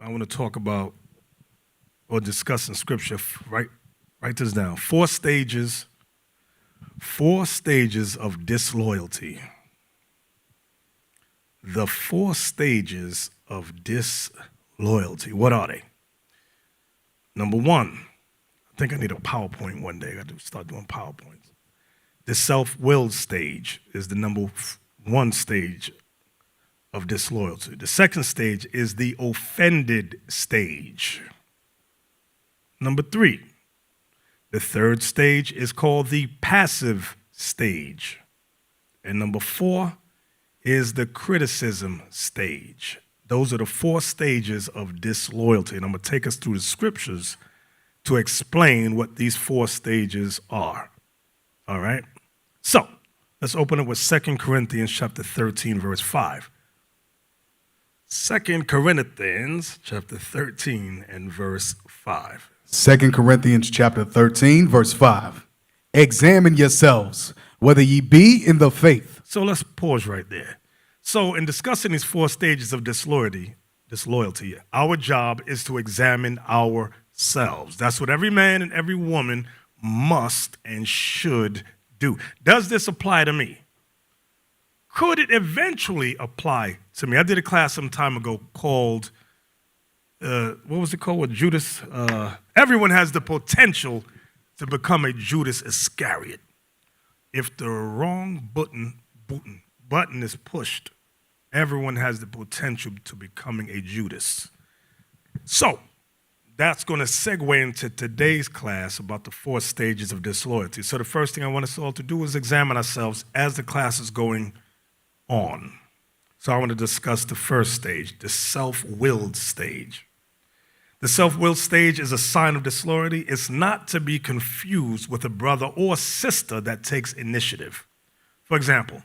I want to talk about or discuss in Scripture. Write this down. Four stages of disloyalty. The 4 stages of disloyalty. What are they? Number 1, I think I need a PowerPoint one day. I got to start doing PowerPoints. The self-willed stage is the number 1 stage of disloyalty. The 2nd stage is the offended stage. Number 3, the 3rd stage is called the passive stage. And number 4 is the criticism stage. Those are the 4 stages of disloyalty. And I'm going to take us through the scriptures to explain what these 4 stages are. All right? So, let's open it with 2 Corinthians chapter 13, verse 5. 2 Corinthians chapter 13 and verse 5. 2 Corinthians chapter 13, verse 5. Examine yourselves, whether ye be in the faith. So let's pause right there. So in discussing these 4 stages of disloyalty, our job is to examine ourselves. That's what every man and every woman must and should do. Does this apply to me? Could it eventually apply to me? I did a class some time ago called, what was it called with Judas? Everyone has the potential to become a Judas Iscariot. If the wrong button is pushed, everyone has the potential to becoming a Judas. So that's going to segue into today's class about the 4 stages of disloyalty. So the first thing I want us all to do is examine ourselves as the class is going on. So I want to discuss the first stage, the self-willed stage. The self-willed stage is a sign of disloyalty. It's not to be confused with a brother or sister that takes initiative. For example,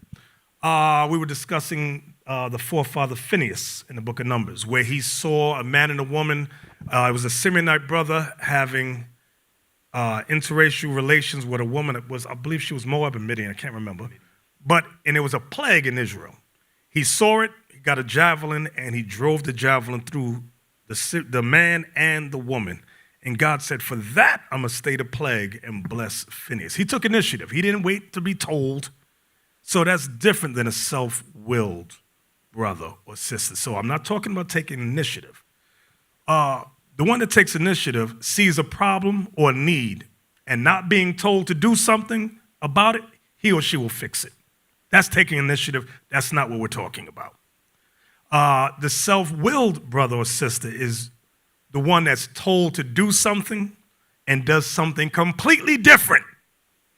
we were discussing the forefather Phineas in the book of Numbers, where he saw a man and a woman. It was a Simeonite brother having interracial relations with a woman that was, I believe she was Moab and Midian, I can't remember. And it was a plague in Israel. He saw it, he got a javelin, and he drove the javelin through the man and the woman. And God said, for that, I'm going to stay the plague and bless Phineas. He took initiative. He didn't wait to be told. So that's different than a self-willed brother or sister. So I'm not talking about taking initiative. The one that takes initiative sees a problem or need and not being told to do something about it, he or she will fix it. That's taking initiative. That's not what we're talking about. The self-willed brother or sister is the one that's told to do something and does something completely different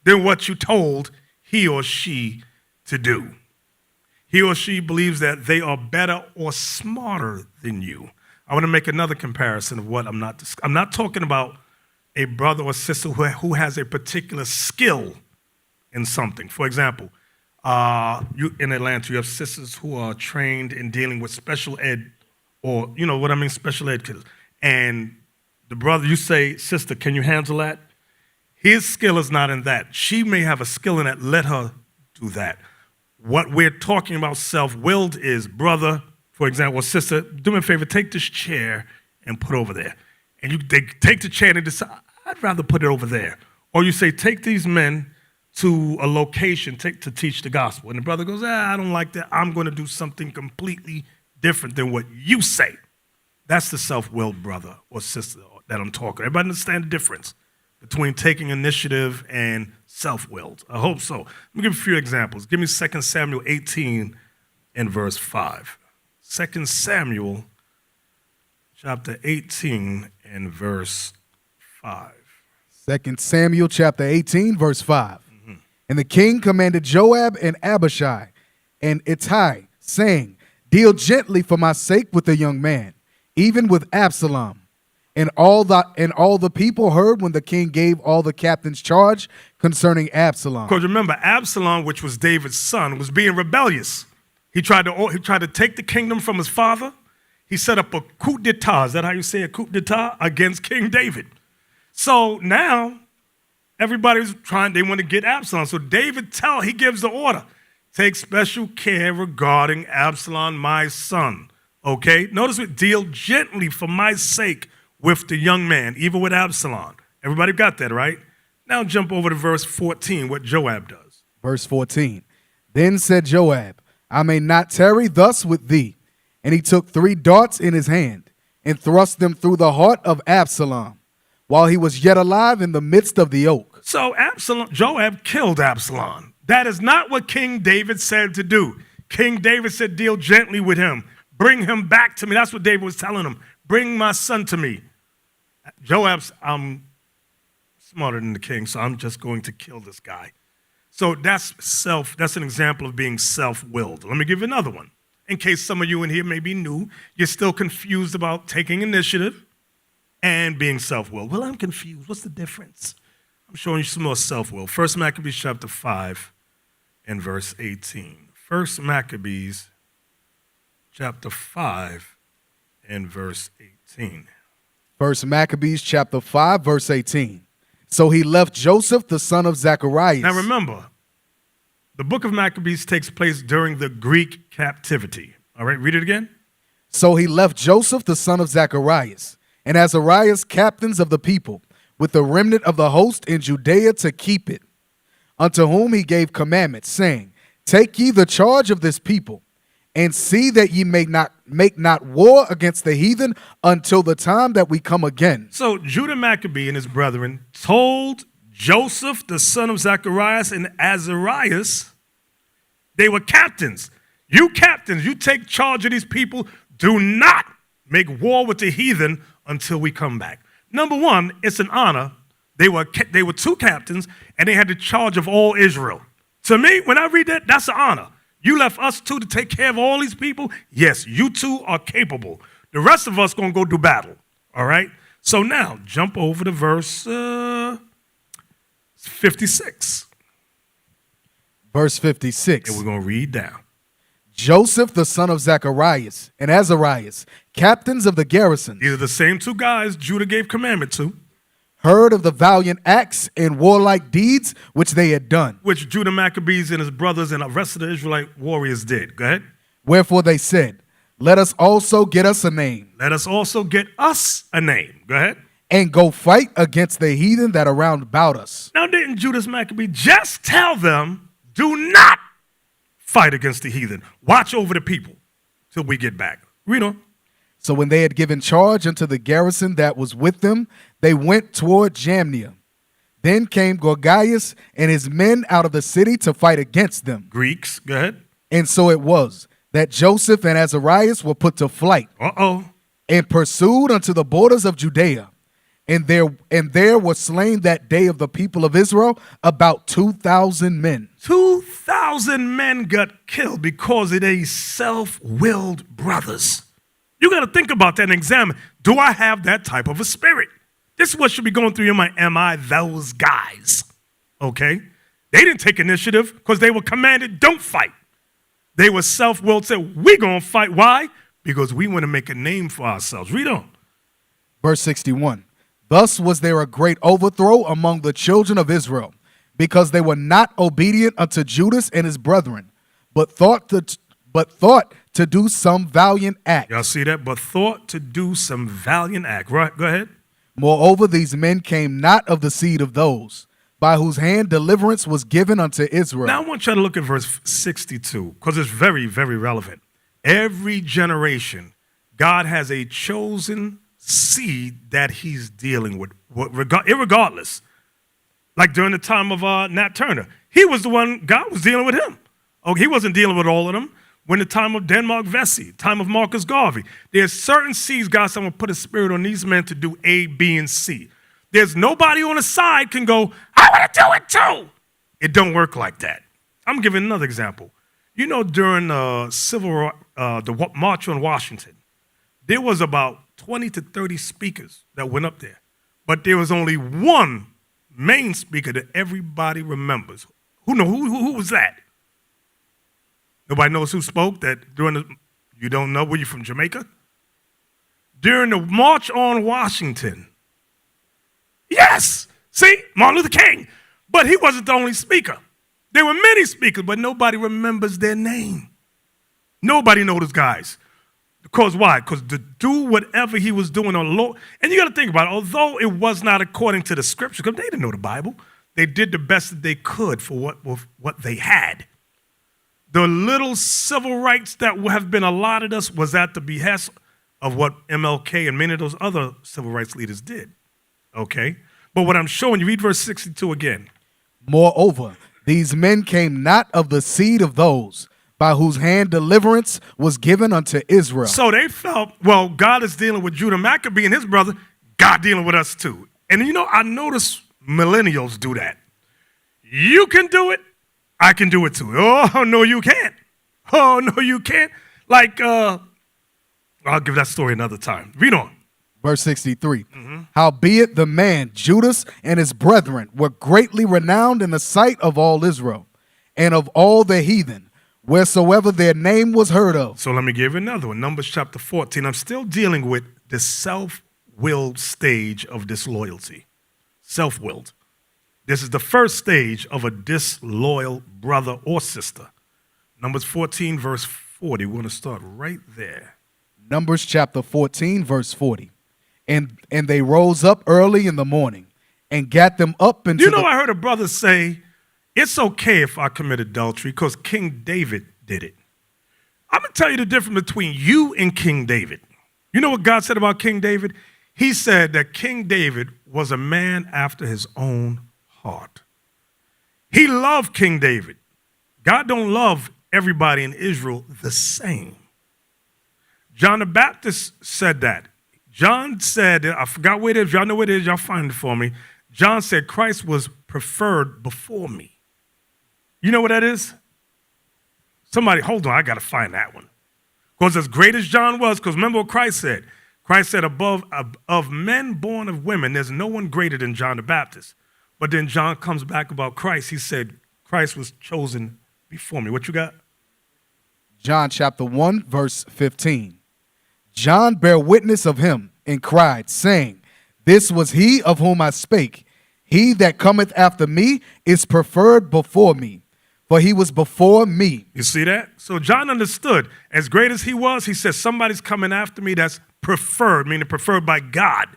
than what you told he or she to do. He or she believes that they are better or smarter than you. I want to make another comparison of what I'm not talking about a brother or sister who has a particular skill in something. For example, in Atlanta, you have sisters who are trained in dealing with special ed, or you know what I mean, special ed kids. And the brother, you say, sister, can you handle that? His skill is not in that. She may have a skill in that. Let her do that. What we're talking about self-willed is, brother, for example, sister, do me a favor, take this chair and put it over there. And they take the chair and decide, I'd rather put it over there. Or you say, take these men to a location to teach the gospel. And the brother goes, I don't like that. I'm going to do something completely different than what you say. That's the self-willed brother or sister that I'm talking. Everybody understand the difference between taking initiative and self-willed? I hope so. Let me give a few examples. Give me 2 Samuel 18 and verse 5. 2 Samuel chapter 18 and verse 5. 2 Samuel chapter 18, verse 5. And the king commanded Joab and Abishai and Ittai, saying, deal gently for my sake with the young man, even with Absalom. And all the people heard when the king gave all the captains charge concerning Absalom. Because remember, Absalom, which was David's son, was being rebellious. He tried to take the kingdom from his father. He set up a coup d'etat. Is that how you say a coup d'etat? Against King David. So now everybody's they want to get Absalom. So he gives the order, take special care regarding Absalom, my son. Okay? Notice it, deal gently for my sake with the young man, even with Absalom. Everybody got that, right? Now jump over to verse 14, what Joab does. Verse 14. Then said Joab, I may not tarry thus with thee. And he took 3 darts in his hand and thrust them through the heart of Absalom, while he was yet alive in the midst of the oak. So Joab killed Absalom. That is not what King David said to do. King David said, deal gently with him. Bring him back to me. That's what David was telling him. Bring my son to me. Joab's, I'm smarter than the king, so I'm just going to kill this guy. So that's an example of being self-willed. Let me give you another one. In case some of you in here may be new, you're still confused about taking initiative and being self-willed. Well, I'm confused. What's the difference? I'm showing you some more self-will. 1 Maccabees chapter 5 and verse 18. 1 Maccabees chapter 5 and verse 18. 1 Maccabees chapter 5, verse 18. So he left Joseph, the son of Zacharias. Now remember, the book of Maccabees takes place during the Greek captivity. All right, read it again. So he left Joseph, the son of Zacharias, and Azarias, captains of the people, with the remnant of the host in Judea to keep it, unto whom he gave commandments, saying, take ye the charge of this people, and see that ye make not war against the heathen until the time that we come again. So Judah Maccabee and his brethren told Joseph, the son of Zacharias, and Azarias, they were captains. You captains, you take charge of these people. Do not make war with the heathen until we come back. Number one, it's an honor. They were 2 captains, and they had the charge of all Israel. To me, when I read that, that's an honor. You left us 2 to take care of all these people. Yes, you 2 are capable. The rest of us going to go do battle. All right? So now, jump over to verse 56. Verse 56. And we're going to read down. Joseph, the son of Zacharias, and Azarias, captains of the garrison, These are the same 2 guys Judah gave commandment to, heard of the valiant acts and warlike deeds which they had done. which Judah Maccabees and his brothers and the rest of the Israelite warriors did. Go ahead. Wherefore they said, let us also get us a name, Let us also get us a name. Go ahead. and go fight against the heathen that are round about us. Now, didn't Judas Maccabee just tell them, do not fight against the heathen. Watch over the people till we get back. Read on. So when they had given charge unto the garrison that was with them, they went toward Jamnia. Then came Gorgias and his men out of the city to fight against them. Greeks. Go ahead. And so it was that Joseph and Azarias were put to flight and pursued unto the borders of Judea. And there were slain that day of the people of Israel about 2,000 men. 2,000 men got killed because of these self-willed brothers. You got to think about that and examine, do I have that type of a spirit? This is what should be going through your mind. Am I those guys? Okay? They didn't take initiative because they were commanded, don't fight. They were self-willed, said, we're going to fight. Why? Because we want to make a name for ourselves. Read on. Verse 61. Thus was there a great overthrow among the children of Israel, because they were not obedient unto Judas and his brethren, but thought to do some valiant act. Y'all see that? But thought to do some valiant act. Right, go ahead. Moreover, these men came not of the seed of those by whose hand deliverance was given unto Israel. Now I want you to look at verse 62 because it's very, very relevant. Every generation, God has a chosen seed that he's dealing with, irregardless. Like during the time of Nat Turner, he was the one, God was dealing with him. Oh, he wasn't dealing with all of them. When the time of Denmark Vesey, time of Marcus Garvey, there's certain seeds God said, I'm going to put a spirit on these men to do A, B, and C. There's nobody on the side can go, I want to do it too. It don't work like that. I'm giving another example. You know, during the March on Washington, there was about 20 to 30 speakers that went up there. But there was only one main speaker that everybody remembers. Who was that? Nobody knows who spoke that during the, you don't know, were you from Jamaica? During the March on Washington. Yes, see, Martin Luther King. But he wasn't the only speaker. There were many speakers, but nobody remembers their name. Nobody knows those guys. Because why? Because to do whatever he was doing on the Lord, and you got to think about it, although it was not according to the scripture, because they didn't know the Bible, they did the best that they could for what they had. The little civil rights that have been allotted us was at the behest of what MLK and many of those other civil rights leaders did. Okay? But what I'm showing you, read verse 62 again. Moreover, these men came not of the seed of those by whose hand deliverance was given unto Israel. So they felt, well, God is dealing with Judah Maccabee and his brother, God dealing with us too. And you know, I notice millennials do that. You can do it, I can do it too. Oh, no, you can't. Oh, no, you can't. Like, I'll give that story another time. Read on. Verse 63. Howbeit the man Judas and his brethren were greatly renowned in the sight of all Israel and of all the heathen, wheresoever their name was heard of. So let me give you another one. Numbers chapter 14. I'm still dealing with the self-willed stage of disloyalty. Self-willed. This is the first stage of a disloyal brother or sister. Numbers 14, verse 40. We're going to start right there. Numbers chapter 14, verse 40. And they rose up early in the morning and got them up into I heard a brother say, it's okay if I commit adultery because King David did it. I'm going to tell you the difference between you and King David. You know what God said about King David? He said that King David was a man after his own heart. He loved King David. God don't love everybody in Israel the same. John the Baptist said that. John said, I forgot where it is. Y'all know where it is. Y'all find it for me. John said Christ was preferred before me. You know what that is? Somebody, hold on, I got to find that one. Because as great as John was, because remember what Christ said. Christ said, of men born of women, there's no one greater than John the Baptist. But then John comes back about Christ. He said, Christ was chosen before me. What you got? John chapter 1, verse 15. John bare witness of him and cried, saying, this was he of whom I spake. He that cometh after me is preferred before me, for he was before me. You see that? So John understood. As great as he was, he said, somebody's coming after me that's preferred, meaning preferred by God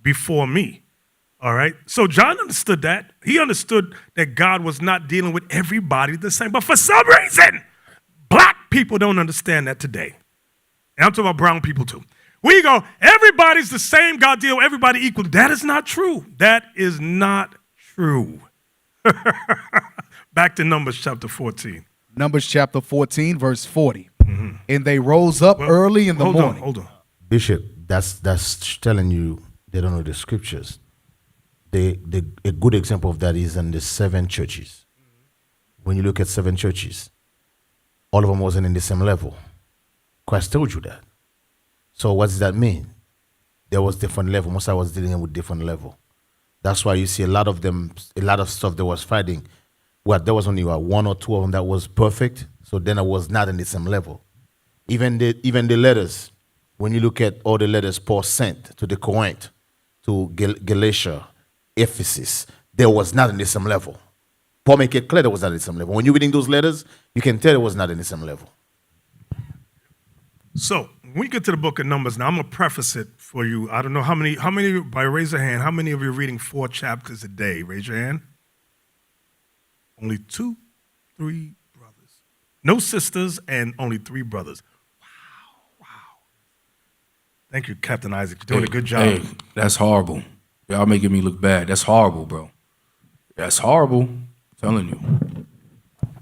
before me. All right? So John understood that. He understood that God was not dealing with everybody the same. But for some reason, black people don't understand that today. And I'm talking about brown people too. We go, everybody's the same, God deal with everybody equally. That is not true. That is not true. Back to Numbers chapter 14. Numbers chapter 14, verse 40. And they rose up early in the morning. Hold on. Bishop, that's telling you they don't know the scriptures. A good example of that is in the 7 churches. When you look at 7 churches, all of them wasn't in the same level. Christ told you that. So what does that mean? There was different level. Most I was dealing with different level. That's why you see a lot of stuff that was fighting. Well, there was only 1 or 2 of them that was perfect. So then I was not in the same level. Even the letters, when you look at all the letters Paul sent to the Corinth, to Galatia, Ephesus, there was not in the same level. Paul make it clear there was not in the same level. When you're reading those letters, you can tell it was not in the same level. So when we get to the book of Numbers, now I'm going to preface it for you. I don't know how many, by raise your hand, how many of you are reading 4 chapters a day? Raise your hand. Only 2, 3 brothers. No sisters and only 3 brothers. Wow. Thank you, Captain Isaac. You're doing a good job. Hey, that's horrible. Y'all making me look bad. That's horrible, bro. That's horrible. I'm telling you.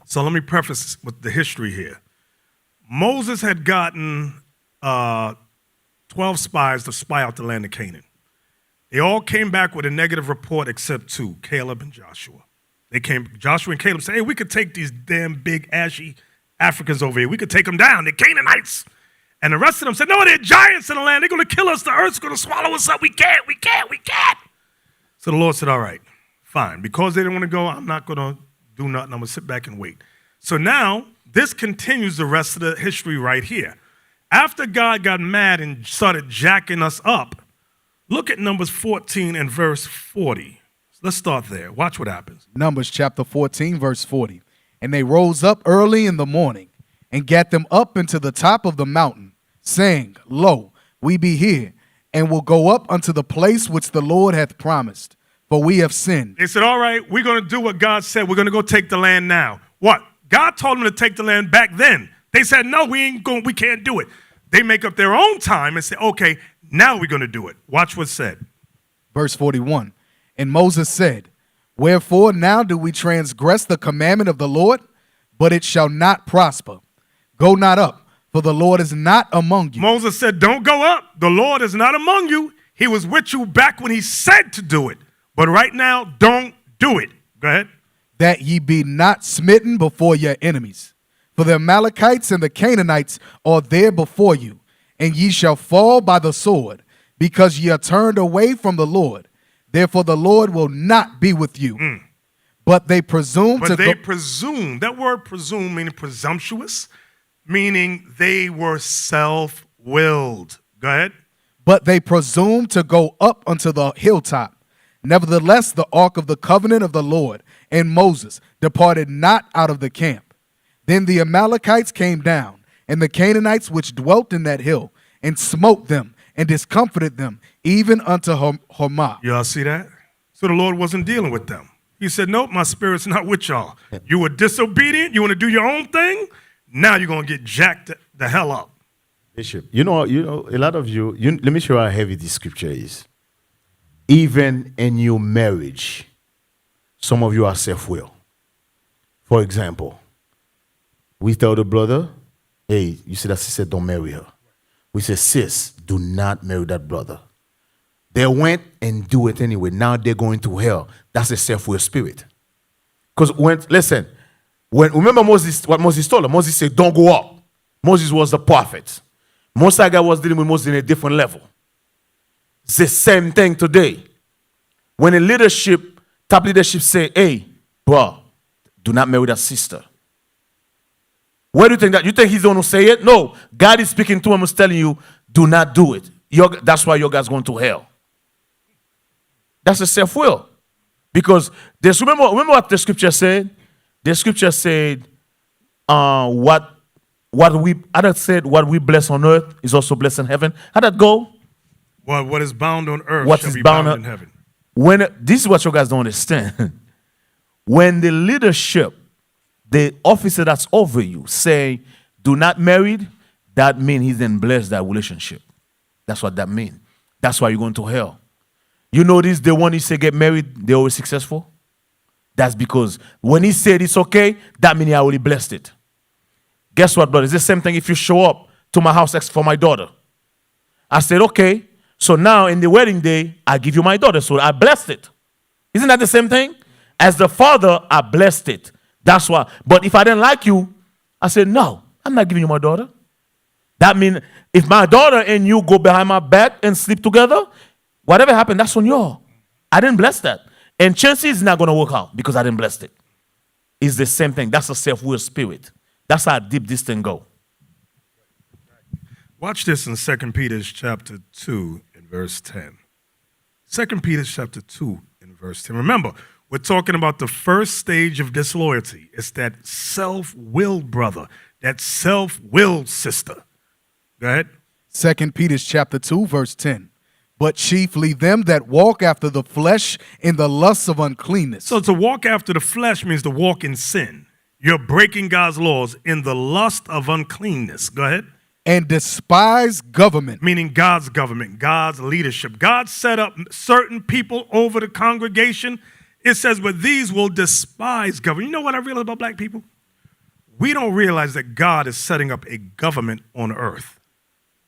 So let me preface with the history here. Moses had gotten 12 spies to spy out the land of Canaan. They all came back with a negative report except 2, Caleb and Joshua. Joshua and Caleb said, hey, we could take these damn big ashy Africans over here. We could take them down. They're Canaanites. And the rest of them said, no, they're giants in the land. They're going to kill us. The earth's going to swallow us up. We can't. So the Lord said, all right, fine. Because they didn't want to go, I'm not going to do nothing. I'm going to sit back and wait. So now this continues the rest of the history right here. After God got mad and started jacking us up, look at Numbers 14 and verse 40. Let's start there. Watch what happens. Numbers chapter 14, verse 40. And they rose up early in the morning and gat them up into the top of the mountain, saying, Lo, we be here, and will go up unto the place which the Lord hath promised, for we have sinned. They said, all right, we're going to do what God said. We're going to go take the land now. What? God told them to take the land back then. They said, no, we can't do it. They make up their own time and say, okay, now we're going to do it. Watch what's said. Verse 41. And Moses said, Wherefore now do we transgress the commandment of the Lord? But it shall not prosper. Go not up, for the Lord is not among you. Moses said, don't go up. The Lord is not among you. He was with you back when he said to do it. But right now, don't do it. Go ahead. That ye be not smitten before your enemies. For the Amalekites and the Canaanites are there before you, and ye shall fall by the sword, because ye are turned away from the Lord. Therefore the Lord will not be with you. But they presume presume. That word presume meaning presumptuous, meaning they were self-willed. Go ahead. But they presume to go up unto the hilltop. Nevertheless, the ark of the covenant of the Lord and Moses departed not out of the camp. Then the Amalekites came down, and the Canaanites which dwelt in that hill, and smote them, and discomfited them, even unto Hormah. Y'all see that? So the Lord wasn't dealing with them. He said, nope, my spirit's not with y'all. You were disobedient. You want to do your own thing. Now you're going to get jacked the hell up. Bishop, you know, a lot of you, let me show you how heavy this scripture is. Even in your marriage, some of you are self-will. For example, we tell the brother, hey, you see that sister, don't marry her. We say, sis, do not marry that brother. They went and do it anyway. Now they're going to hell. That's a self-will spirit. Because remember Moses, what Moses told him? Moses said, don't go up. Moses was the prophet. Most of guy was dealing with Moses in a different level. It's the same thing today. When a top leadership say, hey, bro, do not marry that sister. Where do you think that? You think he's the one who say it? No. God is speaking to him and telling you, do not do it. That's why your guy's going to hell. That's a self-will. Because remember what the scripture said? The scripture said, what we bless on earth is also blessed in heaven. How'd that go? Well, what is bound on earth shall be bound in heaven. This is what you guys don't understand. When the leadership, the officer that's over you, say, do not marry, that means he's then blessed that relationship. That's what that means. That's why you're going to hell. You notice the one he say get married, they're always successful? That's because when he said it's okay, that means he already blessed it. Guess what, brother? It's the same thing if you show up to my house for my daughter. I said, okay, so now in the wedding day, I give you my daughter, so I blessed it. Isn't that the same thing? As the father, I blessed it. That's why. But if I didn't like you, I said, no, I'm not giving you my daughter. That means if my daughter and you go behind my back and sleep together, whatever happened, that's on you. I didn't bless that. And chances it's not going to work out because I didn't bless it. It's the same thing. That's a self-will spirit. That's how deep this thing go. Watch this in 2 Peter chapter 2 and verse 10. 2 Peter chapter 2 and verse 10. Remember, we're talking about the first stage of disloyalty. It's that self-willed brother, that self-willed sister. Go ahead. 2 Peter chapter 2, verse 10. But chiefly them that walk after the flesh in the lusts of uncleanness. So to walk after the flesh means to walk in sin. You're breaking God's laws in the lust of uncleanness. Go ahead. And despise government. Meaning God's government, God's leadership. God set up certain people over the congregation. It says, but these will despise government. You know what I realize about black people? We don't realize that God is setting up a government on earth.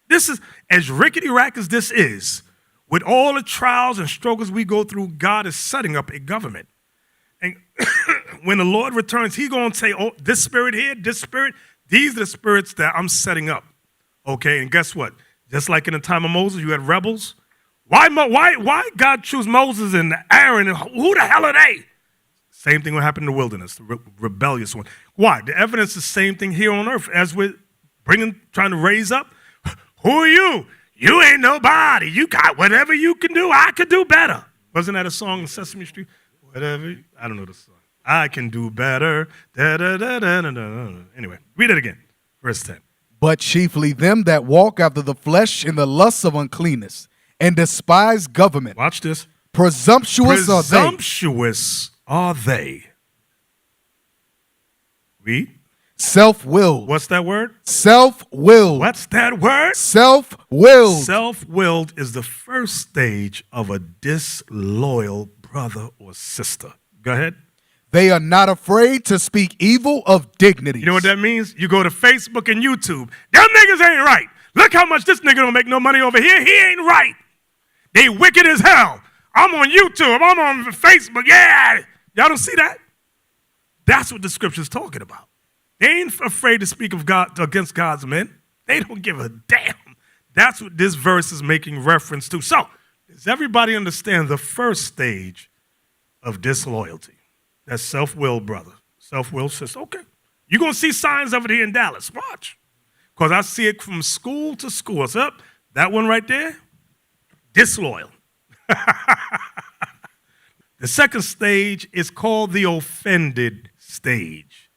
This is, as rickety-rack as this is, with all the trials and struggles we go through, God is setting up a government. And when the Lord returns, he's going to say, oh, this spirit here, this spirit, these are the spirits that I'm setting up. Okay, and guess what? Just like in the time of Moses, you had rebels. Why God choose Moses and Aaron? And who the hell are they? Same thing will happen in the wilderness, the rebellious one. Why? The evidence is the same thing here on earth as we're trying to raise up. Who are you? You ain't nobody. You got whatever you can do. I could do better. Wasn't that a song in Sesame Street? Whatever. I don't know the song. I can do better. Da, da, da, da, da, da. Anyway, read it again. Verse 10. but chiefly them that walk after the flesh in the lusts of uncleanness, and despise government. Watch this. Presumptuous are they. Presumptuous are they. Read. Self-willed. What's that word? Self-willed. What's that word? Self-willed. Self-willed is the first stage of a disloyal brother or sister. Go ahead. They are not afraid to speak evil of dignity. You know what that means? You go to Facebook and YouTube. Them niggas ain't right. Look how much this nigga don't make no money over here. He ain't right. They wicked as hell. I'm on YouTube. I'm on Facebook. Yeah. Y'all don't see that? That's what the scripture's talking about. They ain't afraid to speak of God against God's men. They don't give a damn. That's what this verse is making reference to. So, does everybody understand the first stage of disloyalty? That's self-willed brother, self-willed sister. Okay. You're going to see signs of it here in Dallas. Watch. Because I see it from school to school. So, that one right there, disloyal. The second stage is called the offended stage.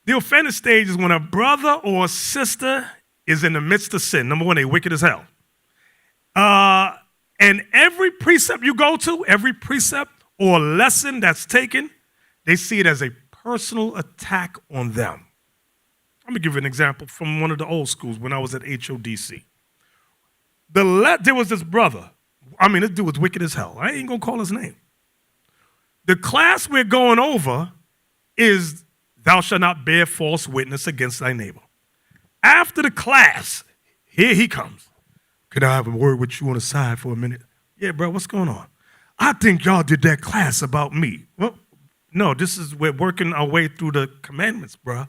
The offended stage is when a brother or a sister is in the midst of sin. Number one, they wicked as hell. And every precept you go to, every precept or lesson that's taken, they see it as a personal attack on them. Let me give you an example from one of the old schools when I was at HODC. There was this brother. I mean, this dude was wicked as hell. I ain't going to call his name. The class we're going over is thou shalt not bear false witness against thy neighbor. After the class, here he comes. Could I have a word with you on the side for a minute? Yeah, bro, what's going on? I think y'all did that class about me. Well, no, we're working our way through the commandments, bro.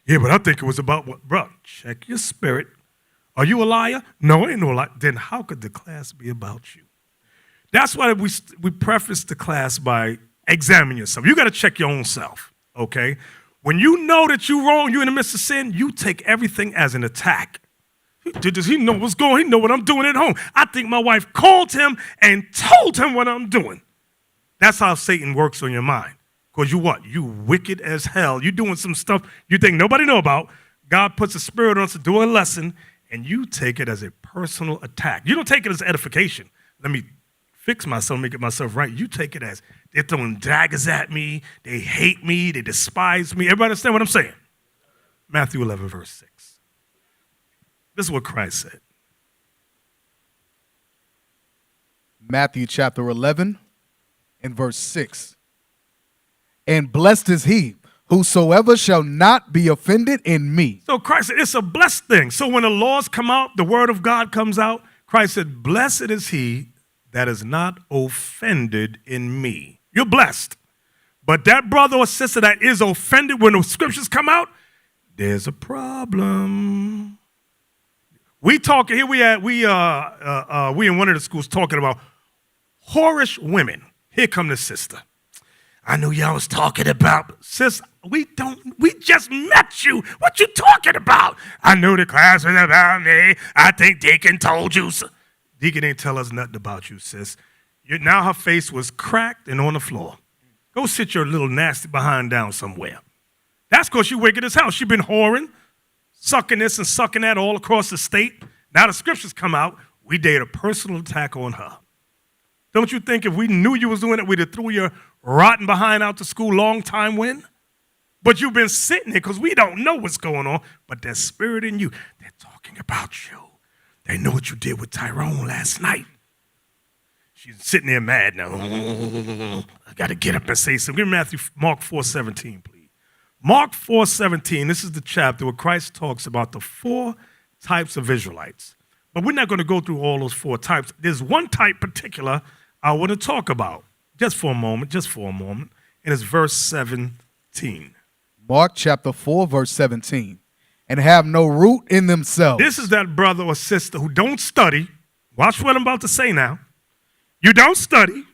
Yeah, but I think it was about what? Bro, check your spirit. Are you a liar? No, ain't no lie. Then how could the class be about you? That's why we preface the class by examine yourself. You got to check your own self, okay? When you know that you're wrong, you're in the midst of sin, you take everything as an attack. Does he know what's going on? He know what I'm doing at home. I think my wife called him and told him what I'm doing. That's how Satan works on your mind. Because you what? You wicked as hell. You doing some stuff you think nobody know about. God puts a spirit on us to do a lesson, and you take it as a personal attack. You don't take it as edification. Let me fix myself, make it myself right. You take it as they're throwing daggers at me. They hate me. They despise me. Everybody understand what I'm saying? Matthew 11, verse 6. This is what Christ said. Matthew chapter 11 and verse 6. And blessed is he whosoever shall not be offended in me. So Christ said it's a blessed thing. So when the laws come out, the word of God comes out, Christ said, blessed is he that is not offended in me. You're blessed. But that brother or sister that is offended when the scriptures come out, there's a problem. We talking here. We in one of the schools talking about whorish women. Here come the sister. I knew y'all was talking about, sis. We just met you. What you talking about? I knew the class was about me. I think Deacon told you. Deacon ain't tell us nothing about you, sis. Now her face was cracked and on the floor. Go sit your little nasty behind down somewhere. That's because she wicked as hell. She been whoring, sucking this and sucking that all across the state. Now the scriptures come out. We did a personal attack on her. Don't you think if we knew you was doing it, we'd have threw your rotten behind out to school long time when? But you've been sitting there because we don't know what's going on. But that spirit in you, they're talking about you. They know what you did with Tyrone last night. She's sitting there mad now. I got to get up and say something. Give me Mark 4:17, please. Mark 4:17, this is the chapter where Christ talks about the 4 types of Israelites. But we're not going to go through all those 4 types. There's one type particular I want to talk about just for a moment, and it's verse 17. Mark chapter 4, verse 17. And have no root in themselves. This is that brother or sister who don't study. Watch what I'm about to say now. You don't study.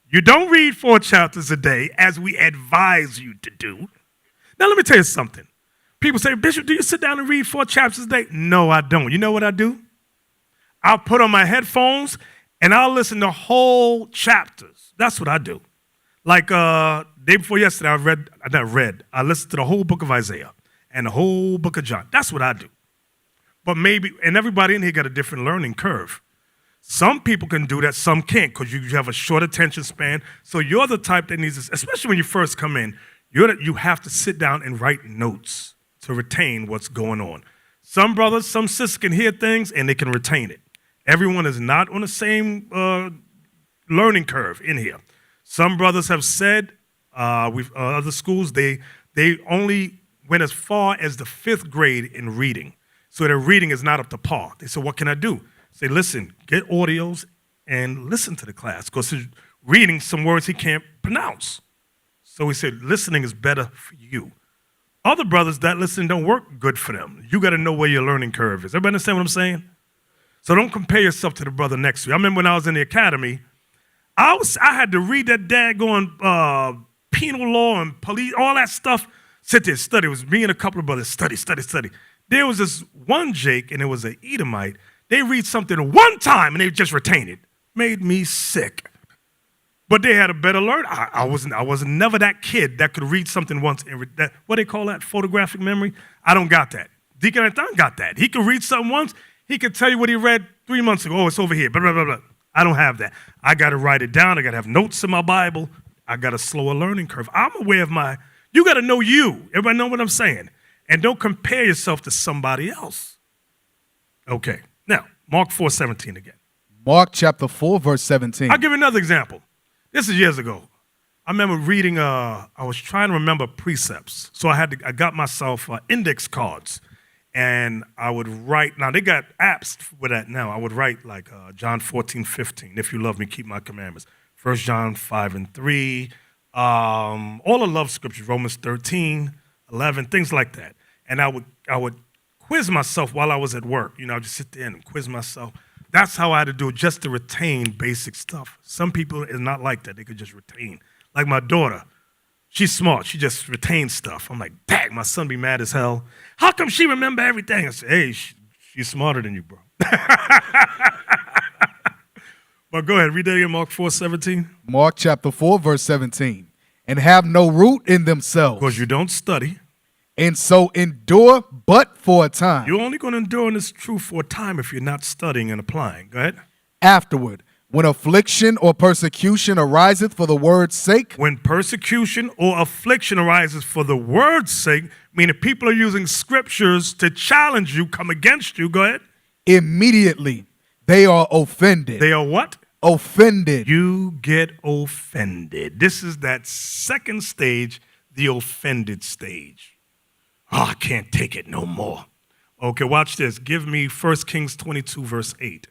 You don't read 4 chapters a day as we advise you to do. Now, let me tell you something. People say, Bishop, do you sit down and read 4 chapters a day? No, I don't. You know what I do? I'll put on my headphones and I'll listen to whole chapters. That's what I do. Like day before yesterday, I listened to the whole book of Isaiah and the whole book of John. That's what I do. But maybe, and everybody in here got a different learning curve. Some people can do that, some can't, because you have a short attention span. So you're the type that needs, especially when you first come in, you have to sit down and write notes to retain what's going on. Some brothers, some sisters can hear things and they can retain it. Everyone is not on the same learning curve in here. Some brothers have said, other schools, they only went as far as the 5th grade in reading. So their reading is not up to par. They said, what can I do? Say, listen, get audios and listen to the class, because he's reading some words he can't pronounce. So he said, listening is better for you. Other brothers, that listening don't work good for them. You got to know where your learning curve is. Everybody understand what I'm saying? So don't compare yourself to the brother next to you. I remember when I was in the academy, I had to read that daggone penal law and police, all that stuff. Sit there, study. It was me and a couple of brothers, study. There was this one Jake, and it was an Edomite. They read something one time, and they just retain it. Made me sick. But they had a better learn. I wasn't never that kid that could read something once. What they call that, photographic memory? I don't got that. Deacon Nathan got that. He could read something once. He could tell you what he read 3 months ago. Oh, it's over here. Blah, blah, blah, blah. I don't have that. I got to write it down. I got to have notes in my Bible. I got a slower learning curve. I'm aware of you got to know you. Everybody know what I'm saying? And don't compare yourself to somebody else. Okay. Now, Mark 4:17 again. Mark chapter 4, verse 17. I'll give you another example. This is years ago. I remember reading, I was trying to remember precepts. So I got myself index cards. And I would write, now they got apps for that now. I would write like John 14:15, if you love me, keep my commandments. 1 John 5:3, all the love scriptures, Romans 13:11, things like that. And I would quiz myself while I was at work. I'd just sit there and quiz myself. That's how I had to do it, just to retain basic stuff. Some people is not like that. They could just retain. Like my daughter, she's smart. She just retains stuff. I'm like, dang, my son be mad as hell. How come she remember everything? I say, hey, she's smarter than you, bro. But go ahead, read that again, Mark 4:17. Mark chapter 4, verse 17. And have no root in themselves. Because you don't study. And so endure but for a time. You're only going to endure in this truth for a time if you're not studying and applying. Go ahead. Afterward, when affliction or persecution ariseth for the word's sake. When persecution or affliction arises for the word's sake, meaning people are using scriptures to challenge you, come against you. Go ahead. Immediately they are offended. They are what? Offended. You get offended. This is that second stage, the offended stage. Oh, I can't take it no more. Okay, watch this. Give me 1 Kings 22, verse 8.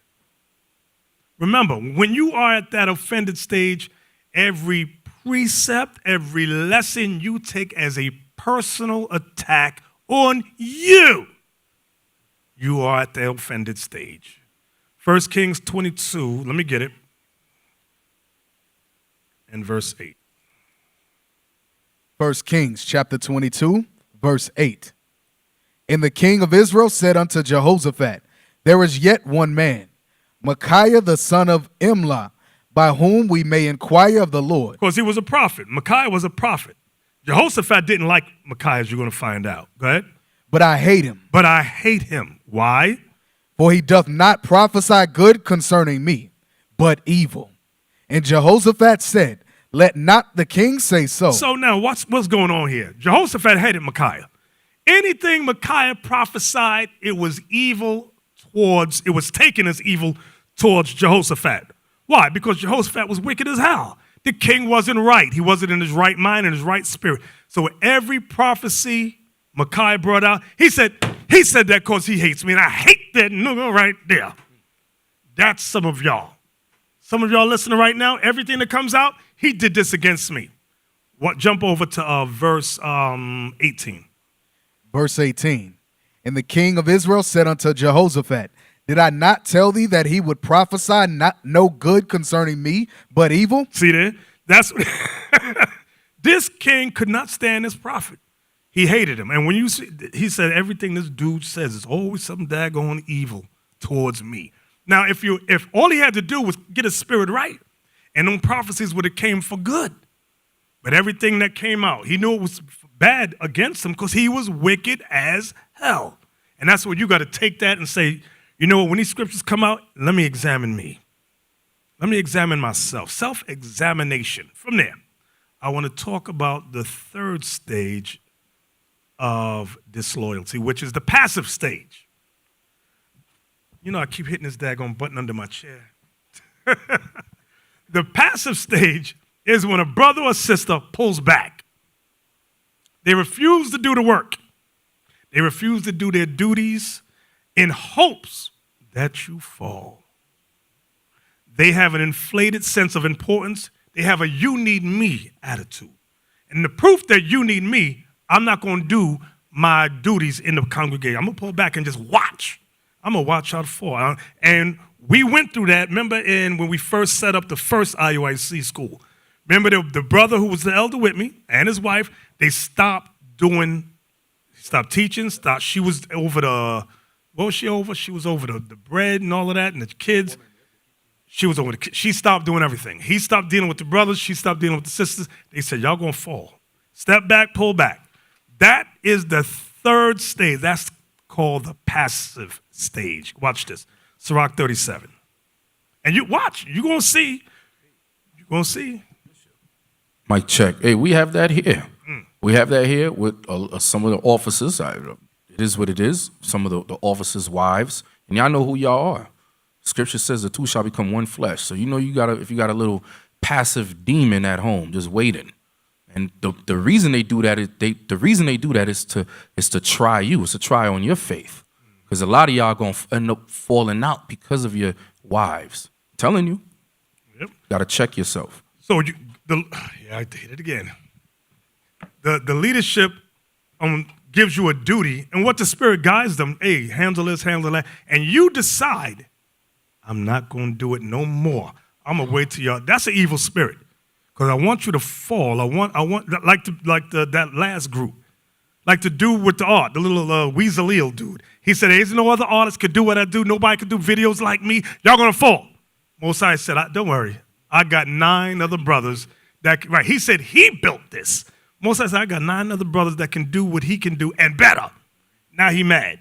Remember, when you are at that offended stage, every precept, every lesson you take as a personal attack on you, you are at the offended stage. 1 Kings 22, let me get it, and verse 8. 1 Kings chapter 22, verse 8. And the king of Israel said unto Jehoshaphat, there is yet one man, Micaiah the son of Imlah, by whom we may inquire of the Lord. Because he was a prophet. Micaiah was a prophet. Jehoshaphat didn't like Micaiah, as you're going to find out. Go ahead. But I hate him. But I hate him. Why? For he doth not prophesy good concerning me, but evil. And Jehoshaphat said, let not the king say so. So now what's going on here? Jehoshaphat hated Micaiah. Anything Micaiah prophesied, it was taken as evil towards Jehoshaphat. Why? Because Jehoshaphat was wicked as hell. The king wasn't right. He wasn't in his right mind and his right spirit. So every prophecy Micaiah brought out, he said that because he hates me, and I hate that nigga right there. That's some of y'all. Some of y'all listening right now, everything that comes out, he did this against me. Jump over to verse 18. Verse 18. And the king of Israel said unto Jehoshaphat, did I not tell thee that he would prophesy no good concerning me, but evil? See there? This king could not stand this prophet. He hated him. And when you see, he said everything this dude says is always something daggone evil towards me. Now, if all he had to do was get his spirit right, and them prophecies would have came for good. But everything that came out, he knew it was bad against him because he was wicked as hell. And that's where you got to take that and say, you know what, when these scriptures come out, let me examine me. Let me examine myself. Self-examination. From there, I want to talk about the third stage of disloyalty, which is the passive stage. You know, I keep hitting this daggone button under my chair. The passive stage is when a brother or sister pulls back. They refuse to do the work. They refuse to do their duties in hopes that you fall. They have an inflated sense of importance. They have a you need me attitude. And the proof that you need me, I'm not going to do my duties in the congregation. I'm going to pull back and just watch. I'm going to watch out for. And we went through that, remember, when we first set up the first IUIC school. Remember the brother who was the elder with me and his wife, they stopped teaching, she was over the, what was she over? She was over the bread and all of that and the kids. She was over the kids. She stopped doing everything. He stopped dealing with the brothers. She stopped dealing with the sisters. They said, y'all going to fall. Step back, pull back. That is the third stage. That's called the passive stage. Watch this. Sirach 37. And you watch. You're going to see. You're going to see. Mic check. Hey, we have that here. We have that here with some of the officers. It is what it is. Some of the officers' wives. And y'all know who y'all are. Scripture says the two shall become one flesh. So you know if you got a little passive demon at home just waiting. And the reason they do that is to try you. It's to try on your faith. Because a lot of y'all going to end up falling out because of your wives. I'm telling you. Yep. Got to check yourself. So I did it again. The leadership gives you a duty, and what the Spirit guides them, hey, handle this, handle that, and you decide, I'm not going to do it no more. I'm going to wait till y'all. That's an evil spirit, because I want you to fall. I want that last group, like the dude with the art, the little Tzuriel dude. He said, there's no other artist could do what I do. Nobody could do videos like me. Y'all going to fall. Mosiah said, don't worry. I got 9 other brothers right. He said he built this. Mosiah said, I got 9 other brothers that can do what he can do and better. Now he mad.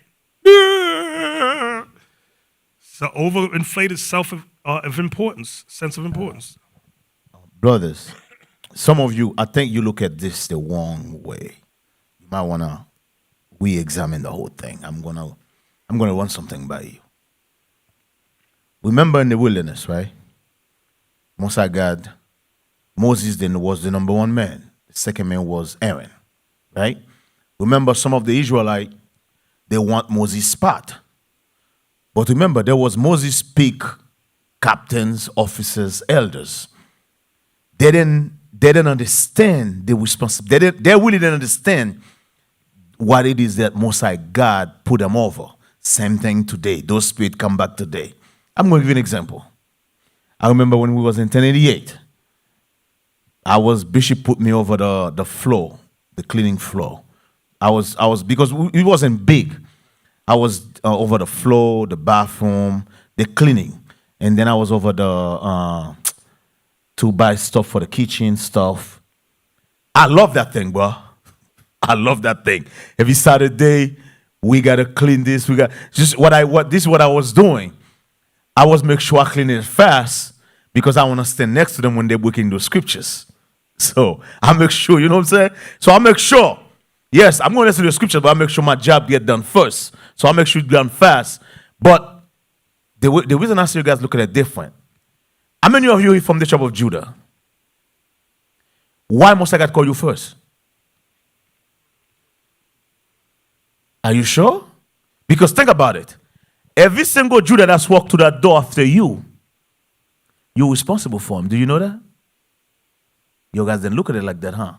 So overinflated sense of importance. Brothers, some of you, I think you look at this the wrong way. You might want to re-examine the whole thing. I'm gonna run something by you. Remember in the wilderness, right? Most High God, Moses then was the number 1 man. The second man was Aaron, right? Remember, some of the Israelites, they want Moses' spot. But remember, there was Moses' peak captains, officers, elders. They didn't understand the responsibility. They really didn't understand what it is that Most High God put them over. Same thing today. Those spirits come back today. I'm going to give you an example. I remember when we was in 1088, Bishop put me over the floor, the cleaning floor. I was because it wasn't big. I was over the floor, the bathroom, the cleaning. And then I was over the to buy stuff for the kitchen stuff. I love that thing, bro. I love that thing. Every Saturday, we gotta clean this. This is what I was doing. I was make sure I clean it fast because I want to stand next to them when they're working those scriptures. So I make sure, you know what I'm saying? So I make sure, yes, I'm going to listen to the scriptures, but I make sure my job get done first. So I make sure it's done fast. But the reason I see you guys look at it different. How many of you are from the tribe of Judah? Why must I God call you first? Are you sure? Because think about it. Every single Judah that's walked through that door after you, you're responsible for him. Do you know that? You guys didn't look at it like that, huh?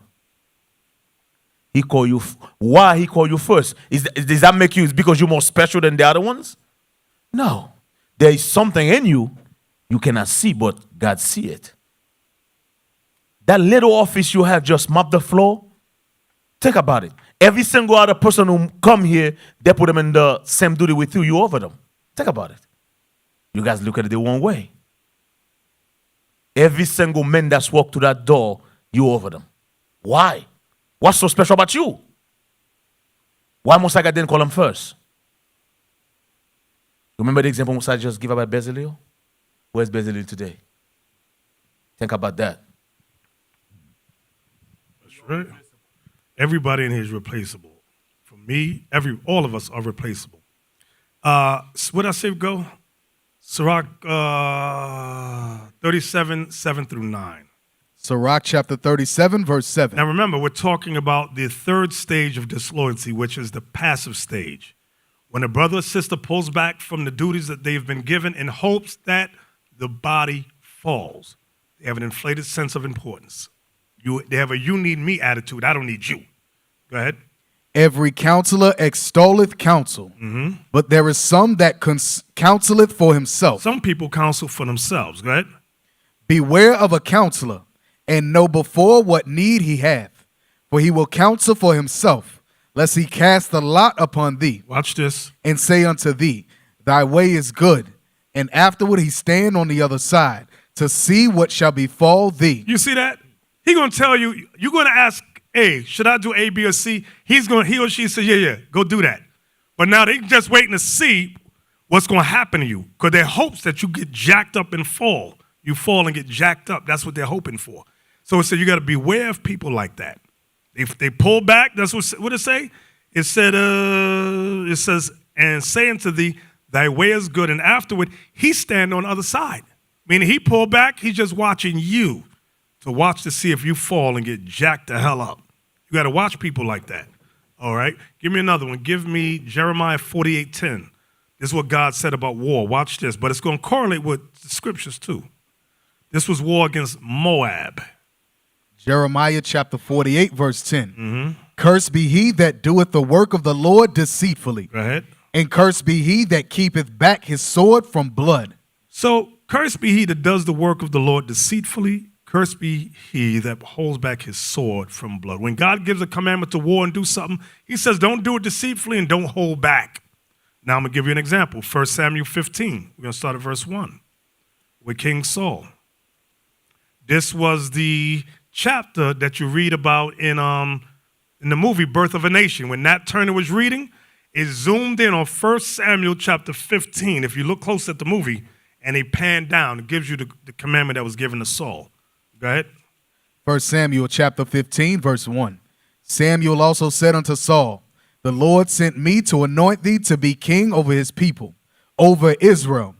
He called you. Why he called you first? Does that make you because you're more special than the other ones? No. There is something in you cannot see, but God see it. That little office you have just mop the floor. Think about it. Every single other person who come here, they put them in the same duty with you. You over them. Think about it. You guys look at it the wrong way. Every single man that's walked through that door, you over them. Why? What's so special about you? Why Most High God didn't call him first? Remember the example I just gave about Bezalel? Where's Bezalel today? Think about that. That's right. Everybody in here is replaceable. For me, all of us are replaceable. What I say go? Sirach 37, 7 through 9. Sirach chapter 37, verse 7. Now remember, we're talking about the third stage of disloyalty, which is the passive stage. When a brother or sister pulls back from the duties that they've been given in hopes that the body falls. They have an inflated sense of importance. They have a you need me attitude. I don't need you. Go ahead. Every counselor extolleth counsel, but there is some that counseleth for himself. Some people counsel for themselves. Go ahead. Beware of a counselor, and know before what need he hath, for he will counsel for himself, lest he cast the lot upon thee. Watch this. And say unto thee, thy way is good, and afterward he stand on the other side, to see what shall befall thee. You see that? He gonna tell you, you're gonna ask A, should I do A, B, or C? He or she says, yeah, go do that. But now they just waiting to see what's gonna happen to you, because their hopes that you get jacked up and fall. You fall and get jacked up. That's what they're hoping for. So it said you got to beware of people like that. If they pull back, that's what it say? It said, it says, and say unto thee, thy way is good. And afterward, he stand on the other side. Meaning he pulled back, he's just watching you to watch to see if you fall and get jacked the hell up. You got to watch people like that. All right? Give me another one. Give me Jeremiah 48:10. This is what God said about war. Watch this. But it's going to correlate with the scriptures too. This was war against Moab. Jeremiah chapter 48, verse 10. Cursed be he that doeth the work of the Lord deceitfully. Go ahead. And cursed be he that keepeth back his sword from blood. So, cursed be he that does the work of the Lord deceitfully. Cursed be he that holds back his sword from blood. When God gives a commandment to war and do something, he says, don't do it deceitfully and don't hold back. Now, I'm going to give you an example. 1 Samuel 15. We're going to start at verse 1 with King Saul. This was the chapter that you read about in the movie Birth of a Nation. When Nat Turner was reading, it zoomed in on 1 Samuel chapter 15. If you look close at the movie and they pan down, it gives you the commandment that was given to Saul. Go ahead. 1 Samuel chapter 15, verse 1. Samuel also said unto Saul, the Lord sent me to anoint thee to be king over his people, over Israel.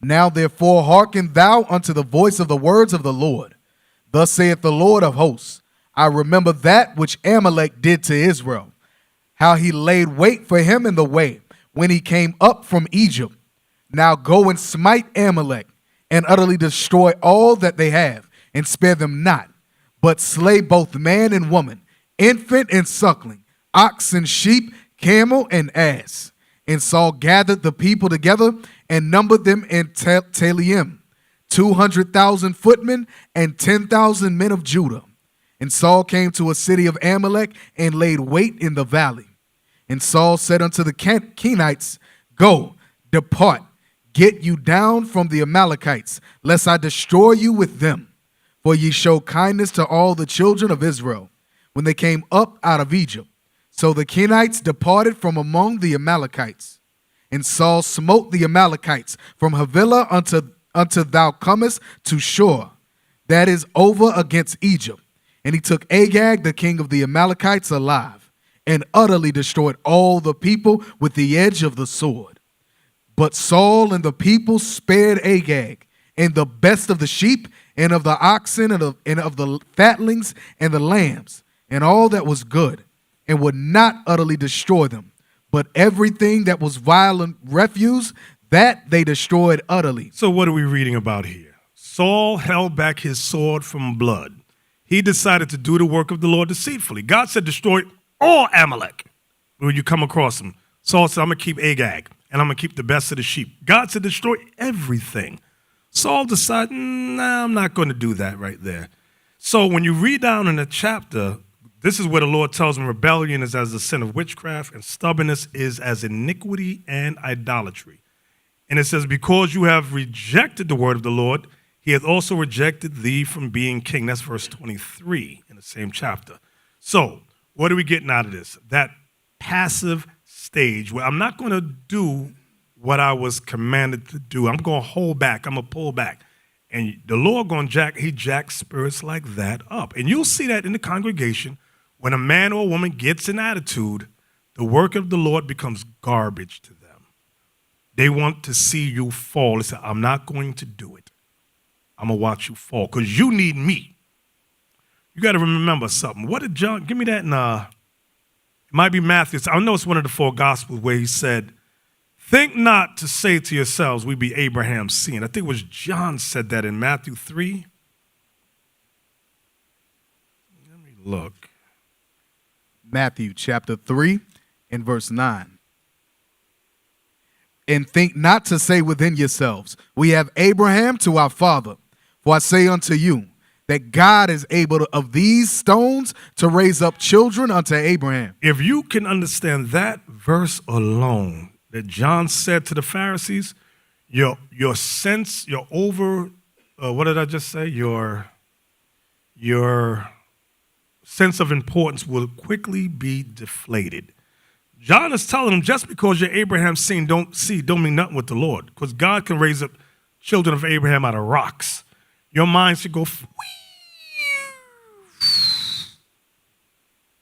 Now therefore hearken thou unto the voice of the words of the Lord. Thus saith the Lord of hosts, I remember that which Amalek did to Israel, how he laid wait for him in the way when he came up from Egypt. Now go and smite Amalek, and utterly destroy all that they have, and spare them not, but slay both man and woman, infant and suckling, ox and sheep, camel and ass. And Saul gathered the people together and numbered them in Telaim, 200,000 footmen and 10,000 men of Judah. And Saul came to a city of Amalek and laid wait in the valley. And Saul said unto the Kenites, go, depart, get you down from the Amalekites, lest I destroy you with them. For ye show kindness to all the children of Israel, when they came up out of Egypt. So the Kenites departed from among the Amalekites. And Saul smote the Amalekites from Havilah unto thou comest to Shur, that is over against Egypt. And he took Agag, the king of the Amalekites, alive, and utterly destroyed all the people with the edge of the sword. But Saul and the people spared Agag, and the best of the sheep, and of the oxen, and of the fatlings, and the lambs, and all that was good, and would not utterly destroy them. But everything that was violent refuse, that they destroyed utterly. So what are we reading about here? Saul held back his sword from blood. He decided to do the work of the Lord deceitfully. God said, destroy all Amalek when you come across them. Saul said, I'm going to keep Agag, and I'm going to keep the best of the sheep. God said, destroy everything. Saul decided, nah, I'm not going to do that right there. So when you read down in the chapter, this is where the Lord tells him rebellion is as the sin of witchcraft, and stubbornness is as iniquity and idolatry. And it says, because you have rejected the word of the Lord, he hath also rejected thee from being king. That's verse 23 in the same chapter. So what are we getting out of this? That passive stage where I'm not going to do what I was commanded to do. I'm going to hold back. I'm going to pull back. And the Lord going to he jacks spirits like that up. And you'll see that in the congregation. When a man or a woman gets an attitude, the work of the Lord becomes garbage to them. They want to see you fall. They say, I'm not going to do it. I'm going to watch you fall because you need me. You got to remember something. What did John, give me that in, it might be Matthew. I know it's one of the 4 Gospels where he said, think not to say to yourselves, we be Abraham's seed. I think it was John said that in Matthew 3. Let me look. Matthew chapter 3 and verse 9. And think not to say within yourselves, we have Abraham to our father. For I say unto you, that God is able to, of these stones to raise up children unto Abraham. If you can understand that verse alone, that John said to the Pharisees, your sense, your what did I just say? Your sense of importance will quickly be deflated. John is telling them, just because you're Abraham's seed don't mean nothing with the Lord, because God can raise up children of Abraham out of rocks. Your mind should go,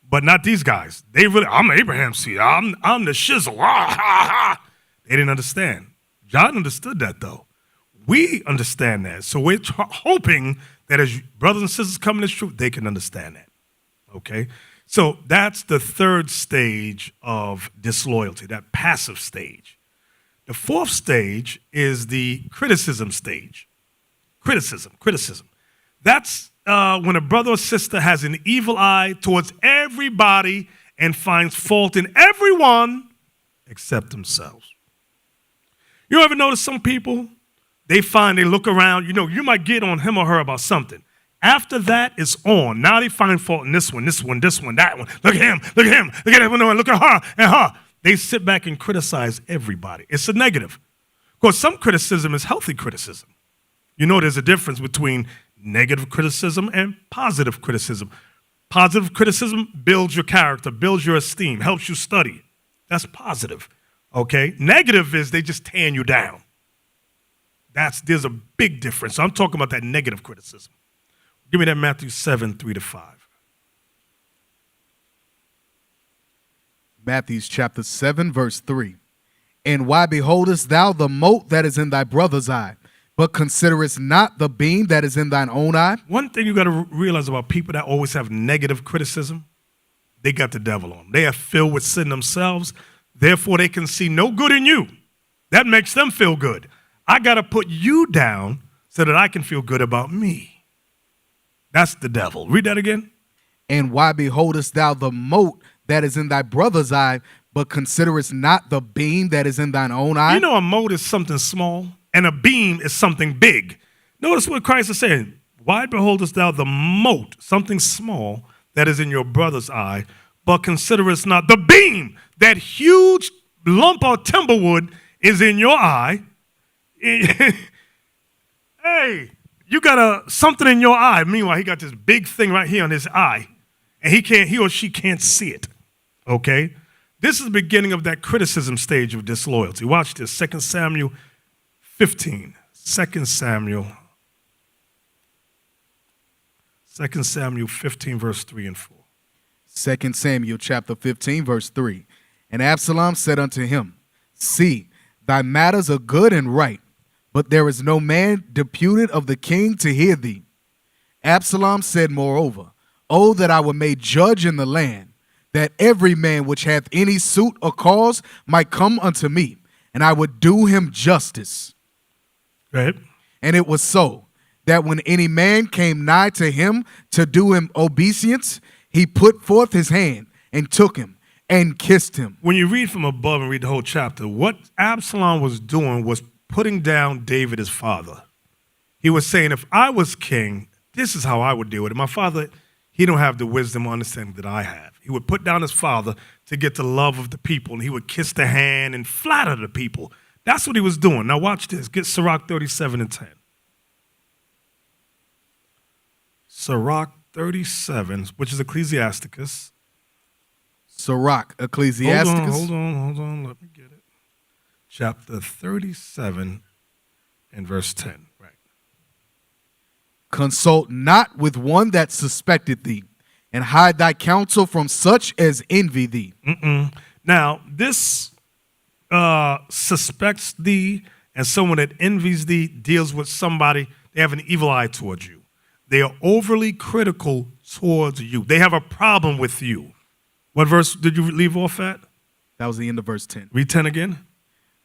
but not these guys. They really, I'm Abraham's seed. I'm the shizzle. They didn't understand. John understood that, though. We understand that. So we're hoping that as brothers and sisters come in this truth, they can understand that. Okay? So that's the 3rd stage of disloyalty, that passive stage. The 4th stage is the criticism stage. Criticism. That's when a brother or sister has an evil eye towards everybody and finds fault in everyone except themselves. You ever notice some people, they look around, you might get on him or her about something. After that, it's on. Now they find fault in this one, that one. Look at him, look at everyone, look at her and her. They sit back and criticize everybody. It's a negative. Of course, some criticism is healthy criticism. There's a difference between negative criticism and positive criticism. Positive criticism builds your character, builds your esteem, helps you study. That's positive, okay? Negative is they just tearing you down. There's a big difference. So I'm talking about that negative criticism. Give me that Matthew 7, 3-5. Matthew chapter 7, verse 3. And why beholdest thou the mote that is in thy brother's eye, but considerest not the beam that is in thine own eye? One thing you got to realize about people that always have negative criticism, they got the devil on them. They are filled with sin themselves. Therefore, they can see no good in you. That makes them feel good. I got to put you down so that I can feel good about me. That's the devil. Read that again. And why beholdest thou the mote that is in thy brother's eye, but considerest not the beam that is in thine own eye? A mote is something small, and a beam is something big. Notice what Christ is saying. Why beholdest thou the mote, something small, that is in your brother's eye, but considerest not the beam, that huge lump of timberwood is in your eye? Hey, you got something in your eye. Meanwhile, he got this big thing right here on his eye, and he or she can't see it, okay? This is the beginning of that criticism stage of disloyalty. Watch this, 2 Samuel 15. 2 Samuel 15, verse 3 and 4. 2 Samuel chapter 15, verse 3. And Absalom said unto him, See, thy matters are good and right, but there is no man deputed of the king to hear thee. Absalom said moreover, Oh, that I were made judge in the land, that every man which hath any suit or cause might come unto me, and I would do him justice. Right. And it was so, that when any man came nigh to him to do him obeisance, he put forth his hand and took him and kissed him. When you read from above and read the whole chapter, what Absalom was doing was putting down David, his father. He was saying, if I was king, this is how I would deal with it. My father, he don't have the wisdom or understanding that I have. He would put down his father to get the love of the people, and he would kiss the hand and flatter the people. That's what he was doing. Now watch this. Get Sirach 37 and 10. Sirach 37, which is Ecclesiasticus. Sirach, Ecclesiasticus. Hold on. Let me get it. chapter 37 and verse 10. Right. Consult not with one that suspected thee, and hide thy counsel from such as envy thee. Now, this suspects thee, and someone that envies thee deals with somebody, they have an evil eye towards you. They are overly critical towards you. They have a problem with you. What verse did you leave off at? That was the end of verse 10. Read 10 again.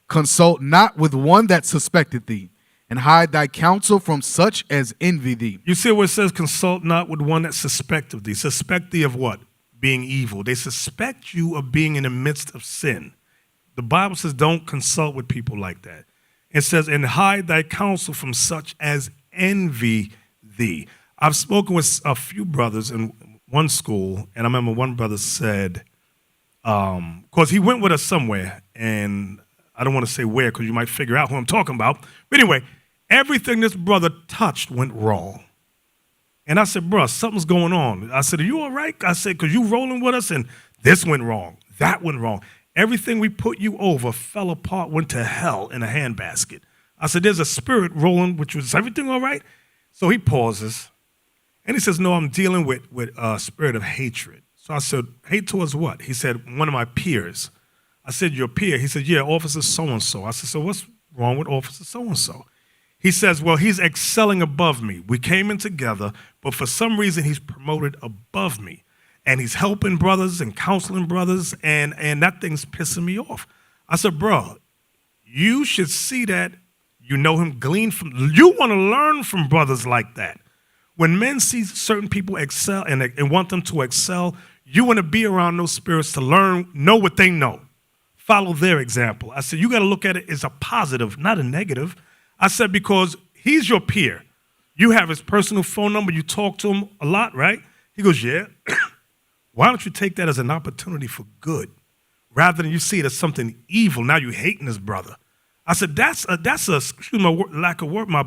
Consult not with one that suspected thee, and hide thy counsel from such as envy thee. You see where it says, consult not with one that suspecteth thee. Suspect thee of what? Being evil. They suspect you of being in the midst of sin. The Bible says don't consult with people like that. It says, and hide thy counsel from such as envy thee. I've spoken with a few brothers in one school, and I remember one brother said, because he went with us somewhere, and I don't want to say where because you might figure out who I'm talking about. But anyway, everything this brother touched went wrong. And I said, bro, something's going on. I said, are you all right? I said, because you rolling with us, and this went wrong. That went wrong. Everything we put you over fell apart, went to hell in a handbasket. I said, there's a spirit rolling, which was everything all right? So he pauses, and he says, no, I'm dealing with a spirit of hatred. So I said, hate towards what? He said, one of my peers. I said, your peer? He said, yeah, Officer so-and-so. I said, so what's wrong with Officer so-and-so? He says, well, he's excelling above me. We came in together, but for some reason he's promoted above me. And he's helping brothers and counseling brothers, and that thing's pissing me off. I said, bro, you should see that. You know him, glean from. You want to learn from brothers like that. When men see certain people excel and want them to excel, you want to be around those spirits to learn, know what they know. Follow their example. I said, you got to look at it as a positive, not a negative. I said, because he's your peer. You have his personal phone number. You talk to him a lot, right? He goes, yeah. Why don't you take that as an opportunity for good rather than you see it as something evil? Now you're hating his brother. I said, that's a excuse my lack of word, my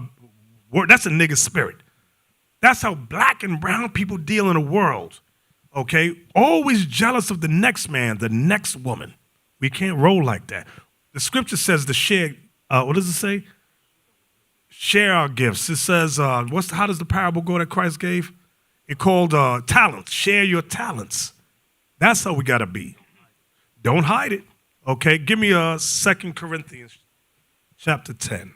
word, that's a nigga spirit. That's how black and brown people deal in the world, okay? Always jealous of the next man, the next woman. We can't roll like that. The scripture says to share, what does it say? Share our gifts. It says, how does the parable go that Christ gave? It called talents. Share your talents. That's how we got to be. Don't hide it, okay? Give me 2 Corinthians chapter 10.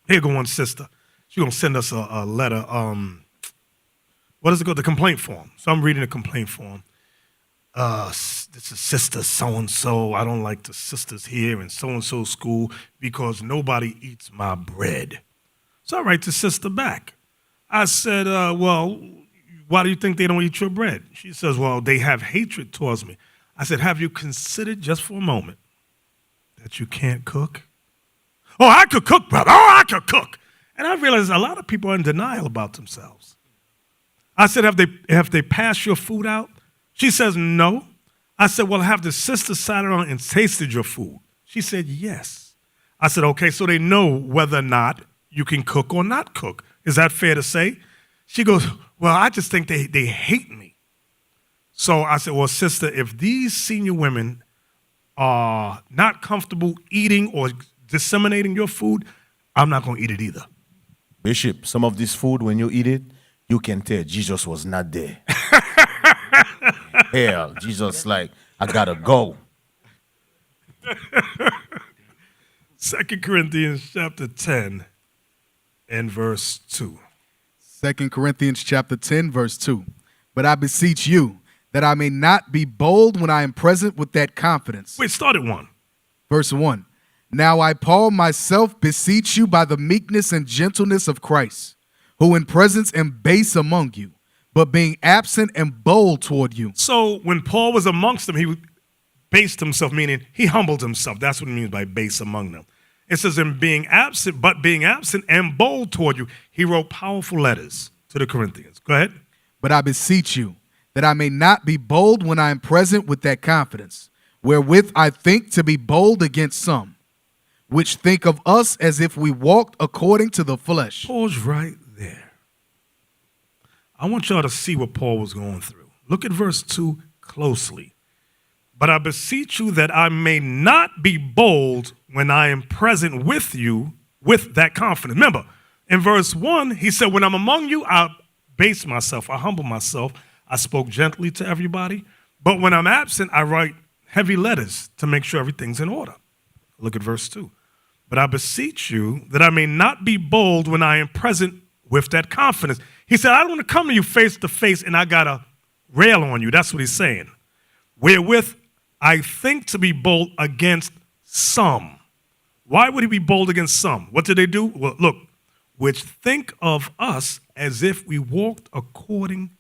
Here go one sister. She's going to send us a letter. What does it go? The complaint form. So I'm reading the complaint form. This is sister so-and-so. I don't like the sisters here in so-and-so school because nobody eats my bread. So I write the sister back. I said, well, why do you think they don't eat your bread? She says, well, they have hatred towards me. I said, have you considered just for a moment that you can't cook? Oh, I could cook, brother. Oh, I could cook. And I realized a lot of people are in denial about themselves. I said, have they passed your food out? She says, no. I said, well, have the sister sat around and tasted your food? She said, yes. I said, okay, so they know whether or not you can cook or not cook. Is that fair to say? She goes, well, I just think they hate me. So I said, well, sister, if these senior women are not comfortable eating or disseminating your food, I'm not going to eat it either. Bishop, some of this food, when you eat it, you can tell Jesus was not there. Hell, Jesus like, I gotta go. 2 Corinthians chapter 10 and verse 2. 2 Corinthians chapter 10, verse 2. But I beseech you that I may not be bold when I am present with that confidence. Wait, start at 1. Verse 1. Now I, Paul, myself beseech you by the meekness and gentleness of Christ, who in presence am base among you, but being absent and bold toward you. So when Paul was amongst them, he based himself, meaning he humbled himself. That's what it means by base among them. It says in being absent and bold toward you, he wrote powerful letters to the Corinthians. Go ahead. But I beseech you that I may not be bold when I am present with that confidence, wherewith I think to be bold against some, which think of us as if we walked according to the flesh. Pause right there. I want y'all to see what Paul was going through. Look at verse 2 closely. But I beseech you that I may not be bold when I am present with you with that confidence. Remember, in verse 1, he said, when I'm among you, I base myself, I humble myself. I spoke gently to everybody. But when I'm absent, I write heavy letters to make sure everything's in order. Look at verse 2. But I beseech you that I may not be bold when I am present with that confidence. He said, I don't want to come to you face to face and I got to rail on you. That's what he's saying. Wherewith I think to be bold against some. Why would he be bold against some? What did they do? Well, look, which think of us as if we walked according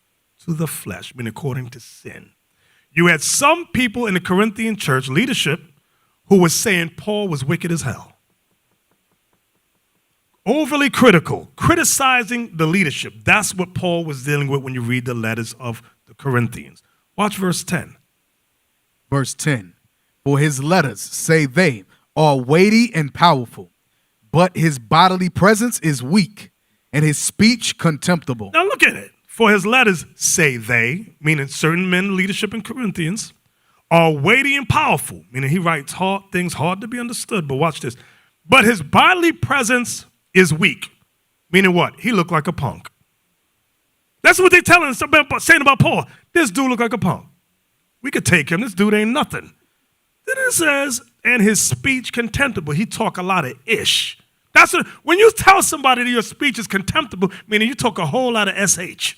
to the flesh, meaning according to sin. You had some people in the Corinthian church leadership who was saying Paul was wicked as hell. Overly critical, criticizing the leadership. That's what Paul was dealing with when you read the letters of the Corinthians. Watch verse 10. Verse 10. For his letters, say they, are weighty and powerful, but his bodily presence is weak, and his speech contemptible. Now look at it. For his letters, say they, meaning certain men in leadership in Corinthians, are weighty and powerful, meaning he writes things hard to be understood, but watch this. But his bodily presence is weak, meaning what? He looked like a punk. That's what they're telling us about, saying about Paul. This dude looked like a punk. We could take him. This dude ain't nothing. Then it says, and his speech contemptible. He talk a lot of ish. That's what, when you tell somebody that your speech is contemptible, meaning you talk a whole lot of sh.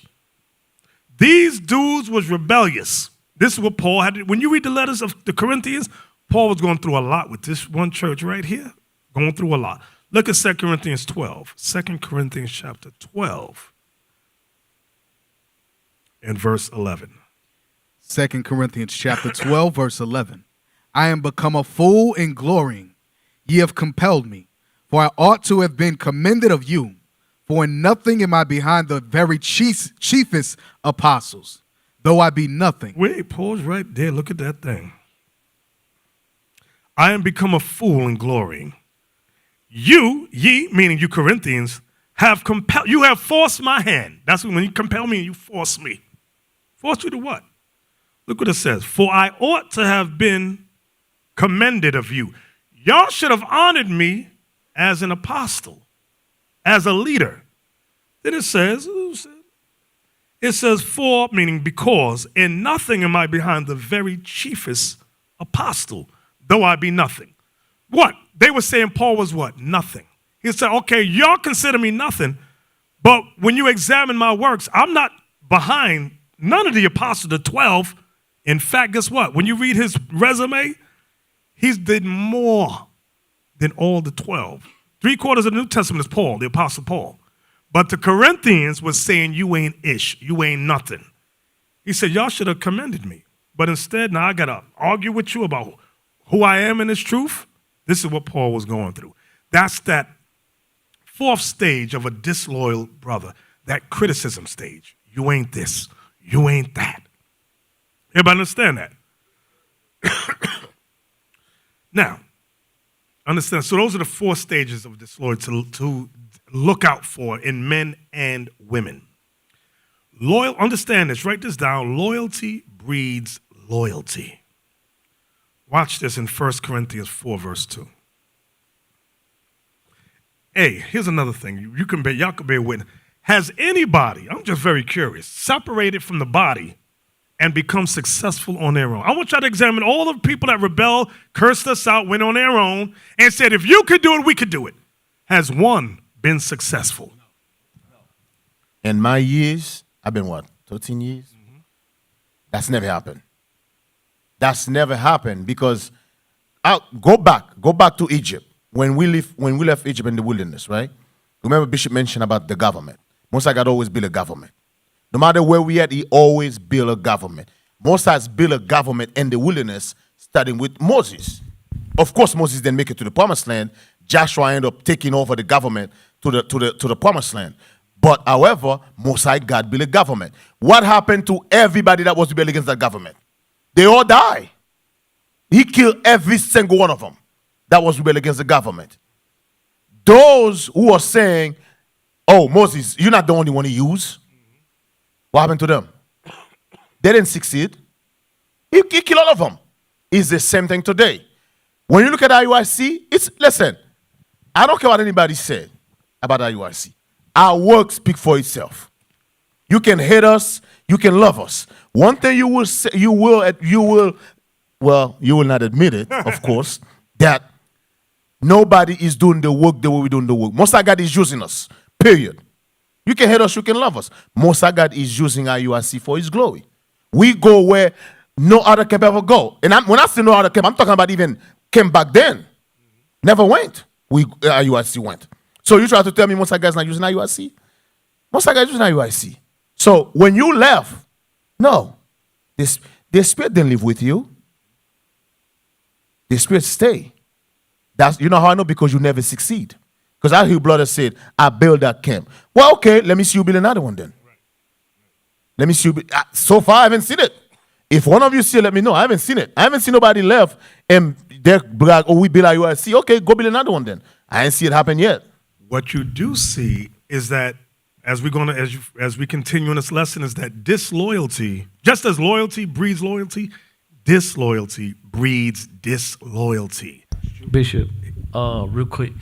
These dudes was rebellious. This is what Paul had. When you read the letters of the Corinthians, Paul was going through a lot with this one church right here. Going through a lot. Look at 2 Corinthians 12. 2 Corinthians chapter 12 and verse 11. 2 Corinthians chapter 12, verse 11. I am become a fool in glorying. Ye have compelled me, for I ought to have been commended of you. For in nothing am I behind the very chiefest apostles, though I be nothing. Wait, pause right there. Look at that thing. I am become a fool in glorying. Ye, meaning you Corinthians, you have forced my hand. That's when you compel me, you force me. Force you to what? Look what it says. For I ought to have been commended of you. Y'all should have honored me as an apostle, as a leader. Then it says, for, meaning because, in nothing am I behind the very chiefest apostle, though I be nothing. What? They were saying Paul was what? Nothing. He said, okay, y'all consider me nothing, but when you examine my works, I'm not behind none of the apostles, the 12. In fact, guess what? When you read his resume, he's did more than all the 12. 3/4 of the New Testament is Paul, the apostle Paul. But the Corinthians was saying, you ain't ish, you ain't nothing. He said, y'all should have commended me. But instead, now I got to argue with you about who I am in this truth. This is what Paul was going through. That's that fourth stage of a disloyal brother, that criticism stage. You ain't this, you ain't that. Everybody understand that? Now, understand, so those are the 4 stages of disloyalty to look out for in men and women. Understand this, write this down. Loyalty breeds loyalty. Watch this in 1 Corinthians 4, verse 2. Hey, here's another thing. Y'all can bear witness. Has anybody, I'm just very curious, separated from the body and become successful on their own? I want y'all to examine all the people that rebelled, cursed us out, went on their own, and said, if you could do it, we could do it. Has one been successful? In my years, I've been 13 years? Mm-hmm. That's never happened. That's never happened because go back to Egypt. When we left Egypt in the wilderness, right? Remember Bishop mentioned about the government. Mosai God always build a government. No matter where we at, he always build a government. Mosai's built a government in the wilderness, starting with Moses. Of course, Moses didn't make it to the promised land. Joshua ended up taking over the government to the promised land. But however, Mosai God built a government. What happened to everybody that was rebelling against that government? They all die. He killed every single one of them that was rebelling against the government. Those who are saying, oh, Moses, you're not the only one he used. What happened to them? They didn't succeed. He killed all of them. It's the same thing today. When you look at IUIC, listen, I don't care what anybody said about IUIC. Our work speaks for itself. You can hate us, you can love us. One thing you will say, you will not admit it, of course, that nobody is doing the work the way we're doing the work. Most of God is using us, period. You can hate us, you can love us. Most of God is using IUIC for his glory. We go where no other camp ever go. And when I say no other camp, I'm talking about even camp back then. Never went. IUIC went. So you try to tell me most of guys not using IUIC? Most of guys using IUIC. So when you left, no, the spirit didn't live with you. The spirit stay. You know how I know? Because you never succeed. Because I hear brother said, I built that camp. Well, okay, let me see you build another one then. Let me see you. So far, I haven't seen it. If one of you see it, let me know. I haven't seen it. I haven't seen nobody left and they're like, oh, we build IUIC. Okay, go build another one then. I ain't see it happen yet. What you do see is that as we continue in this lesson, is that disloyalty, just as loyalty breeds loyalty, disloyalty breeds disloyalty. Bishop, real quick,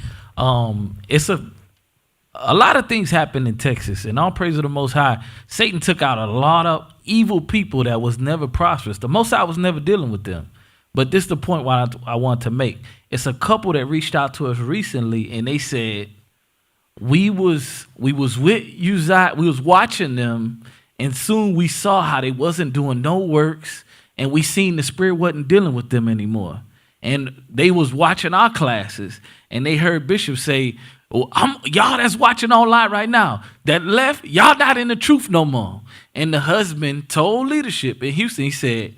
it's a lot of things happen in Texas, and all praise to the Most High. Satan took out a lot of evil people that was never prosperous. The Most High was never dealing with them. But this is the point why I want to make. It's a couple that reached out to us recently, and they said we was with Uzziah, we was watching them, and soon we saw how they wasn't doing no works, and we seen the spirit wasn't dealing with them anymore. And they was watching our classes, and they heard Bishop say, well, y'all that's watching online right now, that left, y'all not in the truth no more. And the husband told leadership in Houston, he said,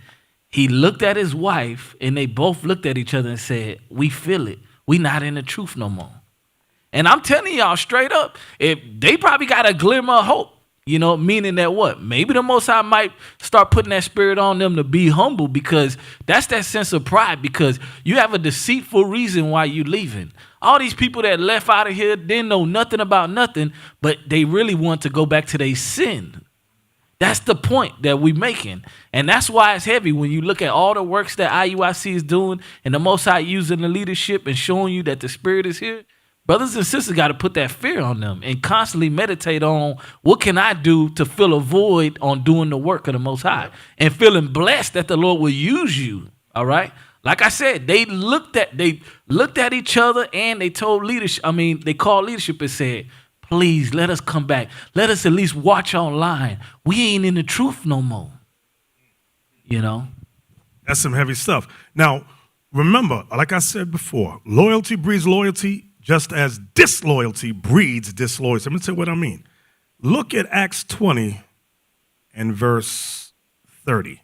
he looked at his wife, and they both looked at each other and said, we feel it. We not in the truth no more. And I'm telling y'all straight up, if they probably got a glimmer of hope, meaning that what? Maybe the Most High might start putting that spirit on them to be humble, because that's that sense of pride, because you have a deceitful reason why you leaving. All these people that left out of here didn't know nothing about nothing, but they really want to go back to their sin. That's the point that we're making. And that's why it's heavy when you look at all the works that IUIC is doing and the Most High using the leadership and showing you that the spirit is here. Brothers and sisters got to put that fear on them and constantly meditate on what can I do to fill a void on doing the work of the Most High and feeling blessed that the Lord will use you. All right. Like I said, they looked at each other and they told leadership. They called leadership and said, please let us come back. Let us at least watch online. We ain't in the truth no more. That's some heavy stuff. Now, remember, like I said before, loyalty breeds loyalty, just as disloyalty breeds disloyalty. Let me tell you what I mean. Look at Acts 20 and verse 30.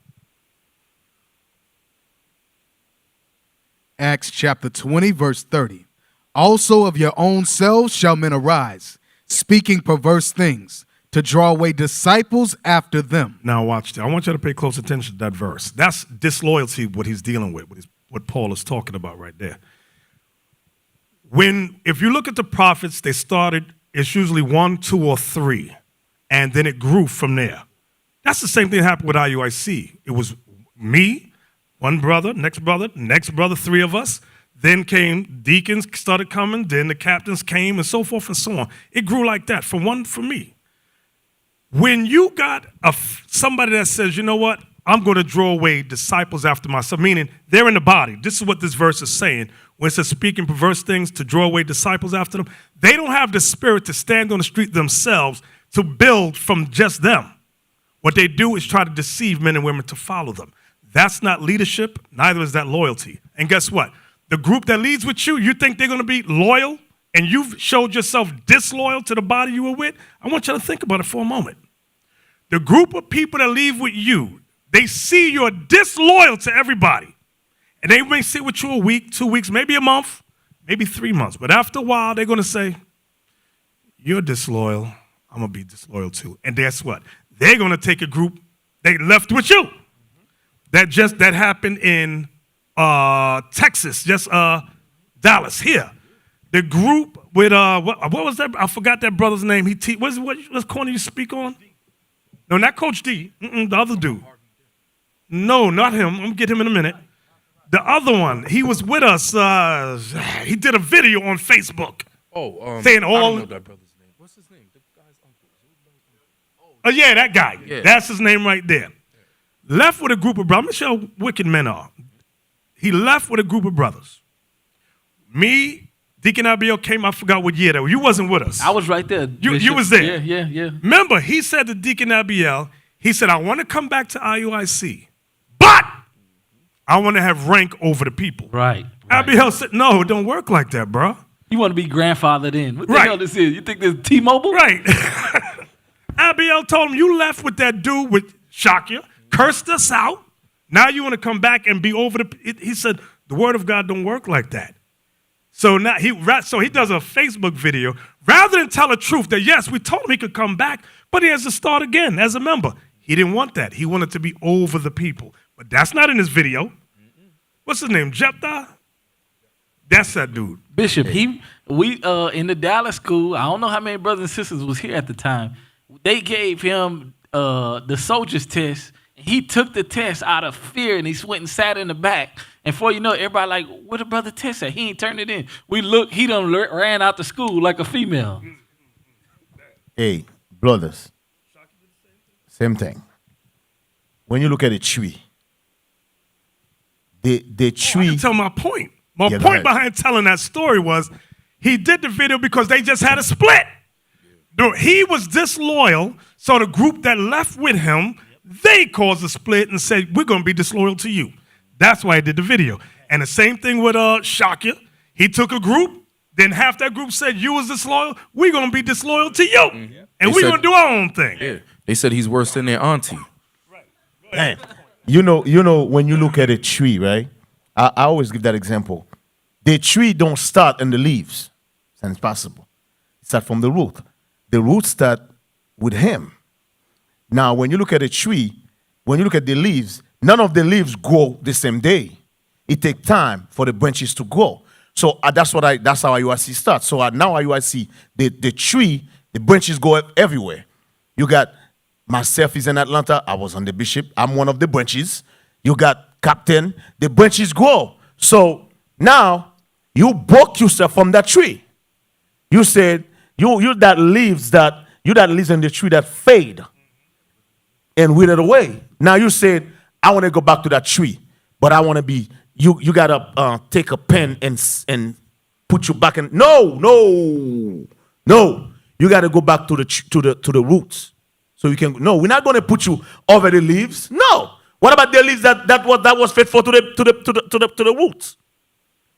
Acts chapter 20, verse 30. Also of your own selves shall men arise, speaking perverse things, to draw away disciples after them. Now watch that. I want you to pay close attention to that verse. That's disloyalty, what he's dealing with, what Paul is talking about right there. If you look at the prophets, they started, it's usually 1, 2, or 3, and then it grew from there. That's the same thing that happened with IUIC. It was me, one brother, next brother, 3 of us. Then came deacons, started coming, then the captains came, and so forth and so on. It grew like that, from me. When you got somebody that says, you know what, I'm going to draw away disciples after myself, meaning they're in the body. This is what this verse is saying. When it says speaking perverse things to draw away disciples after them, they don't have the spirit to stand on the street themselves to build from just them. What they do is try to deceive men and women to follow them. That's not leadership, neither is that loyalty. And guess what? The group that leads with you think they're going to be loyal, and you've showed yourself disloyal to the body you were with? I want you to think about it for a moment. The group of people that leave with you, they see you're disloyal to everybody. And they may sit with you a week, 2 weeks, maybe a month, maybe 3 months. But after a while, they're going to say, you're disloyal. I'm going to be disloyal too. And guess what? They're going to take a group they left with you. That happened in Texas, Dallas here. The group with, what was that? I forgot that brother's name. What corner you speak on? No, not Coach D. The other dude. No, not him. I'm gonna get him in a minute. The other one. He was with us. He did a video on Facebook. Saying I all. don't know that brother's name. What's his name? The guy's uncle. Oh yeah, that guy. Yeah. That's his name right there. Left with a group of brothers. I'm gonna show how wicked men are. He left with a group of brothers. Me, Deacon Abiel came. I forgot what year that was. You wasn't with us. I was right there. You Bishop. was there. Yeah. Remember, he said to Deacon Abiel, he said, I want to come back to IUIC, but I want to have rank over the people. Right. Abiel said, no, it don't work like that, bro. You want to be grandfathered in. What the Right. hell this is? You think this is T-Mobile? Right. Abiel told him, you left with that dude with Shakya, cursed us out. Now you want to come back and be over the. He said, the word of God don't work like that. So now he does a Facebook video. Rather than tell the truth that, yes, we told him he could come back, but he has to start again as a member. He didn't want that. He wanted to be over the people. But that's not in his video. What's his name? Jephthah? That's that dude. Bishop, we in the Dallas school, I don't know how many brothers and sisters was here at the time. They gave him the soldier's test. He took the test out of fear and he went and sat in the back. And before you know it, everybody like, where the brother test at? He ain't turned it in. We look, he done ran out the school like a female. Hey, brothers. Same thing. When you look at a tree, the I tree. can tell my point. My Yeah, go point ahead. behind telling that story was he did the video because they just had a split. No, he was disloyal, so the group that left with him, they caused a split and said, we're going to be disloyal to you. That's why I did the video. And the same thing with Shakya. He took a group, then half that group said, you was disloyal, we're going to be disloyal to you. And They we're said- going to do our own thing. Yeah. They said he's worse than their auntie. Man, you know, when you look at a tree, right? I always give that example. The tree don't start in the leaves. It's impossible. It start from the root. The roots start with him. Now, when you look at a tree, when you look at the leaves, none of the leaves grow the same day. It takes time for the branches to grow. So that's how IUIC starts. So now IUIC, the tree, the branches go everywhere. You got myself is in Atlanta. I was on the bishop. I'm one of the branches. You got captain. The branches grow. So now you broke yourself from that tree. You said you that leaves in the tree that fade and withered away. Now you said, I want to go back to that tree, but I want to be. You gotta take a pen and put you back in. No. You gotta go back to the roots. So you can. No, we're not gonna put you over the leaves. No. What about the leaves that was faithful to the roots?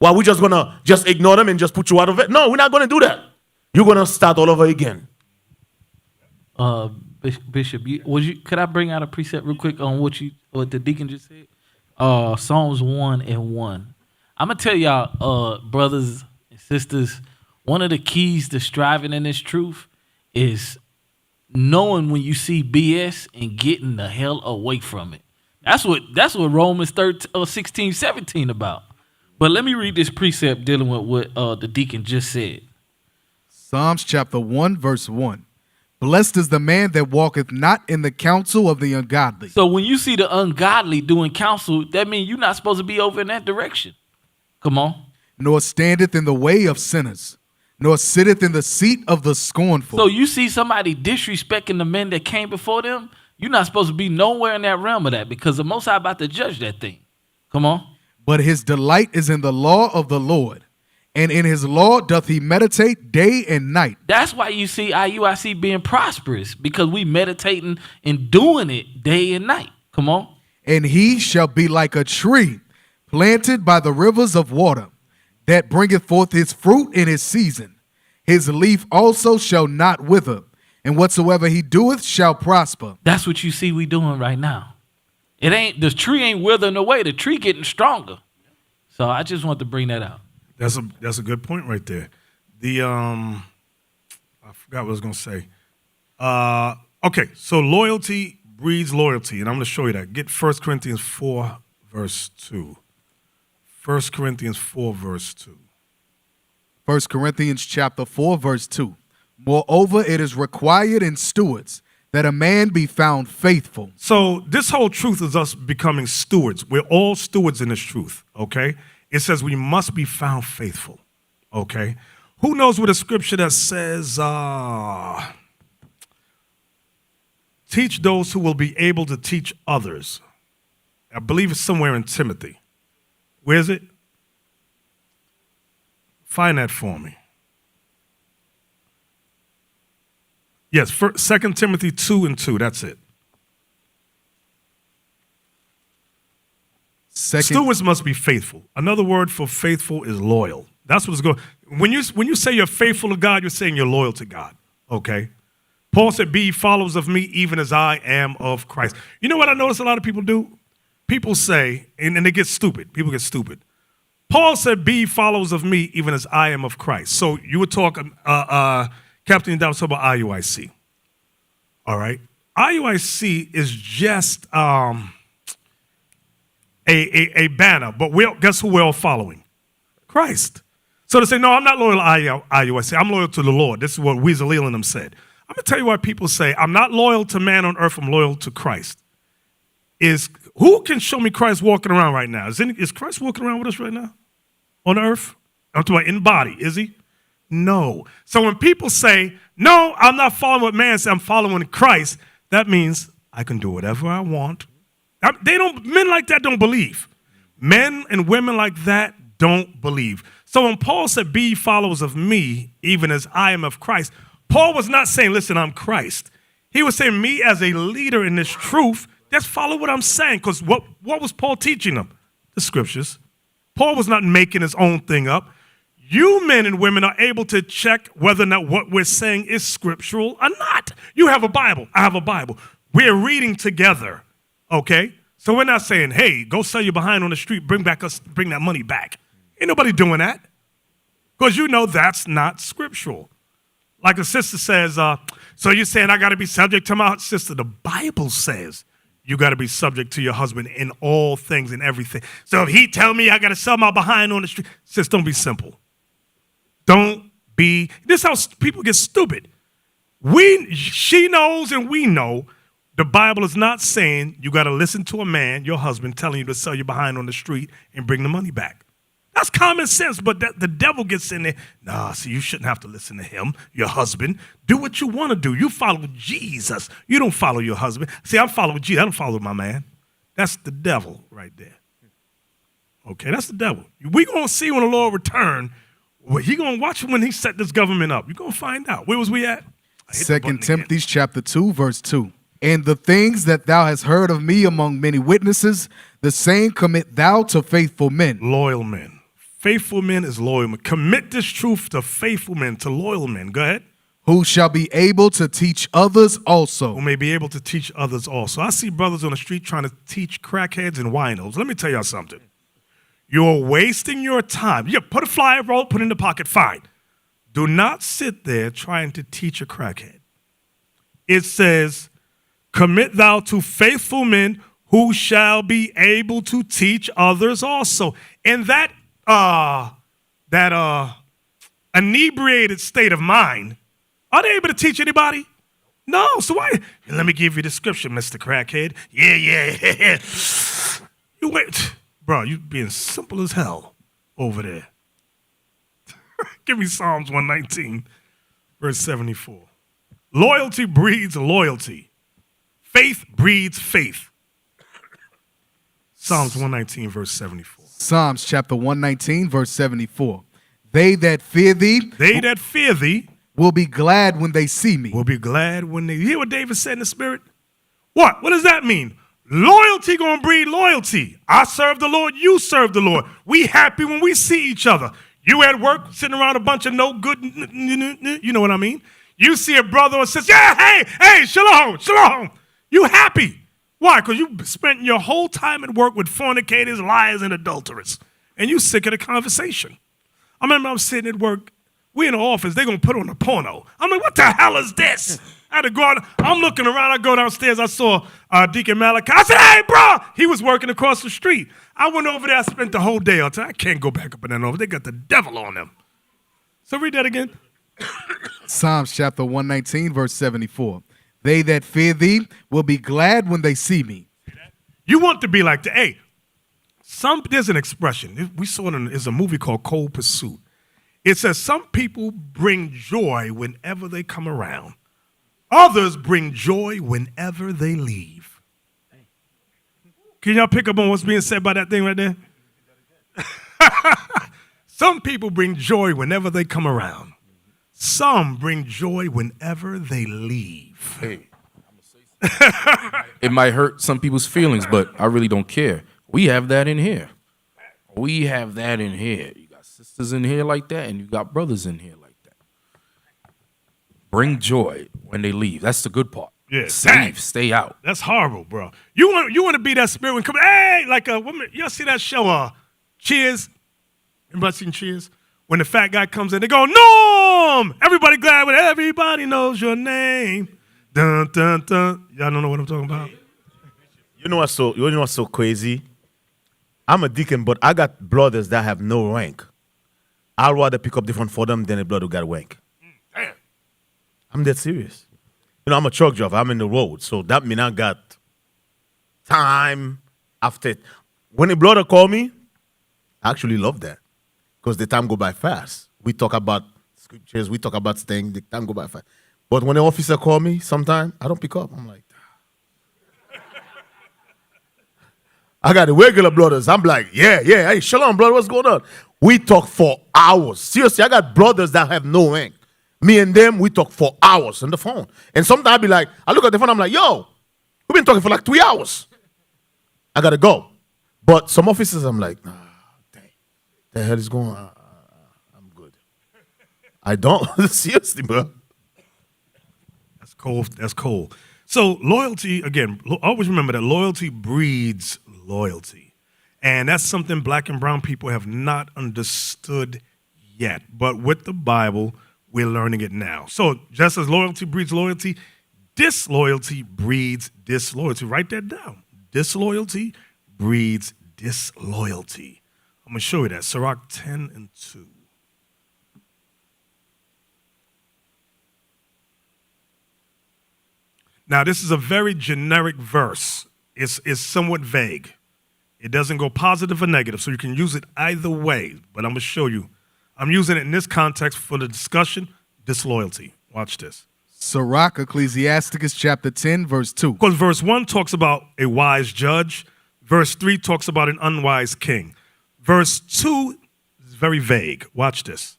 Well, we're just gonna ignore them and just put you out of it? No, we're not gonna do that. You're gonna start all over again. Bishop, could I bring out a precept real quick on what the deacon just said? Psalms 1:1. I'm gonna tell y'all, brothers and sisters, one of the keys to striving in this truth is knowing when you see BS and getting the hell away from it. That's what Romans 16:17 about. But let me read this precept dealing with what the deacon just said. Psalms chapter 1, verse 1. Blessed is the man that walketh not in the counsel of the ungodly. So when you see the ungodly doing counsel, that means you're not supposed to be over in that direction. Come on. Nor standeth in the way of sinners, nor sitteth in the seat of the scornful. So you see somebody disrespecting the men that came before them, you're not supposed to be nowhere in that realm of that because the Most High about to judge that thing. Come on. But his delight is in the law of the Lord, and in his law doth he meditate day and night. That's why you see IUIC being prosperous, because we meditating and doing it day and night. Come on. And he shall be like a tree planted by the rivers of water, that bringeth forth his fruit in his season. His leaf also shall not wither, and whatsoever he doeth shall prosper. That's what you see we doing right now. The tree ain't withering away. The tree getting stronger. So I just want to bring that out. That's a good point right there. I forgot what I was gonna say. Okay, so loyalty breeds loyalty, and I'm gonna show you that. Get 1 Corinthians 4, verse 2. 1 Corinthians 4, verse 2. 1 Corinthians chapter 4, verse 2. Moreover, it is required in stewards that a man be found faithful. So this whole truth is us becoming stewards. We're all stewards in this truth, okay? It says we must be found faithful, okay? Who knows what a scripture that says, teach those who will be able to teach others? I believe it's somewhere in Timothy. Where is it? Find that for me. Yes, 2 Timothy 2:2, that's it. Stewards must be faithful. Another word for faithful is loyal. That's what it's going. When you say you're faithful to God, you're saying you're loyal to God. Okay? Paul said, be followers of me even as I am of Christ. You know what I notice a lot of people do? People say, and they get stupid. People get stupid. Paul said, be followers of me even as I am of Christ. So you were talking, Captain, that was talking about IUIC. All right? IUIC is just a banner, but guess who we're all following? Christ. So they say, no, I'm not loyal to IUIC. I'm loyal to the Lord. This is what Tzuriel and them said. I'm going to tell you why people say, I'm not loyal to man on earth, I'm loyal to Christ. Who can show me Christ walking around right now? Is Christ walking around with us right now on earth? I'm talking about in body, is he? No. So when people say, no, I'm not following what man says, I'm following Christ, that means I can do whatever I want. Men like that don't believe. Men and women like that don't believe. So when Paul said, be followers of me, even as I am of Christ, Paul was not saying, listen, I'm Christ. He was saying, me as a leader in this truth, just follow what I'm saying. Because what was Paul teaching them? The scriptures. Paul was not making his own thing up. You men and women are able to check whether or not what we're saying is scriptural or not. You have a Bible. I have a Bible. We're reading together. Okay? So we're not saying, hey, go sell your behind on the street, bring that money back. Ain't nobody doing that. Because you know that's not scriptural. Like a sister says, so you're saying I got to be subject to my sister. The Bible says you got to be subject to your husband in all things and everything. So if he tell me I got to sell my behind on the street, sis, don't be simple. Don't be. This is how people get stupid. She knows and we know the Bible is not saying you got to listen to a man, your husband, telling you to sell your behind on the street and bring the money back. That's common sense, but the devil gets in there. Nah, see, you shouldn't have to listen to him, your husband. Do what you want to do. You follow Jesus. You don't follow your husband. See, I'm following Jesus. I don't follow my man. That's the devil right there. Okay, that's the devil. We going to see when the Lord return. Well, he going to watch when he set this government up. You're going to find out. Where was we at? 2 Timothy chapter 2, verse 2. And the things that thou hast heard of me among many witnesses, the same commit thou to faithful men. Loyal men. Faithful men is loyal men. Commit this truth to faithful men, to loyal men. Go ahead. Who shall be able to teach others also. Who may be able to teach others also. I see brothers on the street trying to teach crackheads and winos. Let me tell y'all something. You're wasting your time. Yeah, put a flyer roll, put it in the pocket, fine. Do not sit there trying to teach a crackhead. It says, commit thou to faithful men who shall be able to teach others also. And that inebriated state of mind, are they able to teach anybody? No. So why? Let me give you the scripture, Mr. Crackhead. Yeah. You wait. Bro, you being simple as hell over there. Give me Psalms 119, verse 74. Loyalty breeds loyalty. Faith breeds faith. Psalms 119, verse 74. Psalms chapter 119, verse 74. They that fear thee will be glad when they see me. Will be glad when they... You hear what David said in the spirit? What? What does that mean? Loyalty gonna breed loyalty. I serve the Lord, you serve the Lord. We happy when we see each other. You at work sitting around a bunch of no good... You know what I mean? You see a brother or sister, yeah, hey, shalom. You happy. Why? Because you spent your whole time at work with fornicators, liars, and adulterers. And you sick of the conversation. I remember I'm sitting at work. We in the office. They're going to put on a porno. I'm like, what the hell is this? I had to go out. I'm looking around. I go downstairs. I saw Deacon Malachi. I said, hey, bro. He was working across the street. I went over there. I spent the whole day. I can't go back up in that office. They got the devil on them. So read that again. Psalms chapter 119, verse 74. They that fear thee will be glad when they see me. You want to be like the, hey, there's an expression. We saw it in there's a movie called Cold Pursuit. It says some people bring joy whenever they come around. Others bring joy whenever they leave. Can y'all pick up on what's being said by that thing right there? Some people bring joy whenever they come around. Some bring joy whenever they leave. Hey, it might hurt some people's feelings, but I really don't care. We have that in here. We have that in here. You got sisters in here like that, and you got brothers in here like that. Bring joy when they leave. That's the good part. Yeah, leave, stay out. That's horrible, bro. You want to be that spirit when come, hey, like a woman. Y'all see that show, Cheers? Anybody seen Cheers? When the fat guy comes in, they go, Norm! Everybody glad when everybody knows your name. Dun, dun, dun. Y'all don't know what I'm talking about? You know what's so crazy? I'm a deacon, but I got brothers that have no rank. I'd rather pick up the phone for them than a brother who got rank. Damn. I'm dead serious. You know, I'm a truck driver. I'm in the road. So that means I got time after. When a brother call me, I actually love that. Because the time go by fast. We talk about scriptures. We talk about things. The time go by fast. But when the officer call me, sometimes I don't pick up. I'm like, I got the regular brothers. I'm like, yeah. Hey, shalom, brother. What's going on? We talk for hours. Seriously, I got brothers that have no rank. Me and them, we talk for hours on the phone. And sometimes I be like, I look at the phone, I'm like, yo, we've been talking for like 3 hours. I got to go. But some officers, I'm like, nah, dang. The hell is going on? I'm good. I don't. Seriously, bro. That's cold. That's cold. So loyalty, again, always remember that loyalty breeds loyalty. And that's something black and brown people have not understood yet. But with the Bible, we're learning it now. So just as loyalty breeds loyalty, disloyalty breeds disloyalty. Write that down. Disloyalty breeds disloyalty. I'm going to show you that. Sirach 10 and 2. Now, this is a very generic verse. It's somewhat vague. It doesn't go positive or negative, so you can use it either way. But I'm going to show you. I'm using it in this context for the discussion, disloyalty. Watch this. Sirach, Ecclesiasticus chapter 10, verse 2. Because verse 1 talks about a wise judge. Verse 3 talks about an unwise king. Verse 2 is very vague. Watch this.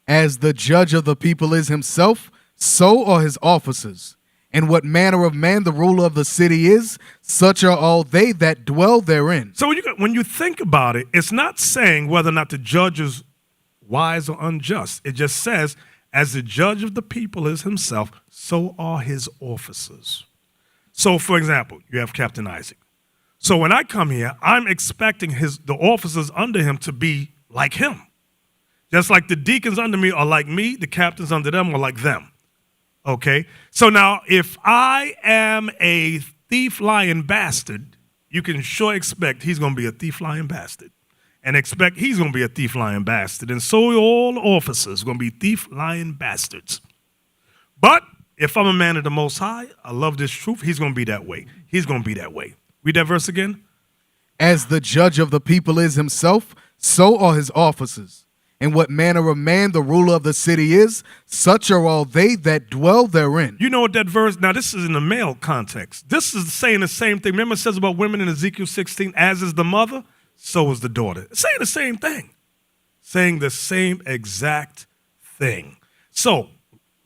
As the judge of the people is himself, so are his officers. And what manner of man the ruler of the city is, such are all they that dwell therein. So when you think about it, it's not saying whether or not the judge is wise or unjust. It just says, as the judge of the people is himself, so are his officers. So, for example, you have Captain Isaac. So when I come here, I'm expecting the officers under him to be like him. Just like the deacons under me are like me, the captains under them are like them. Okay? So now, if I am a thief, lying bastard, you can sure expect he's going to be a thief, lying bastard. And expect he's going to be a thief, lying bastard. And so are all officers going to be thief, lying bastards. But if I'm a man of the Most High, I love this truth, he's going to be that way. He's going to be that way. Read that verse again. As the judge of the people is himself, so are his officers. And what manner of man the ruler of the city is, such are all they that dwell therein. You know what that verse, now this is in the male context. This is saying the same thing. Remember it says about women in Ezekiel 16, as is the mother, so is the daughter. It's saying the same thing. Saying the same exact thing. So,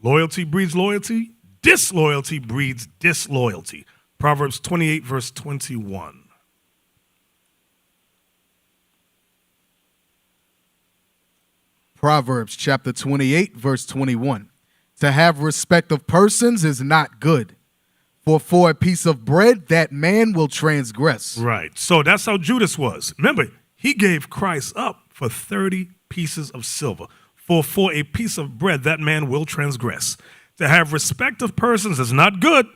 loyalty breeds loyalty. Disloyalty breeds disloyalty. Proverbs 28, verse 21. Proverbs chapter 28, verse 21. To have respect of persons is not good, for a piece of bread that man will transgress. Right. So that's how Judas was. Remember, he gave Christ up for 30 pieces of silver. For a piece of bread that man will transgress. To have respect of persons is not good.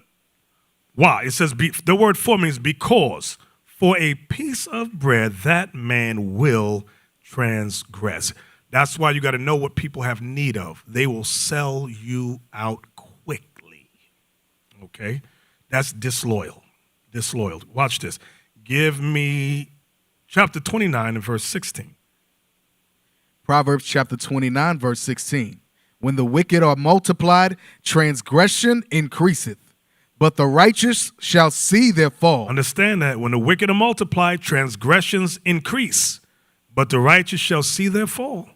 Why? It says, the word for means because. For a piece of bread that man will transgress. That's why you got to know what people have need of. They will sell you out quickly. Okay? That's disloyal. Disloyal. Watch this. Give me chapter 29 and verse 16. Proverbs chapter 29, verse 16. When the wicked are multiplied, transgression increaseth, but the righteous shall see their fall. Understand that when the wicked are multiplied, transgressions increase, but the righteous shall see their fall.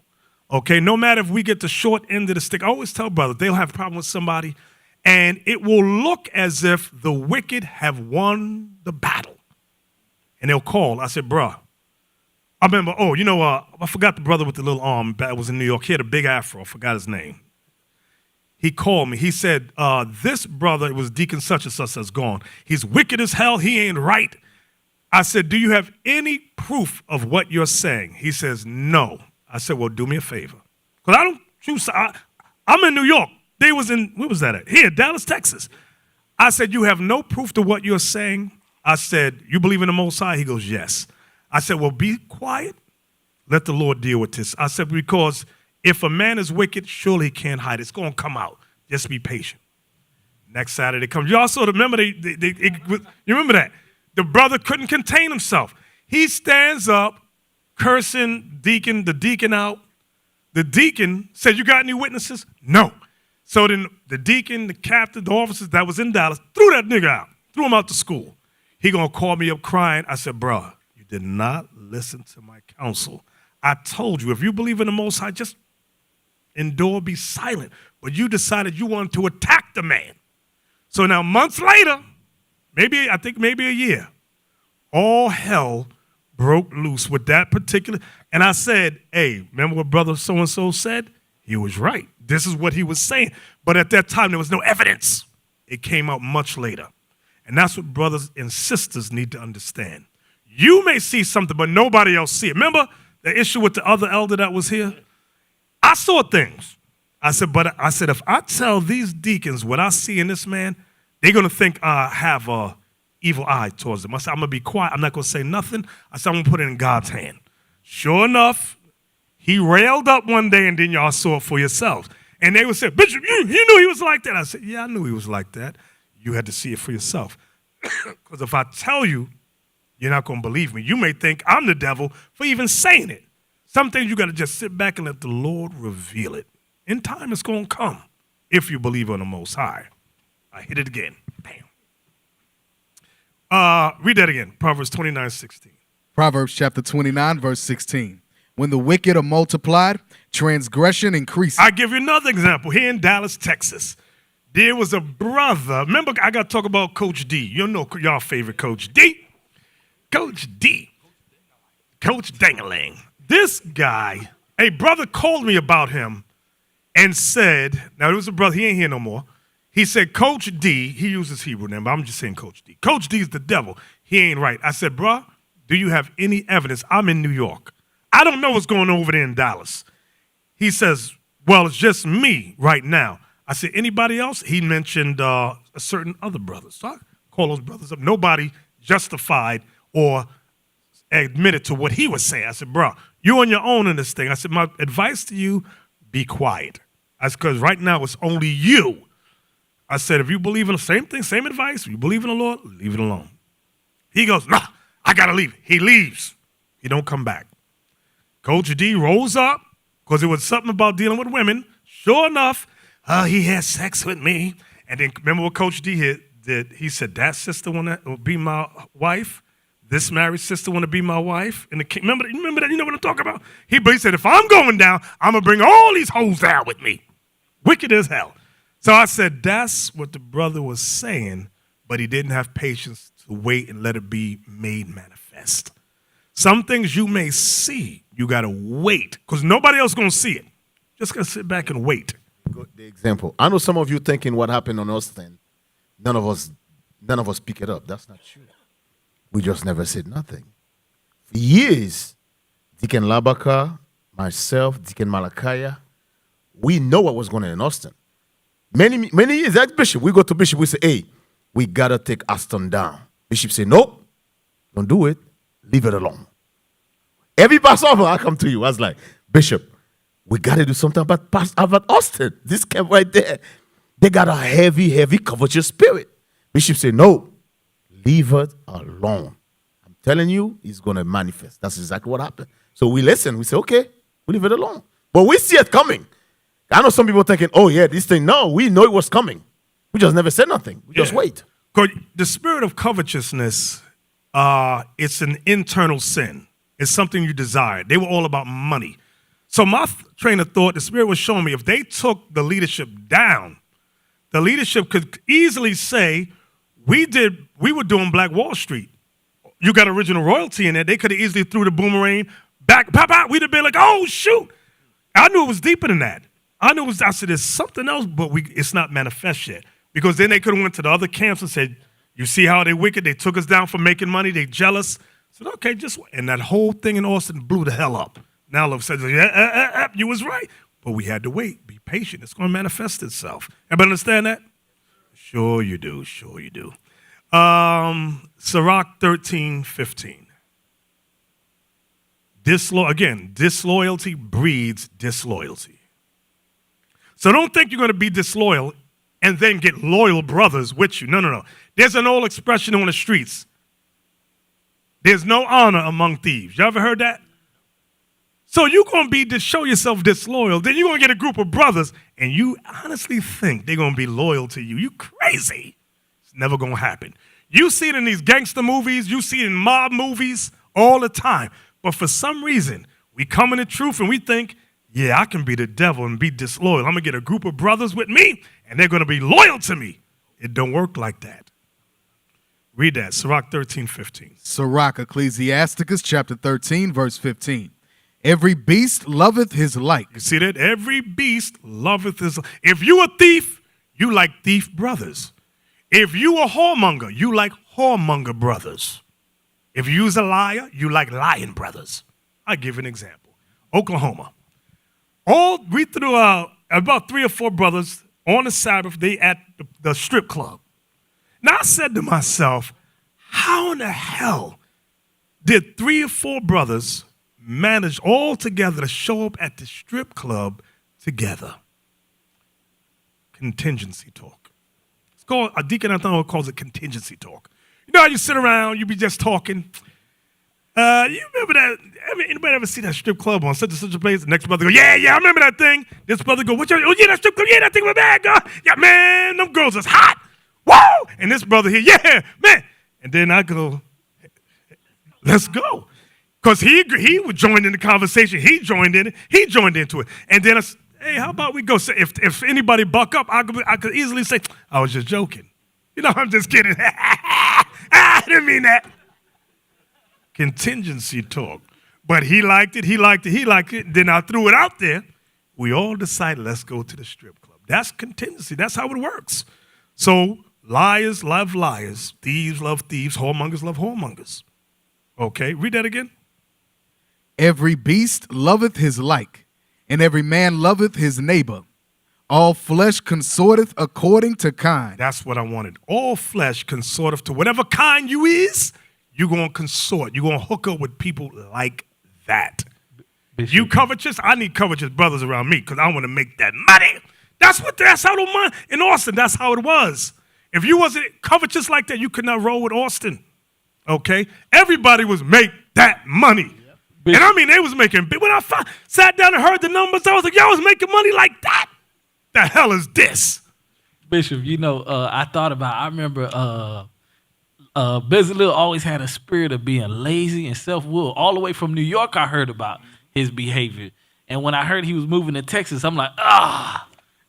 Okay, no matter if we get the short end of the stick, I always tell brothers, they'll have a problem with somebody, and it will look as if the wicked have won the battle. And they'll call. I said, bruh, I remember, I forgot the brother with the little arm that was in New York. He had a big afro. I forgot his name. He called me. He said, this brother, it was Deacon such and such that's gone. He's wicked as hell. He ain't right. I said, do you have any proof of what you're saying? He says, no. I said, well, do me a favor. Because I don't choose. I'm in New York. They was in, where was that at? Here, Dallas, Texas. I said, you have no proof to what you're saying? I said, you believe in the Most High? He goes, yes. I said, well, be quiet. Let the Lord deal with this. I said, because if a man is wicked, surely he can't hide. It's going to come out. Just be patient. Next Saturday comes. You also remember, you remember that? The brother couldn't contain himself. He stands up, cursing the deacon out. The deacon said, you got any witnesses? No. So then the deacon, the captain, the officers that was in Dallas threw that nigga out, threw him out to school. He going to call me up crying. I said, bruh, you did not listen to my counsel. I told you, if you believe in the Most High, just endure, be silent. But you decided you wanted to attack the man. So now months later, maybe a year, all hell broke loose with that particular. And I said, hey, remember what brother so-and-so said? He was right. This is what he was saying. But at that time, there was no evidence. It came out much later. And that's what brothers and sisters need to understand. You may see something, but nobody else see it. Remember the issue with the other elder that was here? I saw things. I said, if I tell these deacons what I see in this man, they're going to think I have a evil eye towards them. I said, I'm going to be quiet. I'm not going to say nothing. I said, I'm going to put it in God's hand. Sure enough, he railed up one day, and then y'all saw it for yourselves. And they would say, Bishop, you knew he was like that. I said, yeah, I knew he was like that. You had to see it for yourself. Because if I tell you, you're not going to believe me. You may think I'm the devil for even saying it. Some things you got to just sit back and let the Lord reveal it. In time, it's going to come if you believe on the Most High. I hit it again. Bam. Read that again. Proverbs 29:16. Proverbs chapter 29, verse 16. When the wicked are multiplied, transgression increases. I give you another example. Here in Dallas, Texas, there was a brother. Remember, I got to talk about Coach D. You know y'all favorite Coach D. Coach D. Coach Dangalang. This guy, a brother called me about him and said, now it was a brother, he ain't here no more. He said, Coach D, he uses Hebrew name, but I'm just saying Coach D. Coach D is the devil. He ain't right. I said, bro, do you have any evidence? I'm in New York. I don't know what's going on over there in Dallas. He says, well, it's just me right now. I said, anybody else? He mentioned a certain other brother. So I call those brothers up. Nobody justified or admitted to what he was saying. I said, bro, you're on your own in this thing. I said, my advice to you, be quiet. I said, because right now it's only you. I said, if you believe in the same thing, same advice, if you believe in the Lord, leave it alone. He goes, nah, I got to leave. He leaves. He don't come back. Coach D rolls up because it was something about dealing with women. Sure enough, he had sex with me. And then remember what Coach D did? He said, that sister want to be my wife? This married sister want to be my wife? And remember that? You know what I'm talking about? He said, if I'm going down, I'm going to bring all these hoes down with me. Wicked as hell. So I said, that's what the brother was saying, but he didn't have patience to wait and let it be made manifest. Some things you may see, you got to wait, because nobody else going to see it. Just going to sit back and wait. The example. I know some of you thinking what happened on Austin. None of us pick it up. That's not true. We just never said nothing. For years, Deacon Labaka, myself, Deacon Malakaya, we know what was going on in Austin. Many years, as Bishop, we go to Bishop, we say, hey, we got to take Austin down. Bishop say, nope, don't do it. Leave it alone. Every Passover, I come to you. I was like, Bishop, we got to do something about Austin. This camp right there, they got a heavy, heavy covetous spirit. Bishop said, no, leave it alone. I'm telling you, it's going to manifest. That's exactly what happened. So we listen. We say, okay, we leave it alone. But we see it coming. I know some people thinking, oh, yeah, this thing. No, we know it was coming. We just never said nothing. We just wait. 'Cause the spirit of covetousness, it's an internal sin. It's something you desire. They were all about money. So my train of thought, the spirit was showing me if they took the leadership down, the leadership could easily say, we were doing Black Wall Street. You got original royalty in there. They could have easily threw the boomerang back, pop out. We'd have been like, oh, shoot. I knew it was deeper than that. I said, there's something else, but it's not manifest yet. Because then they could have went to the other camps and said, you see how they wicked? They took us down for making money. They jealous. I said, okay, and that whole thing in Austin blew the hell up. Now all of a sudden, you was right. But we had to wait. Be patient. It's going to manifest itself. Everybody understand that? Sure you do. Sure you do. Sirach 13:15. Disloyalty breeds disloyalty. So don't think you're going to be disloyal and then get loyal brothers with you. No. There's an old expression on the streets. There's no honor among thieves. You ever heard that? So you're going to show yourself disloyal. Then you're going to get a group of brothers, and you honestly think they're going to be loyal to you. You crazy. It's never going to happen. You see it in these gangster movies. You see it in mob movies all the time. But for some reason, we come in the truth and we think, yeah, I can be the devil and be disloyal. I'm going to get a group of brothers with me, and they're going to be loyal to me. It don't work like that. Read that, Sirach 13:15. Sirach, Ecclesiasticus, chapter 13, verse 15. Every beast loveth his like. You see that? Every beast loveth his. If you a thief, you like thief brothers. If you a whoremonger, you like whoremonger brothers. If you's a liar, you like lying brothers. I'll give you an example. Oklahoma. We threw about 3 or 4 brothers on the Sabbath. They at the strip club. Now I said to myself, how in the hell did 3 or 4 brothers manage all together to show up at the strip club together? Contingency talk. It's called, Deacon Nathanyel calls it contingency talk. You know how you sit around, you be just talking. You remember that? Anybody ever see that strip club on such and such a place? The next brother go, yeah, I remember that thing. This brother go, oh yeah, that strip club, yeah, that thing was bad, God. Yeah, man, them girls is hot. Whoa! And this brother here, yeah, man. And then I go, let's go. Because he would join in the conversation. He joined in it. He joined into it. And then I said, hey, how about we go? So if anybody buck up, I could easily say, I was just joking. You know, I'm just kidding. I didn't mean that. Contingency talk. But he liked it. Then I threw it out there. We all decided, let's go to the strip club. That's contingency. That's how it works. So liars love liars. Thieves love thieves. Whoremongers love whoremongers. Okay, read that again. Every beast loveth his like, and every man loveth his neighbor. All flesh consorteth according to kind. That's what I wanted. All flesh consorteth to whatever kind you is, you're going to consort. You're going to hook up with people like that. Bishop. You covetous? I need covetous brothers around me because I want to make that money. That's how the money in Austin. That's how it was. If you wasn't covetous like that, you could not roll with Austin. Okay? Everybody was make that money. And I mean, they was making big. When I sat down and heard the numbers, I was like, y'all was making money like that? The hell is this? Bishop, I remember Bezalel always had a spirit of being lazy and self-willed. All the way from New York, I heard about his behavior. And when I heard he was moving to Texas, I'm like,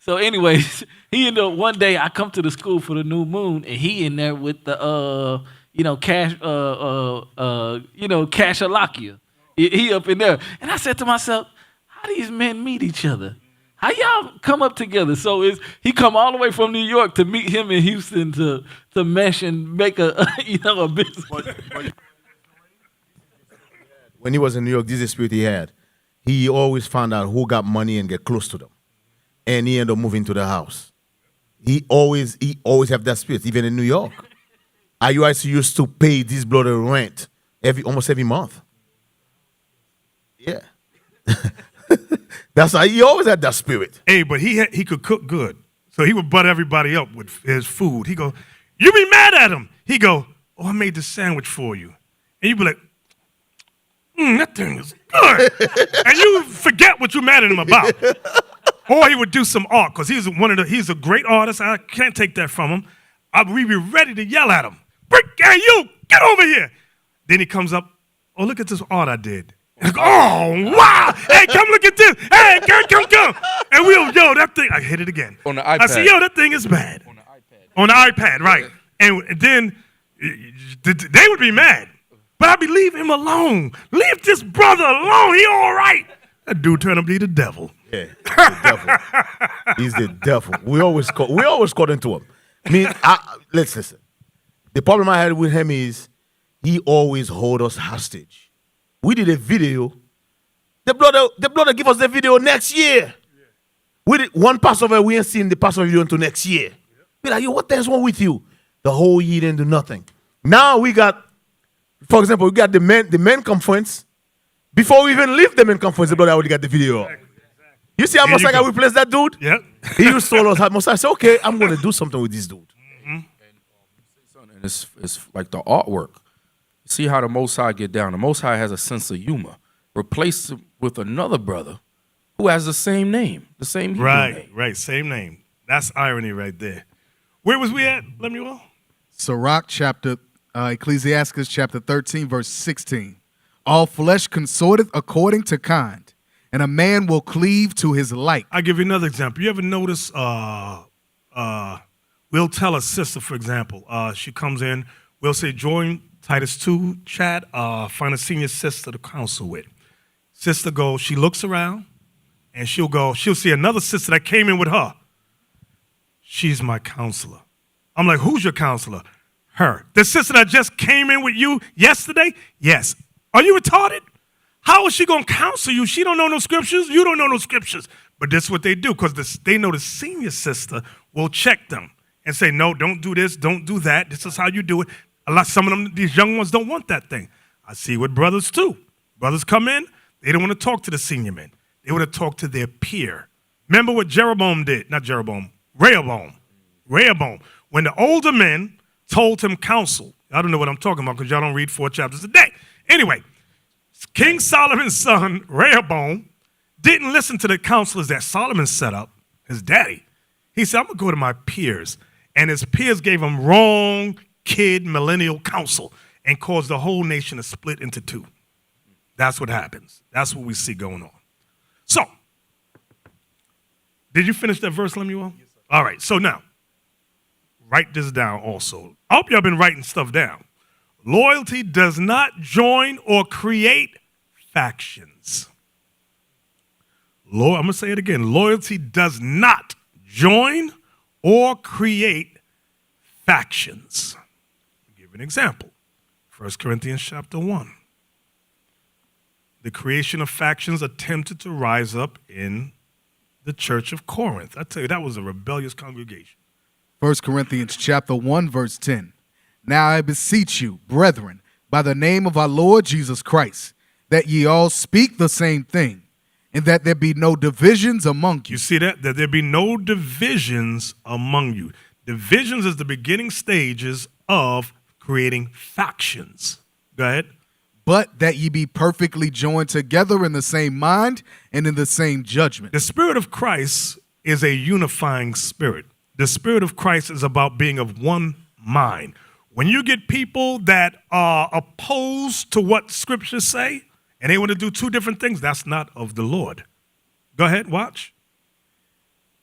So anyways, he ended up one day, I come to the school for the new moon, and he in there with the, Cash-a-lakia. He up in there. And I said to myself, how these men meet each other? How y'all come up together? So he come all the way from New York to meet him in Houston to mesh and make a business. When he was in New York, this is the spirit he had. He always found out who got money and get close to them. And he ended up moving to the house. He always have that spirit, even in New York. IUIC used to pay this brother rent almost every month. Yeah. That's how he always had that spirit. Hey, but he could cook good. So he would butt everybody up with his food. He go, You be mad at him. He go, oh, I made this sandwich for you. And you be like, that thing is good. And you forget what you're mad at him about. Or he would do some art, because he's a great artist. I can't take that from him. We'd be ready to yell at him. Hey, you, get over here. Then he comes up, oh, look at this art I did. And I go, oh, wow. Hey, come look at this. Hey, come. And yo, that thing, I hit it again. On the iPad. I said, yo, that thing is bad. On the iPad, right. And then they would be mad. But I'd be, leave him alone. Leave this brother alone. He all right. That dude turned up to be the devil. Yeah, the devil. He's the devil. We always caught into him. I mean, let's listen. The problem I had with him is he always hold us hostage. We did a video. The brother give us the video next year. We did one Passover. We ain't seen the Passover video until next year. Be like, yo, what the hell's wrong with you? The whole year didn't do nothing. Now we got, for example, we got the men conference. Before we even leave the men conference, the brother already got the video. Exactly. You see how much I replaced that dude? Yep. He used to tell us how much I said, okay, I'm going to do something with this dude. And it's like the artwork. See how the Most High get down. The Most High has a sense of humor. Replace it with another brother who has the same name, the same Hebrew name. Right, same name. That's irony right there. Where was we at, Lemuel? Sirach Ecclesiastes chapter 13, verse 16. All flesh consorteth according to kind, and a man will cleave to his like. I'll give you another example. You ever notice, we'll tell a sister, for example, she comes in, we'll say, join Titus 2 chat, find a senior sister to counsel with. Sister goes, she looks around, and she'll see another sister that came in with her. She's my counselor. I'm like, who's your counselor? Her. The sister that just came in with you yesterday? Yes. Are you retarded? How is she going to counsel you? She don't know no scriptures. You don't know no scriptures. But this is what they do, because they know the senior sister will check them and say, no, don't do this, don't do that. This is how you do it. Some of them, these young ones don't want that thing. I see with brothers too. Brothers come in, they don't want to talk to the senior men. They want to talk to their peer. Remember what Rehoboam did. When the older men told him counsel. I don't know what I'm talking about because y'all don't read 4 chapters a day. Anyway, King Solomon's son, Rehoboam, didn't listen to the counselors that Solomon set up, his daddy. He said, I'm going to go to my peers. And his peers gave him wrong kid millennial counsel and caused the whole nation to split into 2. That's what happens. That's what we see going on. So, did you finish that verse, Lemuel? Yes, sir. All right, so now, write this down also. I hope y'all been writing stuff down. Loyalty does not join or create factions. I'm going to say it again. Loyalty does not join or create factions. I'll give you an example. 1 Corinthians chapter 1. The creation of factions attempted to rise up in the church of Corinth. I tell you, that was a rebellious congregation. 1 Corinthians chapter 1, verse 10. Now I beseech you, brethren, by the name of our Lord Jesus Christ, that ye all speak the same thing, and that there be no divisions among you. You see that? That there be no divisions among you. Divisions is the beginning stages of creating factions. Go ahead. But that ye be perfectly joined together in the same mind and in the same judgment. The Spirit of Christ is a unifying spirit. The Spirit of Christ is about being of one mind. When you get people that are opposed to what scriptures say, and they want to do 2 different things, that's not of the Lord. Go ahead, watch.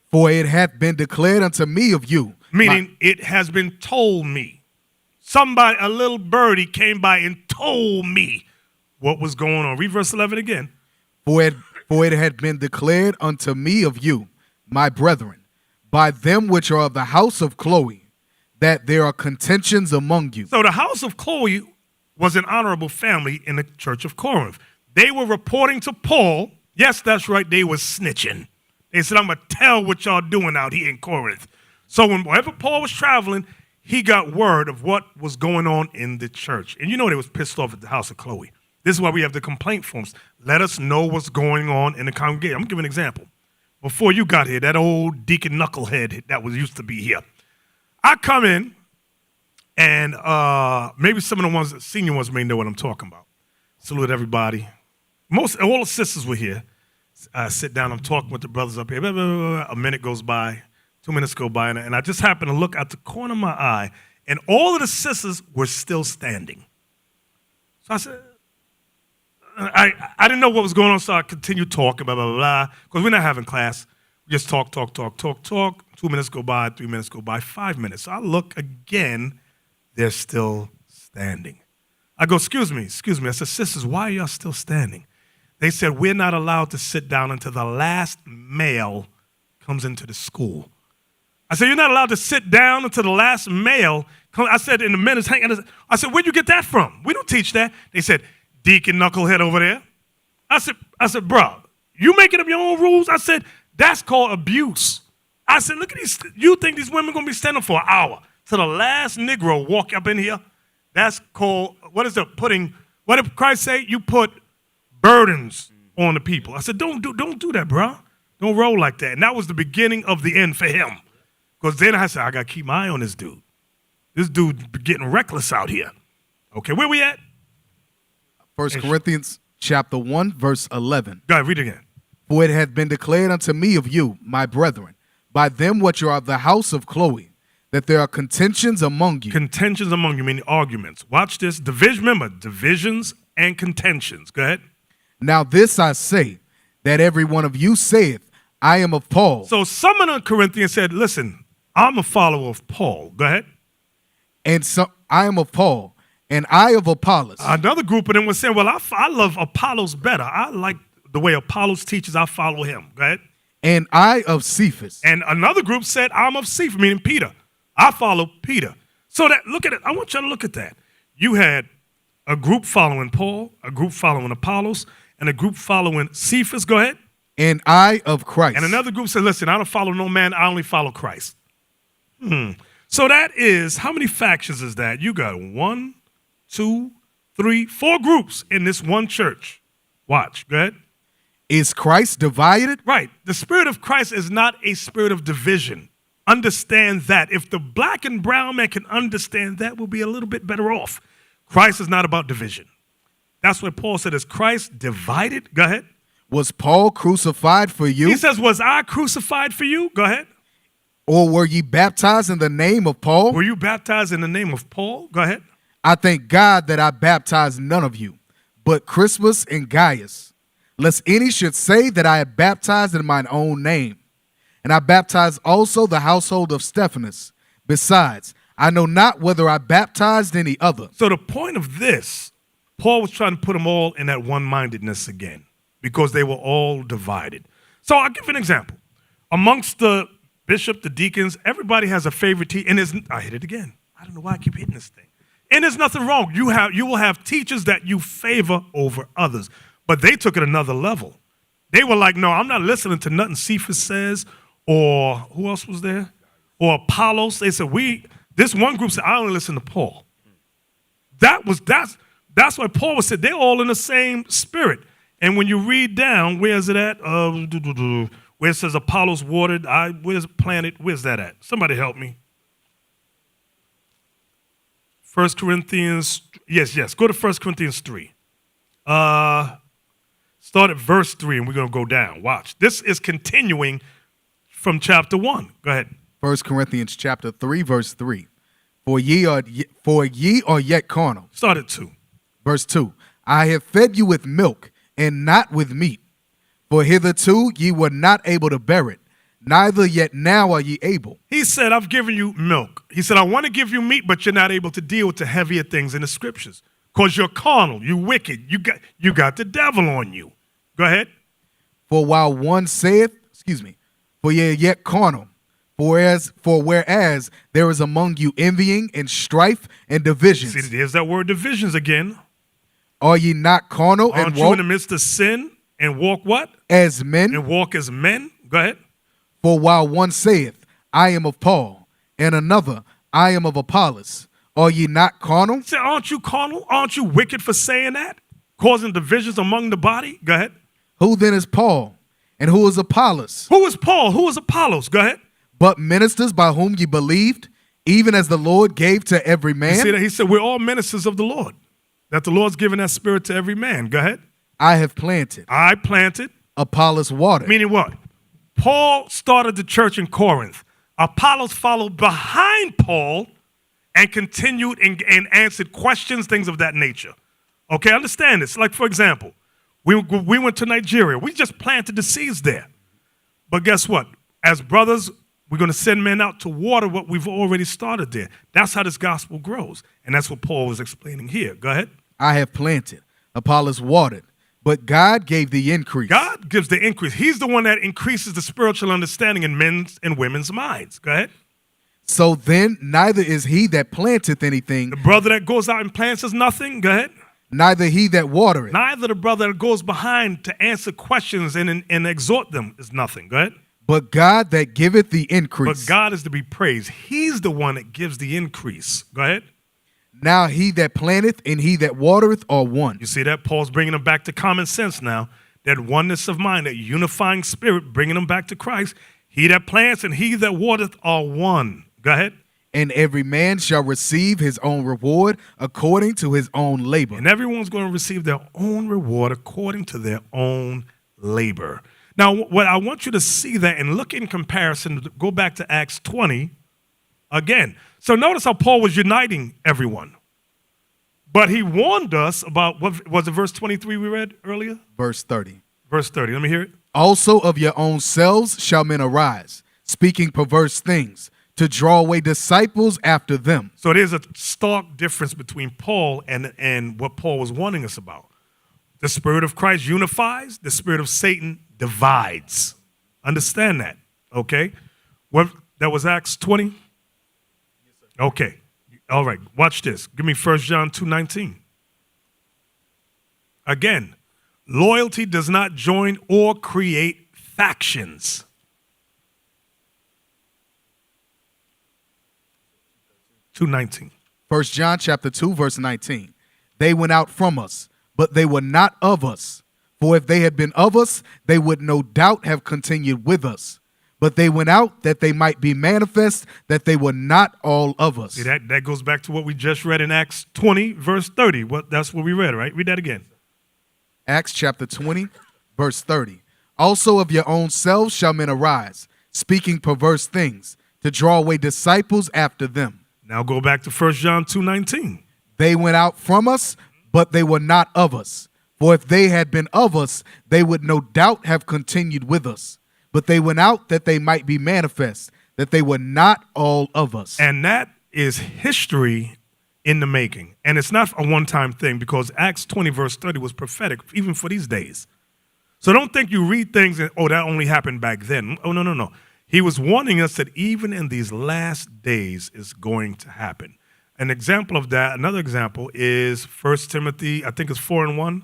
For it hath been declared unto me of you. Meaning, it has been told me. Somebody, a little birdie came by and told me what was going on. Read verse 11 again. For it had been declared unto me of you, my brethren, by them which are of the house of Chloe, that there are contentions among you. So the house of Chloe was an honorable family in the church of Corinth. They were reporting to Paul. Yes, that's right. They were snitching. They said, I'm going to tell what y'all doing out here in Corinth. So whenever Paul was traveling, he got word of what was going on in the church. And you know they was pissed off at the house of Chloe. This is why we have the complaint forms. Let us know what's going on in the congregation. I'm going to give an example. Before you got here, that old deacon knucklehead that was used to be here. I come in, And maybe some of the ones, senior ones may know what I'm talking about. Salute everybody. All the sisters were here. I sit down, I'm talking with the brothers up here. Blah, blah, blah, blah. A minute goes by, 2 minutes go by, and I just happen to look out the corner of my eye, and all of the sisters were still standing. So I said, I didn't know what was going on, so I continued talking, blah, blah, blah, because we're not having class. We just talk. 2 minutes go by, 3 minutes go by, 5 minutes. So I look again, they're still standing. I go, excuse me. I said, sisters, why are y'all still standing? They said, we're not allowed to sit down until the last male comes into the school. I said, you're not allowed to sit down until the last male comes. I said, in the minutes, I said, where'd you get that from? We don't teach that. They said, Deacon Knucklehead over there. I said, bro, you making up your own rules? I said, that's called abuse. I said, look at these. You think these women going to be standing for an hour till the last Negro walk up in here? That's called, what is it, what did Christ say? You put burdens on the people. I said, don't do that, bro. Don't roll like that. And that was the beginning of the end for him. Because then I said, I got to keep my eye on this dude. This dude getting reckless out here. Okay, where we at? 1 Corinthians chapter 1, verse 11. Go ahead, read it again. For it hath been declared unto me of you, my brethren, by them which are of the house of Chloe, that there are contentions among you. Contentions among you, meaning arguments. Watch this. Remember, divisions and contentions. Go ahead. Now this I say, that every one of you saith, I am of Paul. So some of the Corinthians said, listen, I'm a follower of Paul. Go ahead. And so I am of Paul, and I of Apollos. Another group of them was saying, well, I love Apollos better. I like the way Apollos teaches. I follow him. Go ahead. And I of Cephas. And another group said, I'm of Cephas, meaning Peter. I follow Peter. So that, look at it. I want you to look at that. You had a group following Paul, a group following Apollos, and a group following Cephas. Go ahead. And I of Christ. And another group said, listen, I don't follow no man. I only follow Christ. So that is, how many factions is that? You got 1, 2, 3, 4 groups in this one church. Watch. Go ahead. Is Christ divided? Right. The spirit of Christ is not a spirit of division. Understand that. If the black and brown man can understand that, we'll be a little bit better off. Christ is not about division. That's what Paul said. Is Christ divided? Go ahead. Was Paul crucified for you? He says, was I crucified for you? Go ahead. Or were ye baptized in the name of Paul? Were you baptized in the name of Paul? Go ahead. I thank God that I baptized none of you, but Crispus and Gaius, lest any should say that I had baptized in mine own name. And I baptized also the household of Stephanus. Besides, I know not whether I baptized any other. So the point of this, Paul was trying to put them all in that one-mindedness again because they were all divided. So I'll give you an example. Amongst the bishop, the deacons, everybody has a favorite teacher. And I hit it again. I don't know why I keep hitting this thing. And there's nothing wrong. You will have teachers that you favor over others. But they took it another level. They were like, no, I'm not listening to nothing Cephas says, or who else was there? Or Apollos. They said, this one group said, I only listen to Paul. That's why Paul said they're all in the same spirit. And when you read down, where is it at? Where it says Apollos watered, where's it planted? Where's that at? Somebody help me. 1 Corinthians, yes. Go to 1 Corinthians 3. Start at verse 3, and we're going to go down. Watch. This is continuing from chapter 1. Go ahead. 1 Corinthians chapter 3, verse 3. For ye are yet carnal. Start at 2. Verse 2. I have fed you with milk, and not with meat. For hitherto ye were not able to bear it, neither yet now are ye able. He said, I've given you milk. He said, I want to give you meat, but you're not able to deal with the heavier things in the scriptures. Because you're carnal, you're wicked, you got the devil on you. Go ahead. For while one saith, for ye are yet carnal, whereas there is among you envying and strife and divisions. See, there's that word divisions again. Are ye not carnal Aren't and you walk in the midst of sin and walk what? as men? And walk as men? Go ahead. For while one saith, I am of Paul, and another, I am of Apollos, are ye not carnal? Say, aren't you carnal? Aren't you wicked for saying that? Causing divisions among the body? Go ahead. Who then is Paul, and who is Apollos? Who is Paul? Who is Apollos? Go ahead. But ministers by whom ye believed, even as the Lord gave to every You man, see that? He said, we're all ministers of the Lord, that the Lord's given that spirit to every man. Go ahead. I have planted, I planted, Apollos watered, meaning what? Paul started the church in Corinth. Apollos followed behind Paul and continued and answered questions, things of that nature. Okay, understand this. Like, for example, we went to Nigeria. We just planted the seeds there. But guess what? As brothers, we're going to send men out to water what we've already started there. That's how this gospel grows. And that's what Paul was explaining here. Go ahead. I have planted, Apollos watered, but God gave the increase. God gives the increase. He's the one that increases the spiritual understanding in men's and women's minds. Go ahead. So then neither is he that planteth anything, The brother that goes out and plants is nothing. Go ahead. neither he that watereth, Neither the brother that goes behind to answer questions and exhort them is nothing. Go ahead. but God that giveth the But increase. God is to be praised. He's the one that gives the increase. Go ahead. Now he that planteth and he that watereth are one. You see that? Paul's bringing them back to common sense now. That oneness of mind, that unifying spirit, bringing them back to Christ. He that plants and he that watereth are one. Go ahead. And every man shall receive his own reward according to his own labor. And everyone's going to receive their own reward according to their own labor. Now, what I want you to see that and look in comparison, go back to Acts 20 again. So notice how Paul was uniting everyone. But he warned us about, what was it verse 23 we read earlier? Verse 30. Verse 30, let me hear it. Also of your own selves shall men arise, speaking perverse things, to draw away disciples after them. So there's a stark difference between Paul and what Paul was warning us about. The Spirit of Christ unifies, the Spirit of Satan divides. Understand that, okay? What, that was Acts 20? Okay, all right, watch this. Give me 1 John 2:19. Again, loyalty does not join or create factions. (2:19). 1 John chapter 2, verse 19. They went out from us, but they were not of us. For if they had been of us, they would no doubt have continued with us. But they went out that they might be manifest that they were not all of us. See, that goes back to what we just read in Acts 20, verse 30. That's what we read, right? Read that again. Acts chapter 20, verse 30. Also of your own selves shall men arise, speaking perverse things, to draw away disciples after them. Now go back to 1 John 2:19. They went out from us, but they were not of us. For if they had been of us, they would no doubt have continued with us. But they went out that they might be manifest, that they were not all of us. And that is history in the making. And it's not a one-time thing, because Acts 20, verse 30 was prophetic even for these days. So don't think you read things and, oh, that only happened back then. Oh, no. He was warning us that even in these last days is going to happen. An example of that, another example is 1 Timothy, I think it's 4:1.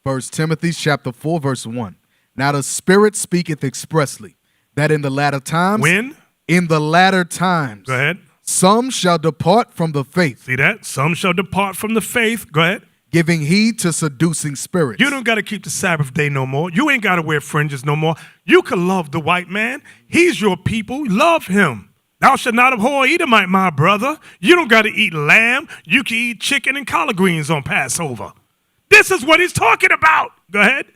1 Timothy chapter 4, verse 1. Now the Spirit speaketh expressly, that in the latter times, When? in the latter times, Go ahead. some shall depart from the faith, See that? Some shall depart from the faith. Go ahead. giving heed to seducing spirits. You don't got to keep the Sabbath day no more. You ain't got to wear fringes no more. You can love the white man. He's your people. Love him. Thou shalt not abhor Edomite, my brother. You don't got to eat lamb. You can eat chicken and collard greens on Passover. This is what he's talking about. Go ahead.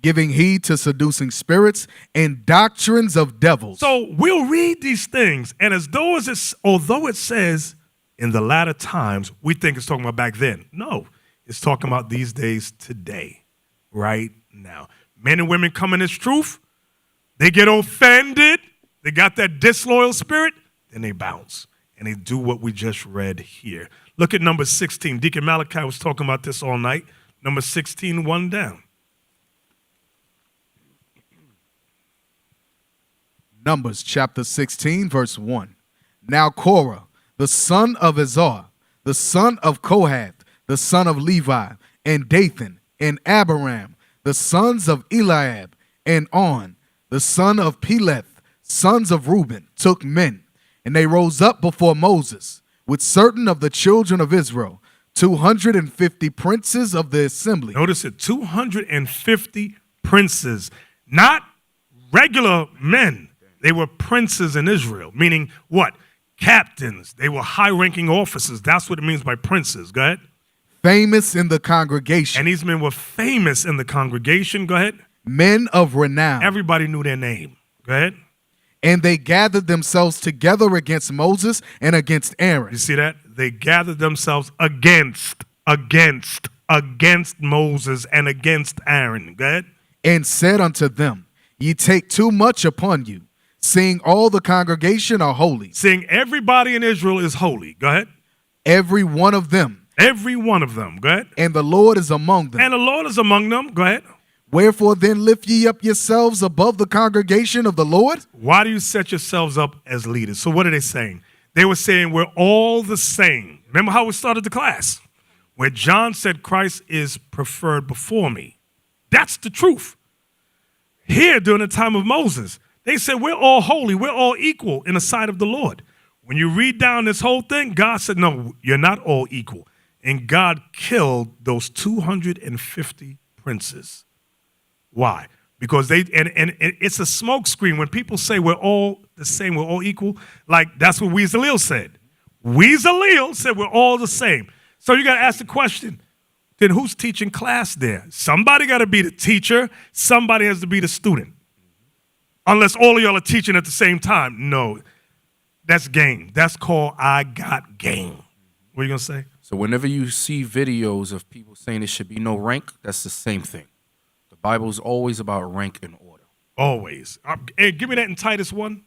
Giving heed to seducing spirits and doctrines of devils. So we'll read these things, and although it says in the latter times, we think it's talking about back then. No, it's talking about these days today, right now. Men and women come in this truth, they get offended, they got that disloyal spirit, then they bounce, and they do what we just read here. Look at number 16. Deacon Malachi was talking about this all night. Number 16, one down. Numbers chapter 16, verse 1. Now Korah, the son of Izhar, the son of Kohath, the son of Levi, and Dathan, and Abiram, the sons of Eliab, and On, the son of Peleth, sons of Reuben, took men, and they rose up before Moses, with certain of the children of Israel, 250 princes of the assembly. Notice it, 250 princes, not regular men. They were princes in Israel, meaning what? Captains. They were high-ranking officers. That's what it means by princes. Go ahead. Famous in the congregation. And these men were famous in the congregation. Go ahead. Men of renown. Everybody knew their name. Go ahead. And they gathered themselves together against Moses and against Aaron. You see that? They gathered themselves against Moses and against Aaron. Go ahead. And said unto them, Ye take too much upon you, seeing all the congregation are holy. Seeing everybody in Israel is holy. Go ahead. Every one of them. Every one of them. Go ahead. And the Lord is among them. And the Lord is among them. Go ahead. Wherefore then lift ye up yourselves above the congregation of the Lord? Why do you set yourselves up as leaders? So what are they saying? They were saying we're all the same. Remember how we started the class? Where John said Christ is preferred before me. That's the truth. Here during the time of Moses, they said we're all holy. We're all equal in the sight of the Lord. When you read down this whole thing, God said, no, you're not all equal. And God killed those 250 princes. Why? Because and it's a smoke screen. When people say we're all the same, we're all equal, like that's what Tzuriel said. Tzuriel said we're all the same. So you got to ask the question, then who's teaching class there? Somebody got to be the teacher. Somebody has to be the student. Unless all of y'all are teaching at the same time. No, that's game. That's called I got game. What are you going to say? So whenever you see videos of people saying there should be no rank, that's the same thing. The Bible is always about rank and order. Always. Hey, give me that in Titus 1.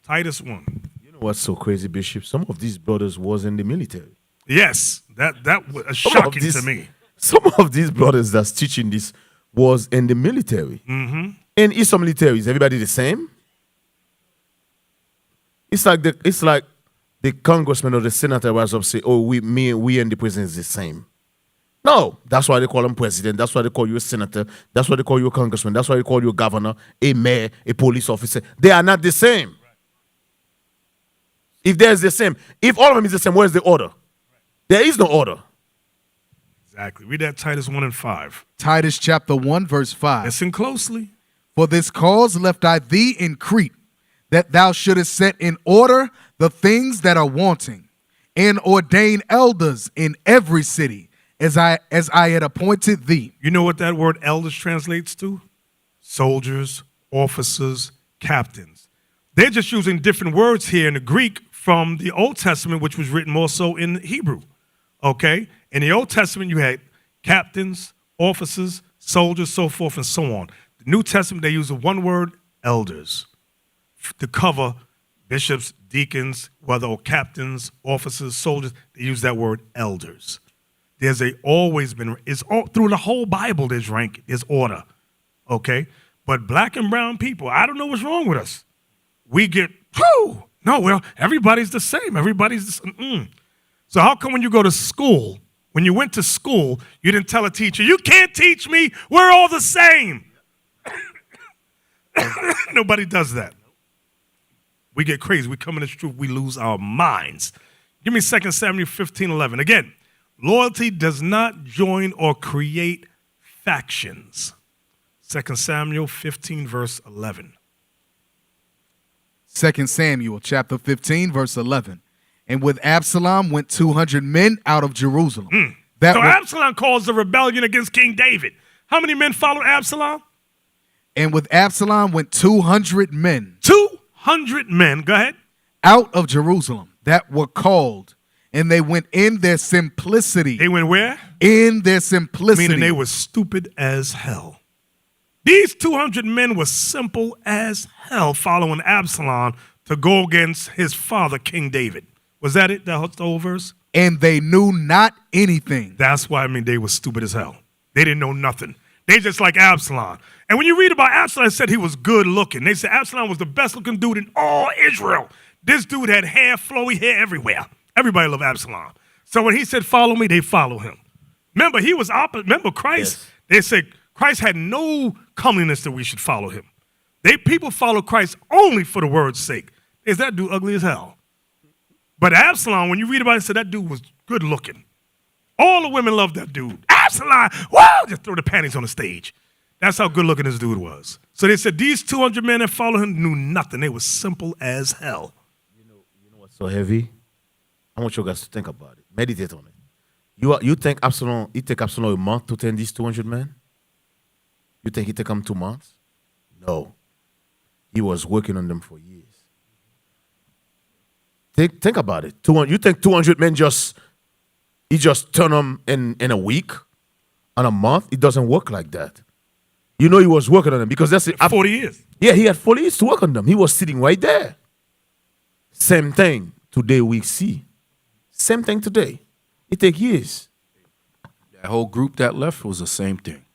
Titus 1. You know what's so crazy, Bishop? Some of these brothers was in the military. Yes, that was shocking to me. Some of these brothers that's teaching this was in the military. Mm-hmm. And is some military, is everybody the same? It's like the congressman or the senator rise up and say, oh, we and the president is the same. No, that's why they call him president. That's why they call you a senator. That's why they call you a congressman. That's why they call you a governor, a mayor, a police officer. They are not the same. If there's the same, if all of them is the same, where's the order? There is no order. Exactly. Read that Titus 1 and 5. Titus chapter 1, verse 5. Listen closely. For this cause left I thee in Crete, that thou shouldest set in order the things that are wanting, and ordain elders in every city, as I had appointed thee. You know what that word elders translates to? Soldiers, officers, captains. They're just using different words here in the Greek from the Old Testament, which was written more so in Hebrew. Okay? In the Old Testament, you had captains, officers, soldiers, so forth and so on. The New Testament, they use the one word, elders, to cover bishops, deacons, whether captains, officers, soldiers. They use that word, elders. There's always been, it's all through the whole Bible, there's rank, there's order. Okay? But black and brown people, I don't know what's wrong with us. We get, whoo! No, well, everybody's the same. Everybody's the same. So how come when you go to school, when you went to school, you didn't tell a teacher, you can't teach me, we're all the same. Nobody does that. We get crazy. We come in this truth, we lose our minds. Give me 2 Samuel 15:11. Again, loyalty does not join or create factions. 2 Samuel 15, verse 11. 2 Samuel chapter 15, verse 11. And with Absalom went 200 men out of Jerusalem. So Absalom caused a rebellion against King David. How many men followed Absalom? And with Absalom went 200 men. 200 men, go ahead. Out of Jerusalem that were called, and they went in their simplicity. They went where? In their simplicity. Meaning they were stupid as hell. These 200 men were simple as hell following Absalom to go against his father, King David. Was that it? That's the whole verse? And they knew not anything. That's why, they were stupid as hell. They didn't know nothing. They just like Absalom. And when you read about Absalom, it said he was good looking. They said Absalom was the best looking dude in all Israel. This dude had hair, flowy hair everywhere. Everybody loved Absalom. So when he said, follow me, they follow him. Remember, he was opposite. Remember Christ? Yes. They said Christ had no comeliness that we should follow him. People follow Christ only for the word's sake. Is that dude ugly as hell? But Absalom, when you read about it, said that dude was good looking. All the women loved that dude. Absalom, whoa, just throw the panties on the stage. That's how good looking this dude was. So they said these 200 men that followed him knew nothing. They were simple as hell. You know what's so heavy? I want you guys to think about it. Meditate on it. You think Absalom, it take Absalom a month to tend these 200 men? You think it take him 2 months? No. He was working on them for years. Think about it. You think 200 men he just turn them in a week, on a month? It doesn't work like that. You know he was working on them because that's it. 40 years. Yeah, he had 40 years to work on them. He was sitting right there. Same thing today we see. Same thing today. It take years. That whole group that left was the same thing.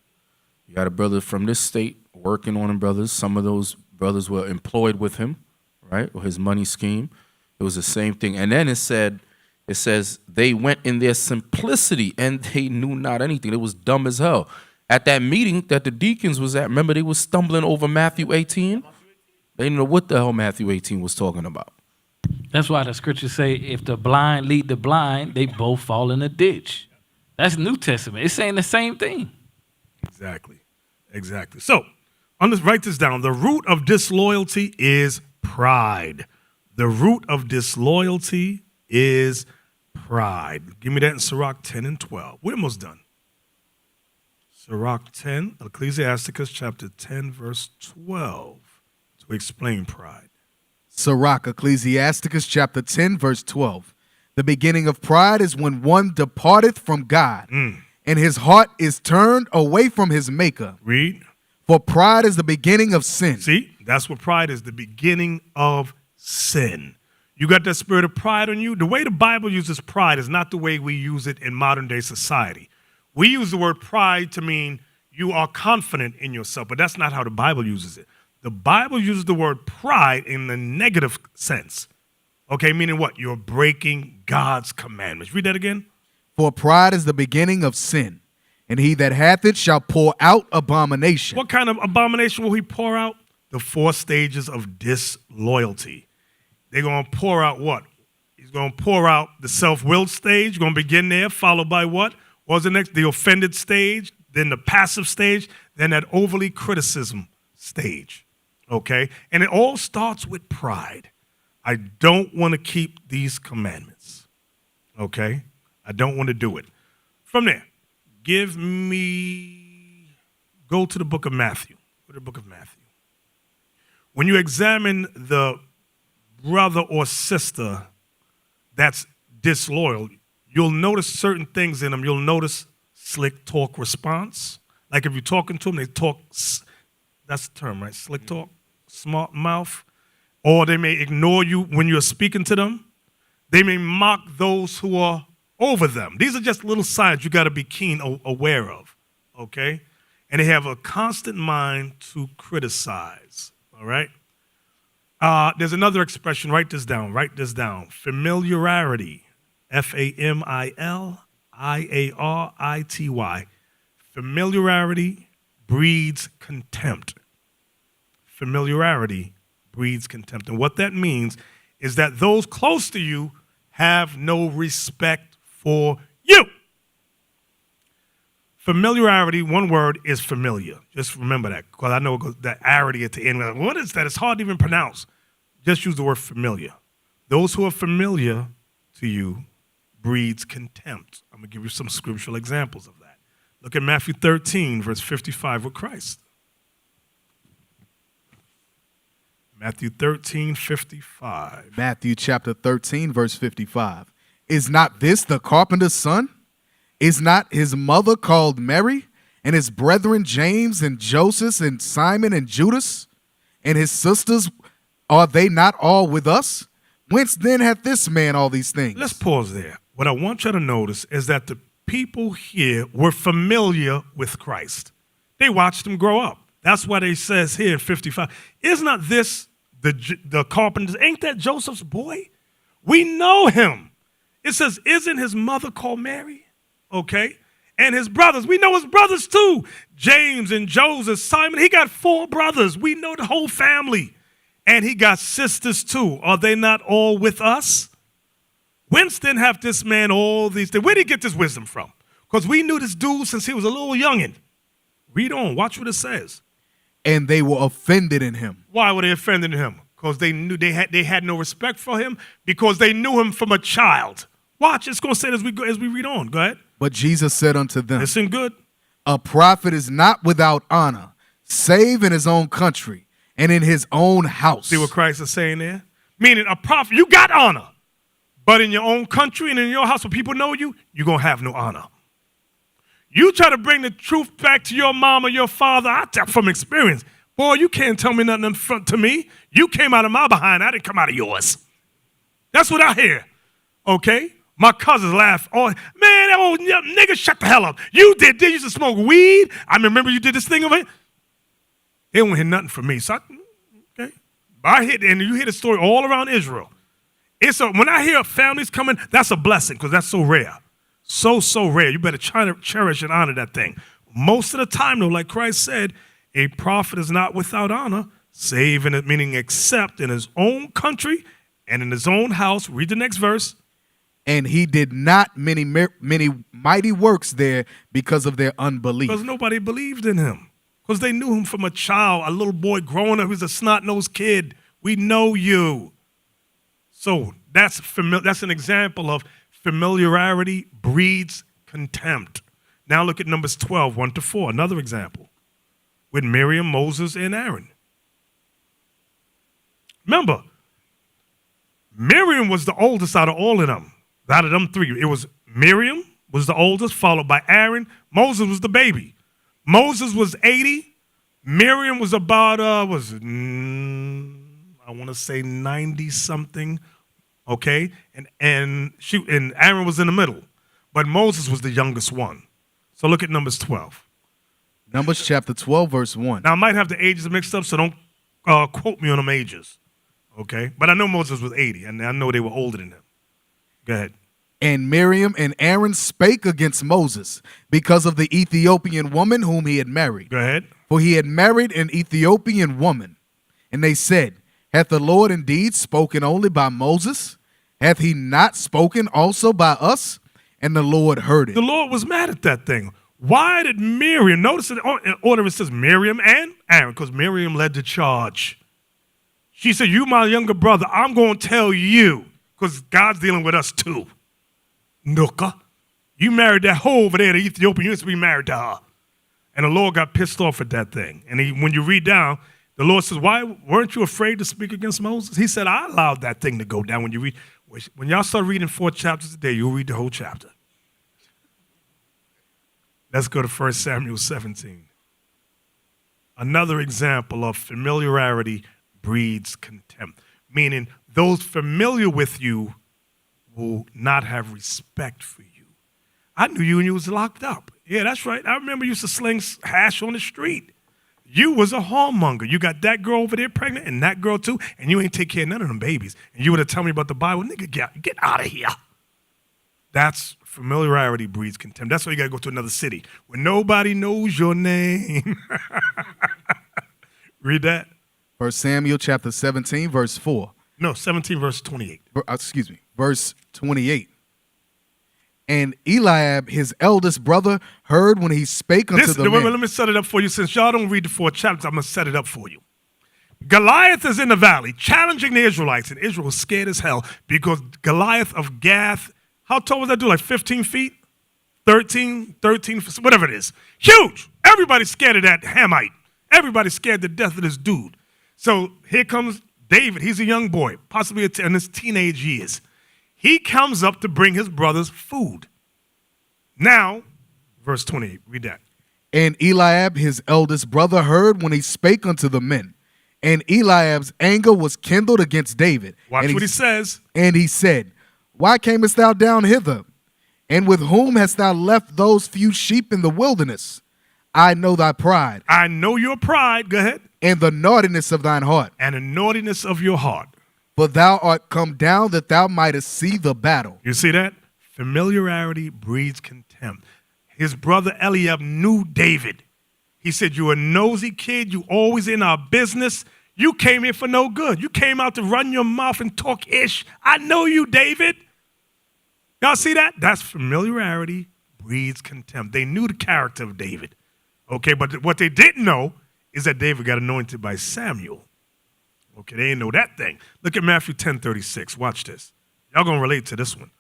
You got a brother from this state working on him, brothers. Some of those brothers were employed with him, right, or his money scheme. It was the same thing. And then it says they went in their simplicity and they knew not anything. It was dumb as hell. At that meeting that the deacons was at, remember they was stumbling over Matthew 18? They didn't know what the hell Matthew 18 was talking about. That's why the scriptures say if the blind lead the blind, they both fall in a ditch. That's New Testament. It's saying the same thing. Exactly. So, write this down. The root of disloyalty is pride. The root of disloyalty is pride. Give me that in Sirach 10 and 12. We're almost done. Sirach 10, Ecclesiasticus chapter 10, verse 12, to explain pride. Sirach, Ecclesiasticus chapter 10, verse 12. The beginning of pride is when one departeth from God, and his heart is turned away from his maker. Read. For pride is the beginning of sin. See, that's what pride is, the beginning of sin. You got that spirit of pride on you? The way the Bible uses pride is not the way we use it in modern day society. We use the word pride to mean you are confident in yourself, but that's not how the Bible uses it. The Bible uses the word pride in the negative sense. Okay, meaning what? You're breaking God's commandments. Read that again. For pride is the beginning of sin, and he that hath it shall pour out abomination. What kind of abomination will he pour out? The 4 stages of disloyalty. They're going to pour out what? He's going to pour out the self-willed stage. Going to begin there, followed by what? What's the next? The offended stage, then the passive stage, then that overly criticism stage. Okay? And it all starts with pride. I don't want to keep these commandments. Okay? I don't want to do it. From there, go to the book of Matthew. Go to the book of Matthew. When you examine the brother or sister that's disloyal, you'll notice certain things in them. You'll notice slick talk response. Like if you're talking to them, they talk, that's the term, right? Slick talk, smart mouth. Or they may ignore you when you're speaking to them. They may mock those who are over them. These are just little signs you got to be keen aware of, okay? And they have a constant mind to criticize, all right? There's another expression. Write this down. Familiarity. Familiarity. Familiarity breeds contempt. Familiarity breeds contempt. And what that means is that those close to you have no respect for you. Familiarity, one word, is familiar. Just remember that, because I know it goes, that arity at the end. Like, what is that? It's hard to even pronounce. Just use the word familiar. Those who are familiar to you breeds contempt. I'm going to give you some scriptural examples of that. Look at Matthew 13, verse 55 with Christ. Matthew 13, 55. Matthew chapter 13, verse 55. Is not this the carpenter's son? Is not his mother called Mary, and his brethren James and Joseph and Simon and Judas? And his sisters, are they not all with us? Whence then hath this man all these things? Let's pause there. What I want you to notice is that the people here were familiar with Christ. They watched him grow up. That's why they says here in 55, is not this the carpenter? Ain't that Joseph's boy? We know him. It says, isn't his mother called Mary? Okay. And his brothers, we know his brothers too. James and Joseph, Simon, he got 4 brothers. We know the whole family. And he got sisters too. Are they not all with us? Whence then hath this man all these things? Where did he get this wisdom from? Because we knew this dude since he was a little youngin'. Read on. Watch what it says. And they were offended in him. Why were they offended him? Because they knew they had no respect for him, because they knew him from a child. Watch, it's going to say it as we read on. Go ahead. But Jesus said unto them, Listen good. a prophet is not without honor, save in his own country and in his own house. See what Christ is saying there? Meaning a prophet, you got honor. But in your own country and in your house where people know you, you're going to have no honor. You try to bring the truth back to your mom or your father, I tell from experience. Boy, you can't tell me nothing in front to me. You came out of my behind. I didn't come out of yours. That's what I hear. Okay? My cousins laugh. Oh, man, that old nigga, shut the hell up. You did this. You used to smoke weed. I remember you did this thing over it. They won't hear nothing from me. So okay? But and you hear the story all around Israel. When I hear families coming, that's a blessing because that's so rare. So rare. You better cherish and honor that thing. Most of the time, though, like Christ said, a prophet is not without honor, save in it, meaning except in his own country and in his own house. Read the next verse. And he did not many mighty works there because of their unbelief. Because nobody believed in him. Because they knew him from a child, a little boy growing up. He was a snot-nosed kid. We know you. So that's an example of familiarity breeds contempt. Now look at Numbers 12, 1-4, another example. With Miriam, Moses, and Aaron. Remember, Miriam was the oldest out of all of them. Out of them three, it was Miriam was the oldest, followed by Aaron. Moses was the baby. Moses was 80. Miriam was about, I want to say 90-something, okay? And Aaron was in the middle. But Moses was the youngest one. So look at Numbers 12. Numbers chapter 12, verse 1. Now, I might have the ages mixed up, so don't quote me on them ages, okay? But I know Moses was 80, and I know they were older than him. Go ahead. And Miriam and Aaron spake against Moses because of the Ethiopian woman whom he had married. Go ahead. For he had married an Ethiopian woman. And they said, hath the Lord indeed spoken only by Moses? Hath he not spoken also by us? And the Lord heard it. The Lord was mad at that thing. Why did Miriam, notice in order it says Miriam and Aaron, because Miriam led the charge. She said, you my younger brother, I'm going to tell you, because God's dealing with us too. Nooka, you married that hoe over there, the Ethiopian, you used to be married to her. And the Lord got pissed off at that thing. And when you read down, the Lord says, why weren't you afraid to speak against Moses? He said, I allowed that thing to go down. When y'all start reading 4 chapters a day, you'll read the whole chapter. Let's go to 1 Samuel 17. Another example of familiarity breeds contempt, meaning those familiar with you will not have respect for you. I knew you when you was locked up. Yeah, that's right. I remember you used to sling hash on the street. You was a whoremonger. You got that girl over there pregnant and that girl too, and you ain't take care of none of them babies. And you would have told me about the Bible. Nigga, get out of here. That's familiarity breeds contempt. That's why you got to go to another city where nobody knows your name. Read that. 1 Samuel chapter 17, verse 4. No, 17, verse 28. Verse 28. And Eliab, his eldest brother, heard when he spake unto the men. Let me set it up for you. Since y'all don't read the 4 chapters, I'm going to set it up for you. Goliath is in the valley challenging the Israelites, and Israel was scared as hell because Goliath of Gath, how tall was that dude? Like 15 feet? 13, whatever it is. Huge. Everybody's scared of that Hamite. Everybody's scared to death of this dude. So here comes David. He's a young boy, possibly in his teenage years. He comes up to bring his brothers food. Now, verse 28, read that. And Eliab, his eldest brother, heard when he spake unto the men. And Eliab's anger was kindled against David. Watch what he says. And he said, why camest thou down hither? And with whom hast thou left those few sheep in the wilderness? I know thy pride. I know your pride. Go ahead. And the naughtiness of thine heart. And the naughtiness of your heart. For thou art come down that thou mightest see the battle. You see that? Familiarity breeds contempt. His brother Eliab knew David. He said, you're a nosy kid. You always in our business. You came here for no good. You came out to run your mouth and talk ish. I know you, David. Y'all see that? That's familiarity breeds contempt. They knew the character of David. Okay, but what they didn't know is that David got anointed by Samuel. Okay, they didn't know that thing. Look at Matthew 10:36. Watch this. Y'all gonna relate to this one.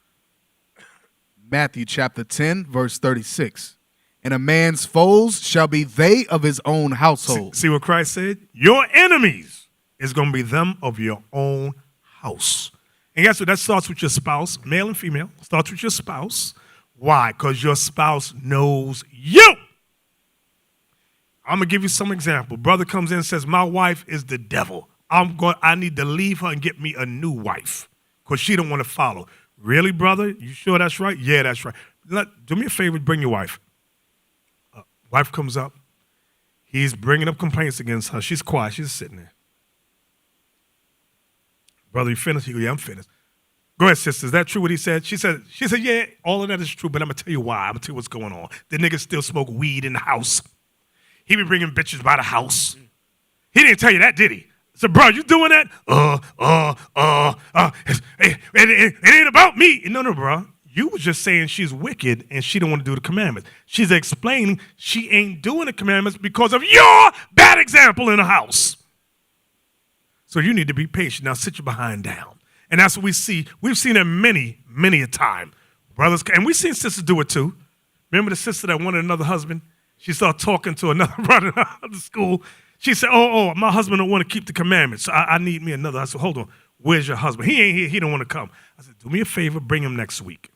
Matthew chapter 10, verse 36. And a man's foes shall be they of his own household. See what Christ said? Your enemies is gonna be them of your own house. And guess what? That starts with your spouse, male and female. Starts with your spouse. Why? Because your spouse knows you. I'm gonna give you some example. Brother comes in and says, my wife is the devil. I need to leave her and get me a new wife because she don't want to follow. Really, brother? You sure that's right? Yeah, that's right. Do me a favor, bring your wife. Wife comes up. He's bringing up complaints against her. She's quiet. She's sitting there. Brother, you finished? He goes, yeah, I'm finished. Go ahead, sister. Is that true what he said? She said, yeah, all of that is true, but I'm going to tell you why. I'm going to tell you what's going on. The nigga still smoke weed in the house. He be bringing bitches by the house. He didn't tell you that, did he? I said, bro, you doing that? It ain't about me. No, bro. You was just saying she's wicked and she don't want to do the commandments. She's explaining she ain't doing the commandments because of your bad example in the house. So you need to be patient. Now sit your behind down. And that's what we see. We've seen it many a time. Brothers, and we've seen sisters do it too. Remember the sister that wanted another husband? She started talking to another brother at the school. She said, oh, my husband don't want to keep the commandments. So I need me another. I said, hold on. Where's your husband? He ain't here. He don't want to come. I said, do me a favor. Bring him next week.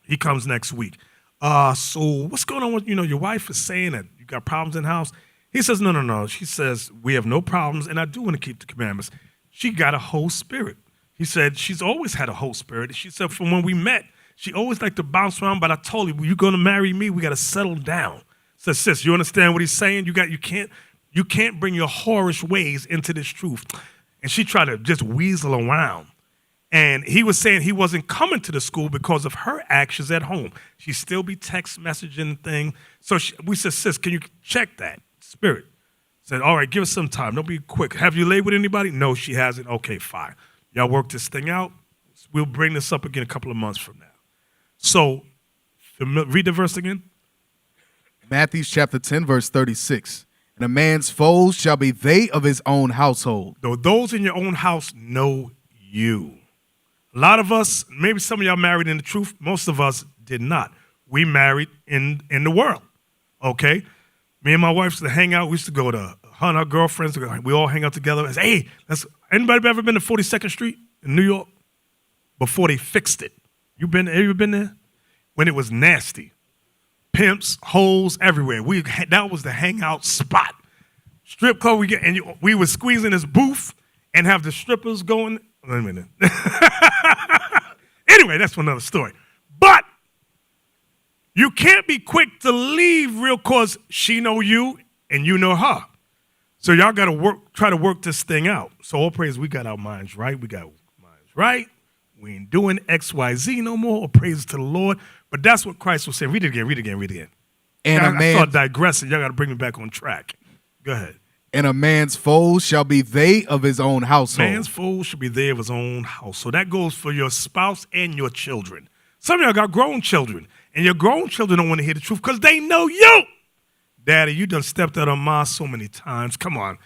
He comes next week. So what's going on with, your wife is saying that you got problems in the house. He says, no. She says, we have no problems, and I do want to keep the commandments. She got a whole spirit. He said, she's always had a whole spirit. She said, from when we met, she always liked to bounce around, but I told her, you're going to marry me, we got to settle down. Said, sis, you understand what he's saying? You can't bring your whorish ways into this truth. And she tried to just weasel around. And he was saying he wasn't coming to the school because of her actions at home. She still be text messaging thing. So we said, sis, can you check that spirit? Said, all right, give us some time. Don't be quick. Have you laid with anybody? No, she hasn't. Okay, fine. Y'all work this thing out. We'll bring this up again a couple of months from now. So read the verse again. Matthew chapter 10, verse 36. And a man's foes shall be they of his own household. Though those in your own house know you. A lot of us, maybe some of y'all married in the truth. Most of us did not. We married in the world, okay? Me and my wife used to hang out. We used to go to her and her girlfriends. We all hang out together. And say, hey, anybody ever been to 42nd Street in New York? Before they fixed it. Have you ever been there? When it was nasty. Pimps, hoes everywhere. That was the hangout spot. Strip club, we would squeeze in this booth and have the strippers going. Wait a minute. Anyway, that's another story. But you can't be quick to leave real cause she know you and you know her. So y'all got to try to work this thing out. So all praise, we got our minds right. We got minds right. We ain't doing XYZ no more. All praise to the Lord. But that's what Christ was saying. Read it again. And I start digressing. Y'all got to bring me back on track. Go ahead. And a man's foes shall be they of his own household. Man's foes should be they of his own house. So that goes for your spouse and your children. Some of y'all got grown children, and your grown children don't want to hear the truth because they know you. Daddy, you done stepped out on Ma so many times. Come on,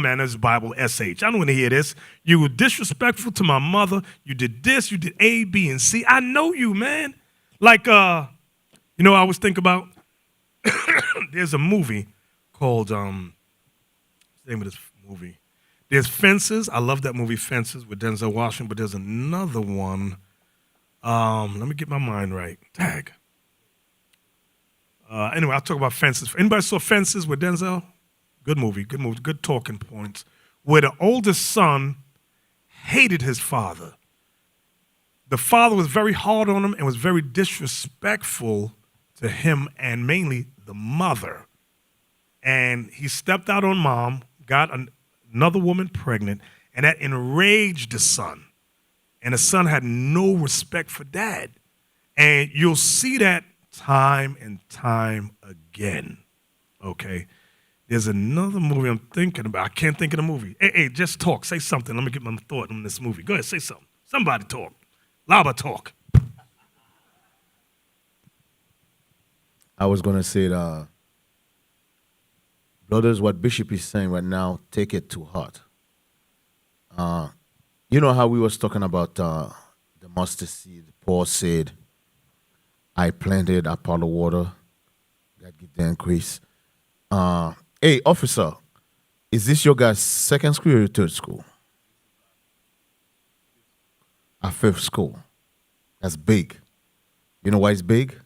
man, this is Bible SH. I don't want to hear this. You were disrespectful to my mother. You did this, you did A, B, and C. I know you, man. Like, I was thinking about, there's a movie called, what's the name of this movie? There's Fences. I love that movie, Fences, with Denzel Washington, but there's another one. Let me get my mind right. Tag. Anyway, I'll talk about Fences. Anybody saw Fences with Denzel? Good movie, good talking points. Where the oldest son hated his father. The father was very hard on him and was very disrespectful to him and mainly the mother. And he stepped out on mom, got another woman pregnant, and that enraged the son. And the son had no respect for dad. And you'll see that time and time again, okay? There's another movie I'm thinking about. I can't think of the movie. Hey, just talk. Say something. Let me get my thought on this movie. Go ahead, say something. Somebody talk. Laba talk. I was gonna say the Brothers, what Bishop is saying right now, take it to heart. You know how we was talking about the mustard seed? Paul said, I planted, Apollo water, God give the increase. Hey, officer, is this your guys' second school or your third school? A fifth school. That's big. You know why it's big?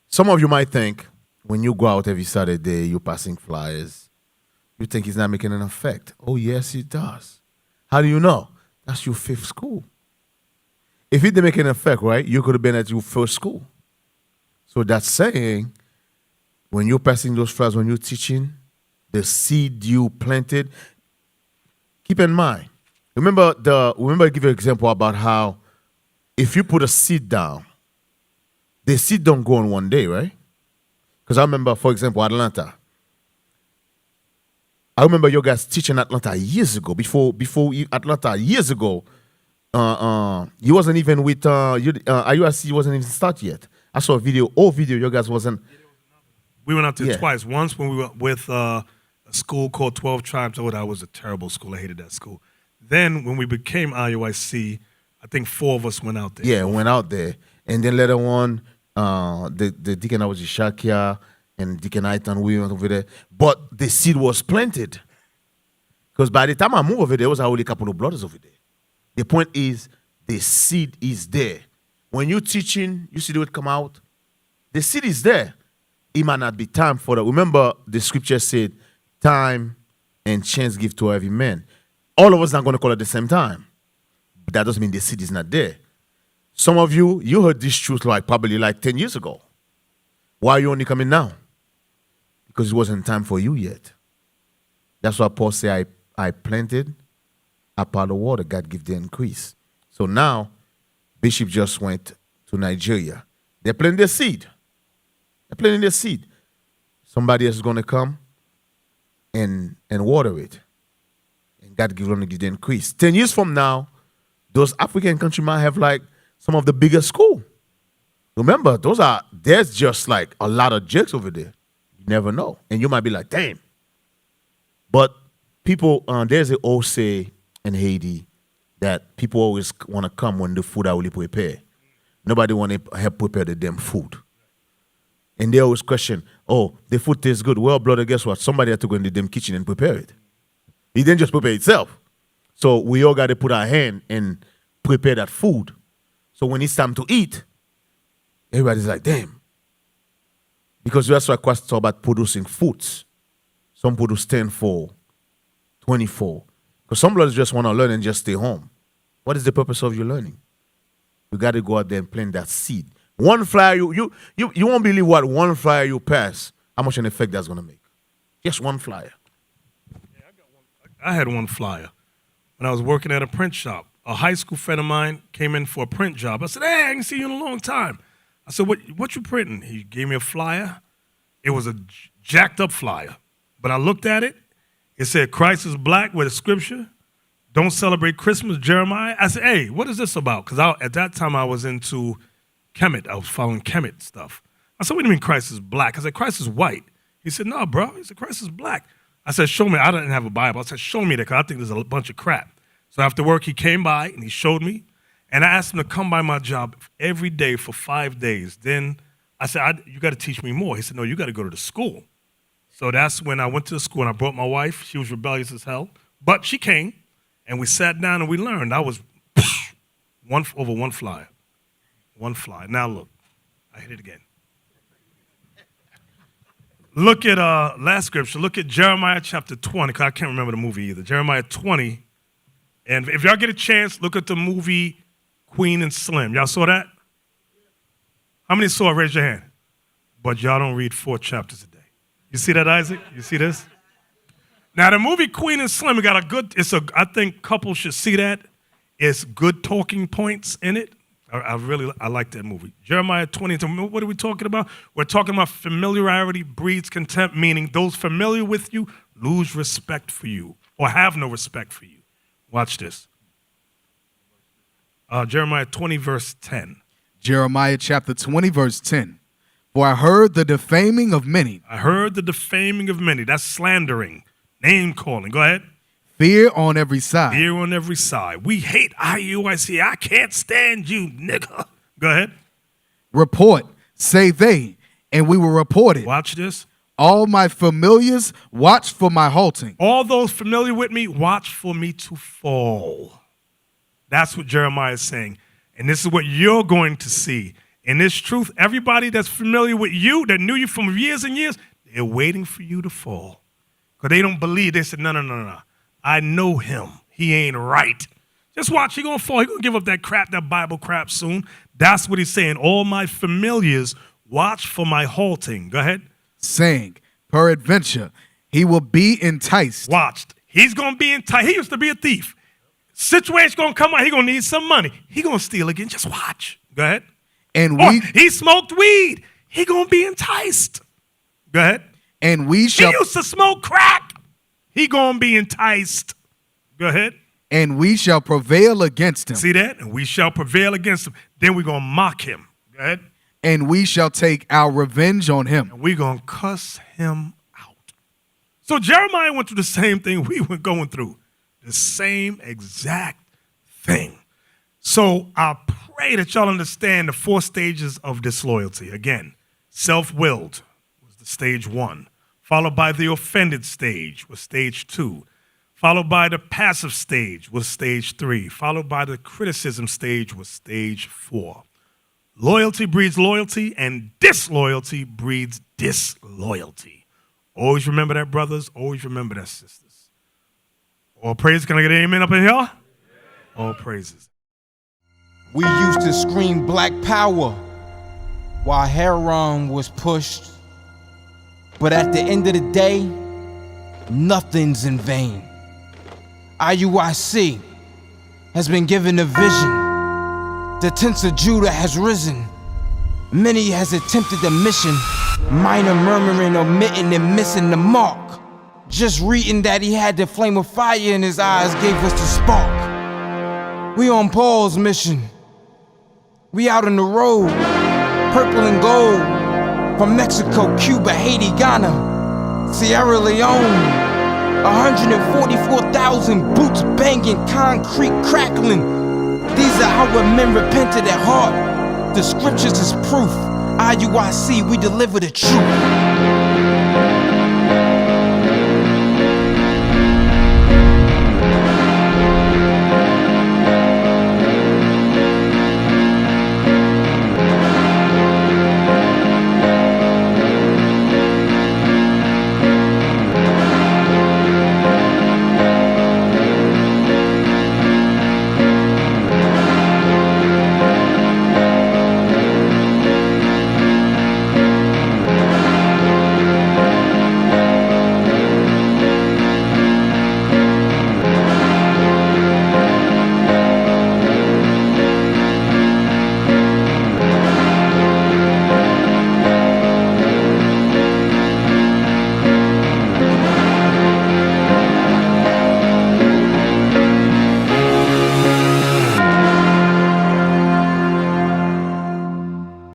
Some of you might think when you go out every Saturday, you're passing flyers, you think it's not making an effect. Oh, yes, it does. How do you know? That's your fifth school. If it didn't make an effect, right, you could have been at your first school. So that's saying when you're passing those flyers, when you're teaching, the seed you planted, keep in mind. Remember, I give you an example about how if you put a seed down, the seed don't go in one day, right? Because I remember, for example, Atlanta. I remember you guys teaching Atlanta years ago. Before Atlanta years ago, you wasn't even with IUIC wasn't even start yet. I saw a video, old video. You guys wasn't. We went out there Yeah. twice. Once when we were with a school called 12 Tribes. Oh, that was a terrible school. I hated that school. Then when we became IUIC, I think 4 of us went out there. Yeah, went out there, and then later on, the deacon I was Shakia and Deacon Aitan, we went over there. But the seed was planted. Because by the time I moved over there was already a couple of brothers over there. The point is, the seed is there. When you're teaching, you see the word come out, the seed is there. It might not be time for that. Remember, the scripture said, time and chance give to every man. All of us not going to call at the same time. But that doesn't mean the seed is not there. Some of you, you heard this truth probably 10 years ago. Why are you only coming now? Because it wasn't time for you yet. That's why Paul said, I planted, Apollo water, God give the increase. So now, Bishop just went to Nigeria. They're planting their seed. They're planting their seed. Somebody else is going to come and water it. And God give only give the increase. 10 years from now, those African countries might have some of the biggest school. Remember, there's just a lot of jerks over there. You never know. And you might be like, damn. But people, there's an old say in Haiti that people always want to come when the food are already prepared. Nobody want to help prepare the damn food. And they always question, oh, the food tastes good. Well, brother, guess what? Somebody had to go in the damn kitchen and prepare it. He didn't just prepare itself. So we all got to put our hand and prepare that food. So when it's time to eat, everybody's like, damn. Because that's why Christ talk about producing fruits. Some produce 10 for 24. Because some brothers just want to learn and just stay home. What is the purpose of your learning? You got to go out there and plant that seed. One flyer, you won't believe what one flyer you pass, how much an effect that's going to make. Just one flyer. I had one flyer when I was working at a print shop. A high school friend of mine came in for a print job. I said, hey, I ain't seen you in a long time. I said, what you printing? He gave me a flyer. It was a jacked up flyer. But I looked at it. It said, Christ is black with a scripture. Don't celebrate Christmas, Jeremiah. I said, hey, what is this about? Because at that time I was into Kemet. I was following Kemet stuff. I said, what do you mean Christ is black? I said, Christ is white. He said, no, bro. He said, Christ is black. I said, show me. I didn't have a Bible. I said, show me that because I think there's a bunch of crap. So after work, he came by and he showed me. And I asked him to come by my job every day for 5 days. Then I said, you got to teach me more. He said, no, you got to go to the school. So that's when I went to the school and I brought my wife. She was rebellious as hell. But she came and we sat down and we learned. I was over one flyer. One flyer. Now look, I hit it again. Look at last scripture. Look at Jeremiah chapter 20, because I can't remember the movie either. Jeremiah 20. And if y'all get a chance, look at the movie Queen and Slim. Y'all saw that? How many saw it? Raise your hand. But y'all don't read 4 chapters a day. You see that, Isaac? You see this? Now, the movie Queen and Slim, I think couples should see that. It's good talking points in it. I like that movie. Jeremiah 20, what are we talking about? We're talking about familiarity breeds contempt, meaning those familiar with you lose respect for you or have no respect for you. Watch this. Jeremiah 20, verse 10. Jeremiah chapter 20, verse 10. For I heard the defaming of many, I heard the defaming of many. That's slandering, name calling. Go ahead. fear on every side. Fear on every side. We hate IUIC. I can't stand you, nigga. Go ahead. Report, say they, and we were reported. Watch this. All my familiars watched for my halting. All those familiar with me, watch for me to fall. That's what Jeremiah is saying. And this is what you're going to see. In this truth, everybody that's familiar with you, that knew you from years and years, they're waiting for you to fall. Because they don't believe. They said, no. I know him. He ain't right. Just watch. He going to fall. He going to give up that crap, that Bible crap soon. That's what he's saying. All my familiars watch for my halting. Go ahead. Saying, peradventure, he will be enticed. Watched. He's going to be enticed. He used to be a thief. Situation going to come out. He going to need some money. He going to steal again. Just watch. Go ahead. And Or we he smoked weed. He going to be enticed. Go ahead. and we He shall used to smoke crack. He going to be enticed. Go ahead. and we shall prevail against him. See that? And we shall prevail against him. Then we're going to mock him. Go ahead. And we shall take our revenge on him. And we're going to cuss him out. So Jeremiah went through the same thing we were going through. The same exact thing. So I pray that y'all understand the 4 stages of disloyalty. Again, self-willed was the stage 1, followed by the offended stage was stage 2, followed by the passive stage was stage 3, followed by the criticism stage was stage 4. Loyalty breeds loyalty, and disloyalty breeds disloyalty. Always remember that, brothers. Always remember that, sisters. All praises. Can I get an amen up in here? All praises. We used to scream black power while heroin was pushed. But at the end of the day, nothing's in vain. IUIC has been given a vision. The tents of Judah has risen. Many has attempted the mission. Minor murmuring, omitting, and missing the mark. Just reading that he had the flame of fire in his eyes gave us the spark. We on Paul's mission. We out on the road, purple and gold. From Mexico, Cuba, Haiti, Ghana, Sierra Leone. 144,000 boots banging, concrete crackling. These are how men repented at heart. The scriptures is proof. IUIC, we deliver the truth.